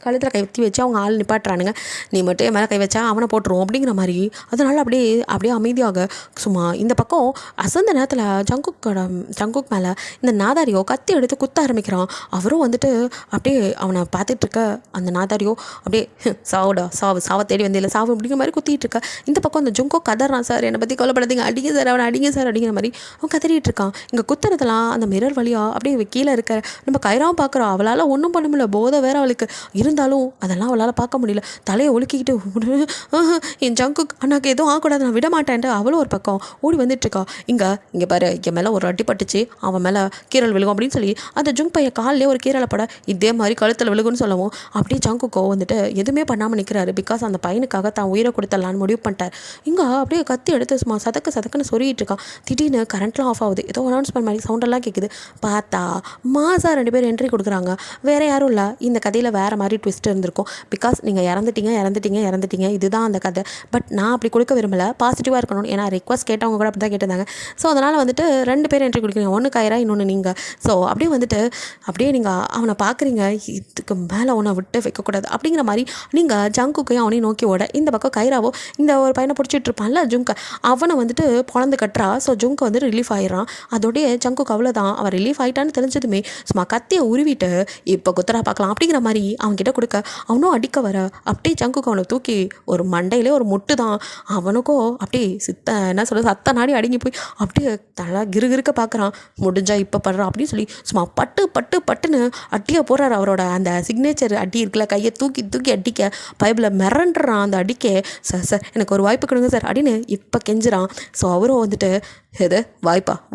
கழுத்தில் கை வச்சு அவங்க ஆள் நிப்பாட்டுறானுங்க. நீ மட்டும் என் மேலே கை வச்சா அவனை போட்டுருவோம் அப்படிங்கிற மாதிரி. அதனால் அப்படியே அப்படியே அமைதியாக சும்மா இந்த பக்கம் அசந்த நேரத்தில் ஜங்குக் மேலே இந்த நாதாரியோ கத்தி எடுத்து குத்த ஆரம்பிக்கிறான். அவரும் வந்துட்டு அப்படியே அவனை பார்த்துட்டு இருக்க அந்த நாதாரியோ அப்படியே சாவை தேடி வந்தில்லை சாவு அப்படிங்கிற மாதிரி குத்திட்டு இருக்கா. இந்த பக்கம் அந்த ஜுங்கோ கதறான், சார் என்னை பற்றி கொலைப்படாதீங்க, அடிங்க சார் அவனை அடிங்க சார் அப்படிங்கிற மாதிரி அவன் கதறிட்டு இருக்கான். இங்கே குத்துறதுலாம் அந்த மிரர் வழியாக அப்படியே கீழே இருக்க நம்ம கைராவும் பார்க்குறோம். அவளால் ஒன்றும் பண்ண முடியல, போதை வேற அவளுக்கு இருந்தாலும் அதெல்லாம் அவளால் பார்க்க முடியல. தலையை ஒழுக்கிக்கிட்டு என் ஜங்குக் அண்ணாக்கு எதுவும் ஆகக்கூடாது நான் விட மாட்டேன்ட்டு அவளும் ஒரு பக்கம் ஓடி வந்துட்டுருக்கா. இங்கே பாரு என் மேலே ஒரு அடி பட்டுச்சு, அவன் மேலே கீரல் விழுகும் அப்படின்னு சொல்லி அந்த ஜுங்க் பையன் காலிலே ஒரு கீரலை பட இதே மாதிரி கழுத்தில் விழுகுன்னு சொல்லவும் அப்படியே ஜங்குக்கோ வந்துட்டு எதுவுமே பண்ணாமல் நிற்கிறாரு. பிகாஸ் அந்த பையனுக்காக தான் உயிரை கொடுத்தலான்னு முடிவு பண்ணிட்டார். இங்கே அப்படியே கத்தி எடுத்து சும்மா சதக்குன்னு சொருகிட்டு இருக்கான். திடீர்னு கரண்ட்லாம் ஆஃப் ஆகுது, ஏதோ அனௌன்ஸ்மெண்ட் மாதிரி சவுண்டெல்லாம் கேட்குது. பார்த்தா மாசா 2 பேர் என்ட்ரி கொடுக்குறாங்க. வேறு யாரும் இல்லை, இந்த கதையில் வேறு மாதிரி ட்விஸ்ட் இருந்திருக்கும். பிகாஸ் நீங்கள் இறந்துட்டீங்க இதுதான் அந்த கதை. பட் நான் அப்படி கொடுக்க விரும்பலை, பாசிட்டிவாக இருக்கணும். ஏன்னா ரிக்வஸ்ட் கேட்டவங்க கூட அப்படி தான் கேட்டிருந்தாங்க. ஸோ அதனால் வந்துட்டு 2 பேர் என்ட்ரி கொடுக்குறீங்க, ஒன்று கைரா இன்னொன்று நீங்கள். ஸோ அப்படியே வந்துட்டு அப்படியே நீங்கள் அவனை பார்க்குறீங்க, இதுக்கு மேலே அவனை விட்டு வைக்கக்கூடாது அப்படிங்கிற மாதிரி நீங்கள் ஜங்குக்கையும் அவனையும் நோக்கி ஓட. இந்த பக்கம் கைராவோ இந்த ஒரு பையனை பிடிச்சிட்டு இருப்பான்ல ஜுங்க, அவனை வந்துட்டு பொழந்து கட்டுறா. ஸோ ஜுங்க வந்து ரிலீஃப் ஆயிடுறான். அதோடைய ஜங்குக்கு அவ்வளோதான், அவன் ரிலீஃப் ஆகிட்டான்னு தெரிஞ்சதுமே சும்மா கத்தியை உருவிட்டு இப்போ குத்தரா பார்க்கலாம் அப்படிங்கிற மாதிரி அவன்கிட்ட கொடுக்க அவனும் அடிக்க வர அப்படியே ஜங்குக்கு அவனை தூக்கி ஒரு மண்டையிலே ஒரு முட்டு தான். அவனுக்கும் அப்படியே சத்த நாடி அடங்கி போய் அப்படியே தலை கிருகிருக்க பார்க்குறான். முடிஞ்சா இப்போ படுறான் அப்படின்னு சொல்லி சும்மா பட்டுன்னு அட்டியாக போடுறாரு. அவரோட அந்த சிக்னேச்சர் அடி இருக்குல்ல, கையை தூக்கி அடிக்க பைபிளை மிரண்டுறான். அந்த அடிக்க சார் எனக்கு ஒரு வாய்ப்பு கொடுங்க சார் அப்படின்னு இப்போ கெஞ்சுறான். ஸோ அவரும் வந்துட்டு எது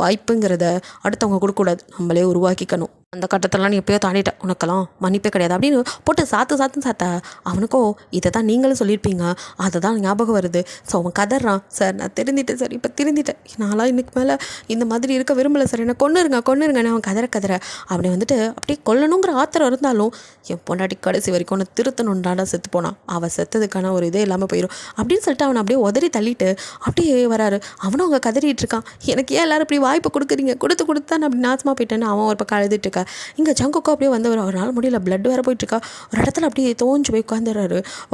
வாய்ப்புங்கிறத அடுத்தவங்க கொடுக்கக்கூடாது, நம்மளே உருவாக்கிக்கணும். அந்த கட்டத்தெல்லாம் நீ எப்போயோ தாண்டிட்ட, உனக்கெல்லாம் மன்னிப்பே கிடையாது அப்படின்னு போட்டு சாத்த அவனுக்கோ இதை தான் நீங்களும் சொல்லியிருப்பீங்க, அதை தான் ஞாபகம் வருது. ஸோ அவன் கதறான், சார் நான் திருந்திட்டேன் சார், இப்போ திருந்திட்டேன், நான்லாம் இன்னைக்கு மேலே இந்த மாதிரி இருக்க விரும்பலை சார், என்னை கொன்னுருங்கன்னு அவன் கதற அப்படி வந்துட்டு அப்படியே கொல்லணுங்கிற ஆத்திரம் இருந்தாலும் என் பொண்டாட்டி கடைசி வரைக்கும் ஒன்று திருத்தணுன்றாண்டா செத்து போனான், அவள் செத்ததுக்கான ஒரு இதே இல்லாமல் போயிடும் அப்படின்னு சொல்லிட்டு அவனை அப்படியே உதறி தள்ளிட்டு அப்படியே வராரு. அவனும் அவங்க கதறிட்டு இருக்கான், எனக்கு ஏன் எல்லாரும் இப்படி வாய்ப்பு கொடுக்குறீங்க, கொடுத்து நான் அப்படி நாசமாக போயிட்டேன்னு அவன் ஒரு பக்கம் அழுதுட்டு இருக்கா. இங்கே ஜங்குக்கோ அப்படியே வந்து அவரால் முடியல, பிளட் வேறு போயிட்டுருக்கா. ஒரு இடத்துல அப்படியே தோஞ்சு போய்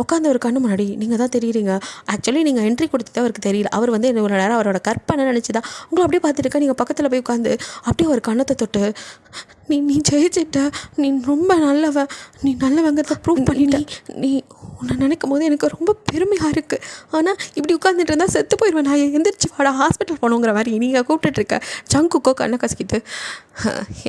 உட்காந்து ஒரு கண்ணு முன்னாடி நீங்கள் தான் தெரியுறீங்க. ஆக்சுவலி நீங்கள் என்ட்ரி கொடுத்தது அவருக்கு தெரியல, அவர் வந்து ஒரு நேரம் அவரோட கற்பனை நினச்சி தான் உங்களை அப்படியே பார்த்துட்டு நீங்கள் பக்கத்தில் போய் உட்காந்து அப்படியே ஒரு கண்ணத்தை தொட்டு நீ ஜெயிச்சிட்ட, நீ ரொம்ப நல்லவன், நீ நல்லவங்கிறத ப்ரூவ் பண்ணிட்ட, நீ உன்னை நினைக்கும் போது எனக்கு ரொம்ப பெருமையாக இருக்குது, ஆனால் இப்படி உட்காந்துட்டு இருந்தால் செத்து போயிடுவேன், நான் எந்திரிச்சு வாடா ஹாஸ்பிட்டல் போகணுங்கிற மாதிரி நீங்கள் கூப்பிட்டுட்ருக்க. ஜங்குக்கோ கண்ணை கசிக்கிட்டு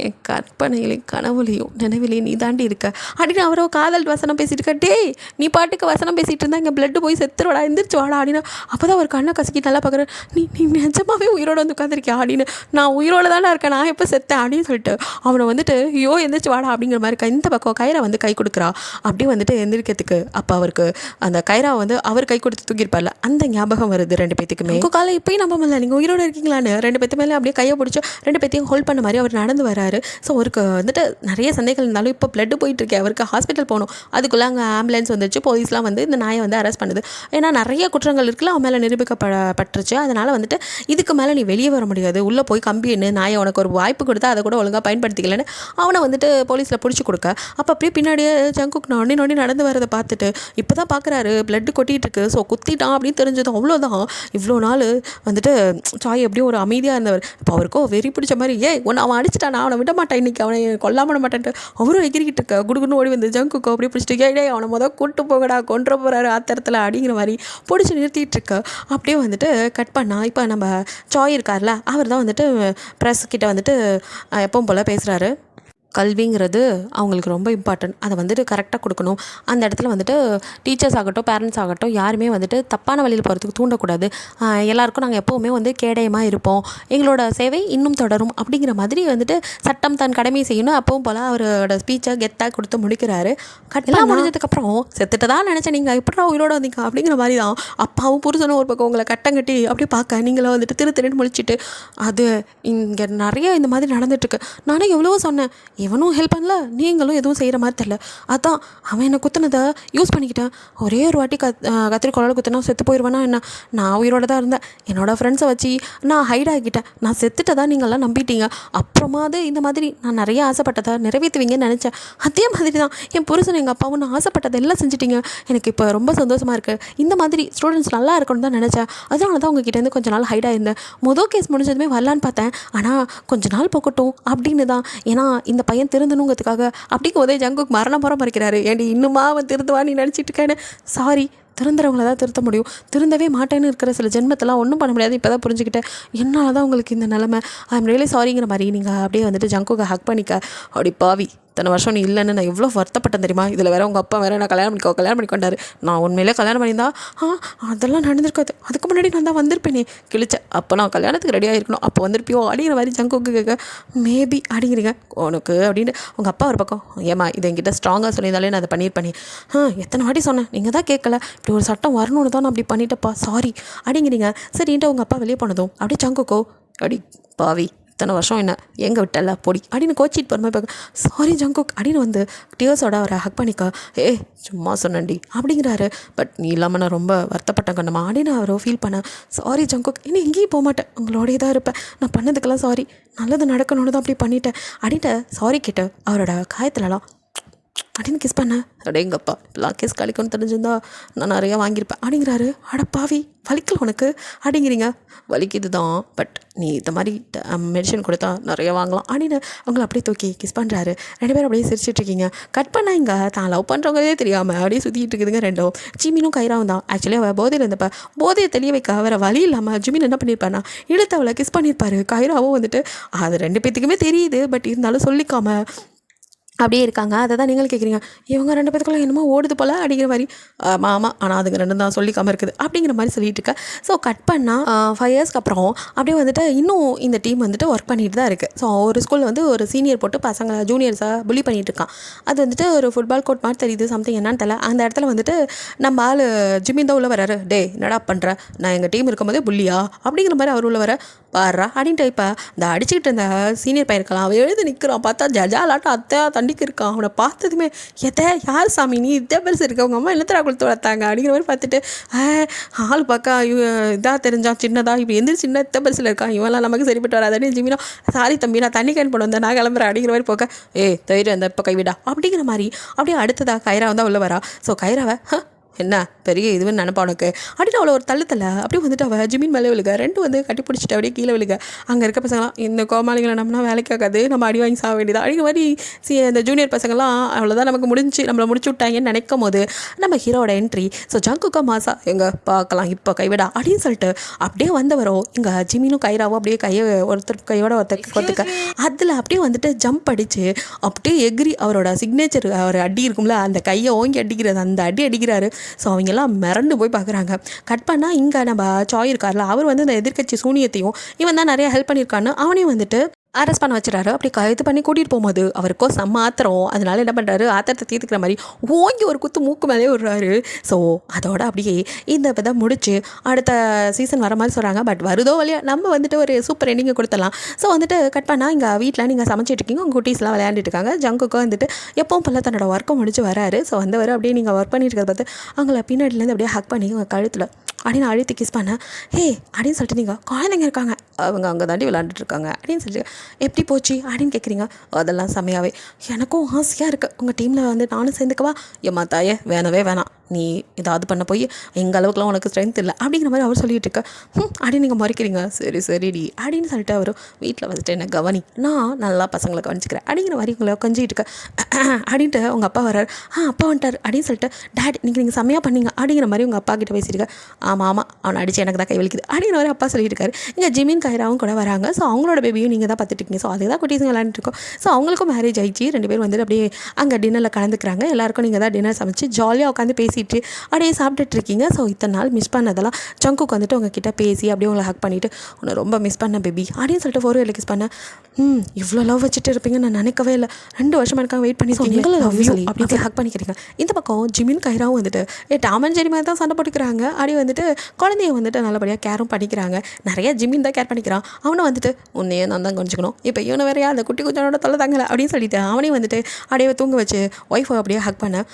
என் கற்பனையிலையும் கனவுலையும் நினைவிலையும் நீ தாண்டி இருக்க அப்படின்னு அவரோ காதல் வசனம் பேசிட்டு இருக்க. டேய் நீ பாட்டுக்கு வசனம் பேசிகிட்டு இருந்தால் இங்கே பிளட்டு போய் செத்துருவாடா, எந்திரிச்சு வாடா அப்படின்னா. அப்போ தான் ஒரு கண்ணை கசிக்கிட்டு நல்லா பார்க்குறேன், நீ நிஜமாகவே உயிரோடு வந்து உட்காந்துருக்கியா அப்படின்னு. நான் உயிரோடு தானே இருக்கேன், நான் எப்போ செத்தேன் அப்படின்னு சொல்லிட்டு அவனை வந்துட்டு ஐயோ எந்திரிச்சு வாடா அப்படிங்கிற மாதிரி இந்த பக்கம் கைரா வந்து கை கொடுக்குறா. அப்படியே வந்துட்டு எந்திரிக்கிறதுக்கு அப்போ அவருக்கு அந்த கைரா வந்து அவர் கை கொடுத்து தூக்கியிருப்பார்ல, அந்த ஞாபகம் வருது 2 பேத்துக்குமே. காலை இப்போயும் நம்ப முடியல, நீங்கள் உயிரோடு இருக்கீங்களான்னு 2 பேத்து மேலே அப்படியே கையை பிடிச்சி 2 பேத்தையும் ஹோல்ட் பண்ண மாதிரி அவர் நடந்து வராரு. ஸோ அவருக்கு வந்துட்டு நிறைய சந்தேகங்கள் இருந்தாலும் இப்போ பிளட்டு போயிட்டுருக்கு, அவருக்கு ஹாஸ்பிட்டல் போகணும். அதுக்குள்ளே அங்கே ஆம்புலன்ஸ் வந்துச்சு, போலீஸ்லாம் வந்து இந்த நாயை வந்து அரெஸ்ட் பண்ணுது. ஏன்னா நிறைய குற்றங்கள் இருக்குல்ல அவன் மேலே நிரூபிக்கப்பட்டுருச்சு. அதனால் வந்துட்டு இதுக்கு மேலே நீ வெளியே வர முடியாது, உள்ளே போய் கம்பின்னு நாயை உனக்கு ஒரு வாய்ப்பு கொடுத்தா அதை கூட ஒழுங்காக பயன்படுத்திக்கலன்னு அவனை வந்துட்டு போலீஸில் பிடிச்சி கொடுக்க. அப்போ அப்படியே பின்னாடியே ஜங்குக் நொண்டி நடந்து வரதை பார்த்துட்டு இப்போ தான் பார்க்குறாரு பிளட்டு கொட்டிகிட்டு இருக்கு. ஸோ குத்திட்டான் அப்படின்னு தெரிஞ்சது. அவ்வளோதான், இவ்வளோ நாள் வந்துட்டு சாய் எப்படியும் ஒரு அமைதியாக இருந்தவர் இப்போ அவருக்கோ வெறி பிடிச்ச மாதிரி உன்னை அவன் அடிச்சிட்டான், நான் அவனை விட மாட்டேன், இன்றைக்கி அவனை கொல்லாம மாட்டேன்ட்டு அவரும் எகிரிக்கிட்டு இருக்க. குடுகுன்னு ஓடி வந்து ஜங்குக்கோ அப்படியே பிடிச்சிட்டு அவனை கூட்டு போகடா, கொண்டு போகிறாரு ஆத்திரத்தில் அப்படிங்கிற மாதிரி பிடிச்சி நிறுத்திட்டு இருக்க. அப்படியே வந்துட்டு கட் பண்ணா இப்போ நம்ம சாய் இருக்கார்ல, அவர் தான் வந்துட்டு ப்ரெஸ் கிட்ட வந்துட்டு எப்பவும் போல் பேசுகிறாரு. கல்விங்கிறது அவங்களுக்கு ரொம்ப இம்பார்ட்டன்ட். அதை வந்துட்டு கரெக்டாக கொடுக்கணும். அந்த இடத்துல வந்துட்டு டீச்சர்ஸ் ஆகட்டும், பேரண்ட்ஸ் ஆகட்டும், யாருமே வந்துட்டு தப்பான வழியில் போகிறதுக்கு தூண்டக்கூடாது. எல்லாருக்கும் நாங்கள் எப்போவுமே வந்து கேடயமாக இருப்போம், எங்களோட சேவை இன்னும் தொடரும் அப்படிங்கிற மாதிரி வந்துட்டு சட்டம் தன் கடமையை செய்யணும். அப்பவும் போல் அவரோட ஸ்பீச்சை கெத்தாக கொடுத்து முடிக்கிறாரு. எல்லாம் முடிஞ்சதுக்கப்புறம் செத்துட்டு தான் நினச்சேன், நீங்கள் எப்படா உயிரோட வந்தீங்க அப்படிங்கிற மாதிரி தான் அப்பாவும் புருஷனும் ஒரு பக்கம் உங்களை கட்டங்கட்டி அப்படி பார்க்க, நீங்களும் வந்துட்டு திருன்னு முழிச்சிட்டு, அது இங்கே நிறைய இந்த மாதிரி நடந்துட்டுருக்கு. நானும் எவ்வளவோ சொன்னேன், இவனும் ஹெல்ப் பண்ணல, நீங்களும் எதுவும் செய்கிற மாதிரி தெரில. அதான் அவன் என்னை குத்துனதை யூஸ் பண்ணிக்கிட்டேன். ஒரே ஒரு வாட்டி கத்திரிக்கோளால் குத்தினா செத்து போயிடுவேனா என்ன? நான் உயிரோட தான் இருந்தேன். என்னோடய ஃப்ரெண்ட்ஸை வச்சு நான் ஹைட் ஆகிக்கிட்டேன். நான் செத்துட்டதா நீங்கள்லாம் நம்பிட்டீங்க. அப்புறமா அது இந்த மாதிரி நான் நிறைய ஆசைப்பட்டதை நிறைவேற்றுவீங்கன்னு நினச்சேன். அதே மாதிரி தான் என் புருஷன் எங்கள் அப்பாவும் நான் ஆசைப்பட்டதை எல்லாம் செஞ்சுட்டீங்க. எனக்கு இப்போ ரொம்ப சந்தோஷமாக இருக்குது. இந்த மாதிரி ஸ்டூடெண்ட்ஸ் நல்லா இருக்கணும்னு தான் நினச்சேன். அதனால தான் உங்ககிட்டேருந்து கொஞ்ச நாள் ஹைட் ஆகிருந்தேன். மொதல் கேஸ் முடிஞ்சதுமே வரலான்னு பார்த்தேன். ஆனால் கொஞ்ச நாள் போகட்டும் அப்படின்னு தான். ஏன்னா இந்த பையன் திருந்தணுங்கிறதுக்காக அப்படிங்கும் போதே ஜங்குக்கு மரணம் மறைக்கிறாரு. ஏன்டி இன்னுமா அவன் திருந்துவா நீ நினச்சிட்டு இருக்கேன்னு? சாரி, திருந்துறவங்கள தான் திருத்த முடியும். திருந்தவே மாட்டேன்னு இருக்கிற சில ஜென்மத்தெல்லாம் ஒன்றும் பண்ண முடியாது. இப்போ தான் புரிஞ்சுக்கிட்டேன். என்னால் தான் உங்களுக்கு இந்த நிலமை. ஐ எம் ரியலி சாரிங்கிற மாதிரி நீங்கள் அப்படியே வந்துட்டு ஜங்குக்கு ஹக் பண்ணிக்க. அப்படி பாவி, இத்தனை வருஷம் நீ இல்லைன்னு நான் எவ்வளோ வருத்தப்பட்டேன் தெரியுமா? இதில் வேறு உங்கள் அப்பா வேறு நான் கல்யாணம் பண்ணிக்கொண்டாரு. நான் உண்மையிலே கல்யாணம் பண்ணியிருந்தா அதெல்லாம் நடந்திருக்காது. அதுக்கு முன்னாடி நான் தான் வந்திருப்பேனே கிழிச்சேன். அப்போ நான் கல்யாணத்துக்கு ரெடியாக இருக்கணும். அப்போ வந்திருப்பியோ அப்படிங்கிற மாதிரி ஜங்குக்கு கேட்க, மேபி அப்படிங்கிறீங்க உனக்கு அப்படின்னு உங்கள் அப்பா ஒரு பக்கம், ஏமா இதை என்கிட்ட ஸ்ட்ராங்காக சொல்லியிருந்தாலே நான் அதை பண்ணியிருப்பேனே. எத்தனை வாட்டி சொன்னேன், நீங்கள் தான் கேட்கல. இப்படி ஒரு சட்டம் வரணும்னு தான் நான் அப்படி பண்ணிட்டப்பா, சாரி அப்படிங்கிறீங்க. சரின்ட்டு உங்கள் அப்பா வெளியே போனதும் அப்படியே ஜங்குக்கோ, அடி பாவி இத்தனை வருஷம் என்ன எங்கே விட்டல பொடி அப்படின்னு கோச்சிட்டு போகிற மாதிரி பார்க்க, சாரி ஜங்குக் அப்படின்னு வந்து டியர்ஸோட அவரை ஹக் பண்ணிக்க. சும்மா சொன்னண்டி அப்படிங்கிறாரு. பட் நீ இல்லாமல் நான் ரொம்ப வருத்தப்பட்டேன் கண்ணம்மா அப்படின்னு அவரை ஃபீல் பண்ணேன். சாரி ஜங்குக், இன்னும் எங்கேயும் போக மாட்டேன், உங்களோடய தான் இருப்பேன். நான் பண்ணதுக்கெல்லாம் சாரி, நல்லது நடக்கணும்னு தான் அப்படி பண்ணிட்டேன் அப்படின்ட்டு சாரி கேட்டு அவரோட காயத்துலலாம் அப்படின்னு கிஸ் பண்ணேன். அடேங்கப்பா, இப்பெல்லாம் கிஸ் கழிக்கணும்னு தெரிஞ்சிருந்தா நான் நிறையா வாங்கியிருப்பேன் அப்படிங்கிறாரு. அடப்பாவி, வலிக்கல உனக்கு அப்படிங்கிறீங்க. வலிக்குது தான், பட் நீ இந்த மாதிரி மெடிசன் கொடுத்தா நிறைய வாங்கலாம் அப்படின்னு அவங்கள அப்படியே தூக்கி கிஸ் பண்ணுறாரு. ரெண்டு பேரும் அப்படியே சிரிச்சிட்ருக்கீங்க. கட் பண்ணா இங்கே தான் லவ் பண்ணுறவங்களே தெரியாமல் அப்படியே சுற்றிட்டு இருக்குதுங்க ரெண்டும். ஜிமினும் கைராவும் தான். ஆக்சுவலி அவள் போதையில் இருந்தப்போ போதையை தெளிய வைக்க வேறு வழி இல்லாமல் ஜிமின் என்ன பண்ணியிருப்பானா, இழுத்து அவளை கிஸ் பண்ணியிருப்பாரு. கைராவும் வந்துட்டு அது ரெண்டு பேத்துக்குமே தெரியுது, பட் இருந்தாலும் சொல்லிக்காமல் அப்படியே இருக்காங்க. அதை தான் நீங்கள் கேட்குறீங்க, இவங்க ரெண்டு பேத்துக்குள்ள என்னமோ ஓடுது போல் அப்படிங்கிற மாதிரி. ஆமாம், ஆனால் அதுங்க ரெண்டும் தான் சொல்லிக்காமல் இருக்குது அப்படிங்கிற மாதிரி சொல்லிட்டு இருக்கேன். ஸோ கட் பண்ணால் 5 இயர்ஸ்க்கு அப்புறம் அப்படியே வந்துட்டு இன்னும் இந்த டீம் வந்துட்டு ஒர்க் பண்ணிட்டு தான் இருக்குது. ஸோ ஒரு ஸ்கூலில் வந்து ஒரு சீனியர் போட்டு பசங்க ஜூனியர்ஸாக புலி பண்ணிகிட்டு இருக்கான். அது வந்துட்டு ஒரு ஃபுட்பால் கோர்ட் மாதிரி தெரியுது, சம்திங் என்னன்னு தெரியல. அந்த இடத்துல வந்துட்டு நம்ம ஆள் ஜிமின் தான் உள்ள வராரு. டே என்னடா பண்ணுற, நான் எங்கள் டீம் இருக்கும்போதே புள்ளியா அப்படிங்கிற மாதிரி அவர் உள்ள வர பாடுறா அப்படின்ட்டு. இப்போ இந்த அடிச்சுக்கிட்டு இருந்த சீனியர் பையன் இருக்கலாம், அவன் எழுந்து நிற்கிறான். பார்த்தா ஜஜாலாட்டம் அத்தையா தண்டிக்கு இருக்கான். அவனை பார்த்ததுமே எதை யார் சாமி நீ இதே பெருசு இருக்க, அவங்க அம்மா எழுத்துறா கொடுத்து வளர்த்தாங்க அப்படிங்கிற மாதிரி பார்த்துட்டு ஆள் பார்க்க இதாக தெரிஞ்சான் சின்னதா, இப்போ எந்திரி சின்ன இத்த பெருசில் இருக்கான், இவெல்லாம் நமக்கு சரிப்பட்டு வராதானே. ஜிமினா சாரி தம்பி நான் தண்ணி கேன் பண்ண வந்தேன், நான் கிளம்புறேன் அப்படிங்கிற மாதிரி போக்க, தைரியம் அந்த இப்போ கைவிடா அப்படிங்கிற மாதிரி அப்படியே அடுத்ததாக கைரா வந்தால் உள்ள வரா. ஸோ கைராவை என்ன பெரிய இதுன்னு நினப்பா உனக்கு அப்படின்னு அவளை ஒரு தள்ளுத்தலை அப்படியே வந்துட்டு அவள் ஜிமின் மேலே விழுக. ரெண்டும் வந்து கட்டி பிடிச்சிட்டு அப்படியே கீழே விழுக. அங்கே இருக்க பசங்களாம் இந்த கோமாளிகளை நம்மனா வேலைக்கு ஆகாது, நம்ம அடி வாங்கி சாக வேண்டியதா அப்படிங்கிற மாதிரி இந்த ஜூனியர் பசங்களாம் அவ்வளோதான் நமக்கு நம்மளை முடிச்சு விட்டாங்கன்னு நினைக்கும் போது நம்ம ஹீரோட என்ட்ரி. ஸோ ஜங்குக்கா மாசா எங்கே பார்க்கலாம் இப்போ கைவிடா அப்படின்னு சொல்லிட்டு அப்படியே வந்தவரோ இங்கே ஜிமினும் கைராவும் அப்படியே ஒருத்தர் கையோட ஒருத்தருக்கு கொத்துக்க அதில் அப்படியே வந்துட்டு ஜம்ப் அடித்து அப்படியே எகிரி அவரோட சிக்னேச்சர் அவர் அடி இருக்கும்ல அந்த கையை ஓங்கி அடிக்கிறது, அந்த அடி அடிக்கிறாரு. ஸோ அவங்கெல்லாம் மிரண்டு போய் பார்க்குறாங்க. கட் பண்ணால் இங்கே நம்ம சாய் இருக்கார்ல, அவர் வந்து இந்த எதிர்கட்சி சூனியத்தையும் இவன் தான் நிறைய ஹெல்ப் பண்ணியிருக்கான்னு அவனையும் வந்துட்டு அரெஸ்ட் பண்ண வச்சுறாரு. அப்படி கைது பண்ணி கூட்டிகிட்டு போகும்போது அவருக்கோ செம்ம ஆத்திரம். அதனால என்ன பண்ணுறாரு, ஆத்திரத்தை தீர்த்துக்கிற மாதிரி ஓங்கி ஒரு குத்து மூக்கு மேலே விடுறாரு. ஸோ அதோட அப்படியே இந்த இதை முடிச்சு அடுத்த சீசன் வர மாதிரி சொல்கிறாங்க. பட் வருதோ வழியா நம்ம வந்துட்டு ஒரு சூப்பர் எண்டிங்கை கொடுத்துடலாம். ஸோ வந்துட்டு கட் பண்ணால் இங்கே வீட்டில் நீங்கள் சமைச்சிட்டு இருக்கீங்க, உங்கள் குட்டீஸ்லாம் விளையாண்டுட்டு இருக்காங்க. ஜங்குக்கோ வந்துட்டு எப்பவும் போல தன்னோட ஒர்க்கை முடிச்சு வராரு. ஸோ வந்தவர் அப்படியே நீங்கள் ஒர்க் பண்ணிட்டு இருக்கிறத பார்த்து அவங்கள பின்னாடிலேருந்து அப்படியே ஹக் பண்ணி உங்கள் கழுத்தில் அப்படின்னு அழுத்தி கிஸ் பண்ணேன். அப்படின்னு சொல்லிட்டு நீங்கள் குழந்தைங்க இருக்காங்க, அவங்க அங்கே தாண்டி விளையாண்டுட்டு இருக்காங்க அப்படின்னு சொல்லிட்டு எப்படி போச்சு அப்படின்னு கேட்குறீங்க. அதெல்லாம் செம்மையாகவே எனக்கும் ஆசையாக இருக்குது, உங்கள் டீமில் வந்து நானும் சேர்ந்துக்கவா. ஏம்மா தாயே வேணவே வேணாம், நீ ஏதாவது பண்ண போய் எங்கள் அளவுக்குலாம் உனக்கு ஸ்ட்ரென்த் இல்லை அப்படிங்கிற மாதிரி அவர் சொல்லிட்டு இருக்க அப்படின்னு நீங்கள் மறைக்கிறீங்க. சரி சரிடி அப்படின்னு சொல்லிட்டு அவர் வீட்டில் வந்துட்டு என்ன கவனி, நான் நல்லா பசங்களை கவனிச்சிக்கிறேன் அப்படிங்கிற மாதிரி உங்களை கொஞ்சிட்டு இருக்க அப்படின்ட்டு உங்கள் அப்பா வர்றார். அப்பா வந்துட்டார் அப்படின்னு சொல்லிட்டு டேடி நீங்கள் செம்மையாக பண்ணீங்க அப்படிங்கிற மாதிரி உங்கள் அப்பா கிட்ட பேசியிருக்க. ஆமாம் அவனை அடிச்சு எனக்கு தான் கை வலிக்குது அப்படிங்கிற மாதிரி அப்பா சொல்லிட்டு இருக்காரு. இங்கே ஜிமின் கைராவும் கூட வராங்க. ஸோ அவங்களோட பேபியும் நீங்கள் தான் பார்த்துட்டு இருக்கீங்க. ஸோ அதே தான் குட்டீஸுங்க விளையாண்டுருக்கோம். ஸோ அவங்களுக்கும் மேரேஜ் ஆயிடுச்சு. 2 பேரும் வந்துட்டு அப்படியே அங்கே டின்னரில் கலந்துக்கிறாங்க. எல்லாருக்கும் நீங்கள் தான் டின்னர் சமைச்சு ஜாலியாக உட்காந்து பேசிட்டு அப்படியே சாப்பிட்டுட்டு இருக்கீங்க. ஸோ இத்தனை நாள் மிஸ் பண்ணதெல்லாம் ஜங்குக்கு வந்துட்டு உங்ககிட்ட பேசி அப்படியே உங்களை ஹக் பண்ணிவிட்டு உன்னை ரொம்ப மிஸ் பண்ண பேபி அப்படின்னு சொல்லிட்டு ஃபோர்வேல கிஸ் பண்ண இவ்வளோ லவ் வச்சுட்டு இருப்பீங்க நான் நினைக்கவே இல்லை. 2 வருஷம் எனக்காக வெயிட் பண்ணி லவ் யூ அப்படின்னு ஹக் பண்ணிக்கிறீங்க. இந்த பக்கம் ஜிமின் கைராவும் வந்துட்டு டாம் அண்ட் ஜெரி மாதிரி தான் சண்டை போட்டுக்கிறாங்க. அப்படியே வந்துட்டு குழந்தைய வந்துட்டு நல்லபடியாக கேரும் பண்ணிக்கிறாங்க. நிறைய ஜிமின் தான் கேர் பண்ணிக்கிறான். அவனை வந்துட்டு உன்னையே நான் தான் கொஞ்சிக்கணும், இப்போ இவனை வேறையா அந்த குட்டி குஞ்சனோட தொல்லை தாங்கலை அப்படின்னு சொல்லிட்டு அவனையும் வந்துட்டு அப்படியே தூங்க வச்சு ஒய்ஃபை அப்படியே ஹக் பண்ண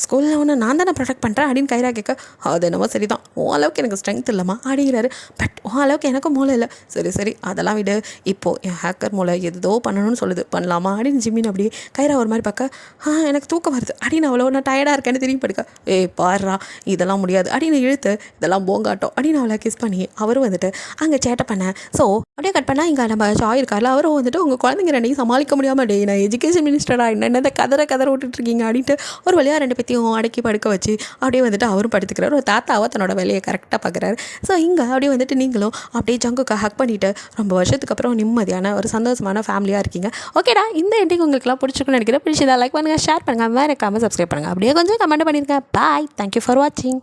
ஸ்கூலில் அவனை நான் தானே ப்ரொடெக்ட் பண்ணுறேன் அப்படின்னு கைரா கேட்க அது என்னமோ சரி தான், உன் அளவுக்கு எனக்கு ஸ்ட்ரென்த் இல்லைம்மா அப்படிங்கிறாரு. பட் உன் அளவுக்கு எனக்கும் மூளை இல்லை. சரி அதெல்லாம் விடு, இப்போது என் ஹேக்கர் மூளை ஏதோ பண்ணணும்னு சொல்லுது, பண்ணலாமா அப்படின்னு ஜிமின் அப்படியே கைரா ஒரு மாதிரி பார்க்க எனக்கு தூக்கம் வருது அப்படின்னு அவ்வளோ நான் டயர்டாக இருக்கேன்னு திரும்பி படுக்க பாடுறா இதெல்லாம் முடியாது அப்படின்னு இழுத்து இதெல்லாம் போங்காட்டம் அப்படின்னு அவளை கிஸ் பண்ணி அவரும் வந்துட்டு அங்கே சேட்டை பண்ணேன். ஸோ அப்படியே கட் பண்ணால் இங்கே நம்ம ஜாய் இருக்கார்ல, அவரும் வந்துட்டு உங்கள் குழந்தைங்க 2 சமாளிக்க முடியாமல் நான் எஜுகேஷன் மினிஸ்டராக என்னென்ன கதற விட்டுட்ருக்கீங்க அப்படின்ட்டு ஒரு வழியாக 2 பேத்தையும் அடக்கி படுக்க வச்சு அப்படியே வந்துட்டு அவரும் படுத்துக்கிறார். ஒரு தாத்தாவை தன்னோட வேலையை கரெக்டாக பார்க்குறாரு. ஸோ இங்கே அப்படியே வந்துட்டு நீங்களும் அப்படியே ஜங்குக்கு ஹக் பண்ணிவிட்டு ரொம்ப வருஷத்துக்கு அப்புறம் நிம்மதியான ஒரு சந்தோஷமான ஃபேமிலியாக இருக்கீங்க. ஓகேடா, இந்த எண்டிங் உங்களுக்குலாம் பிடிச்சிருக்குன்னு நினைக்கிறேன். பிடிச்சதா லைக் பண்ணுங்கள், ஷேர் பண்ணுங்கள், மறக்காமல் சப்ஸ்கிரைப் பண்ணுங்கள். அப்படியே கொஞ்சம் கமெண்ட் பண்ணியிருக்கேன். பாய், தேங்க்யூ ஃபார் வாட்சிங்.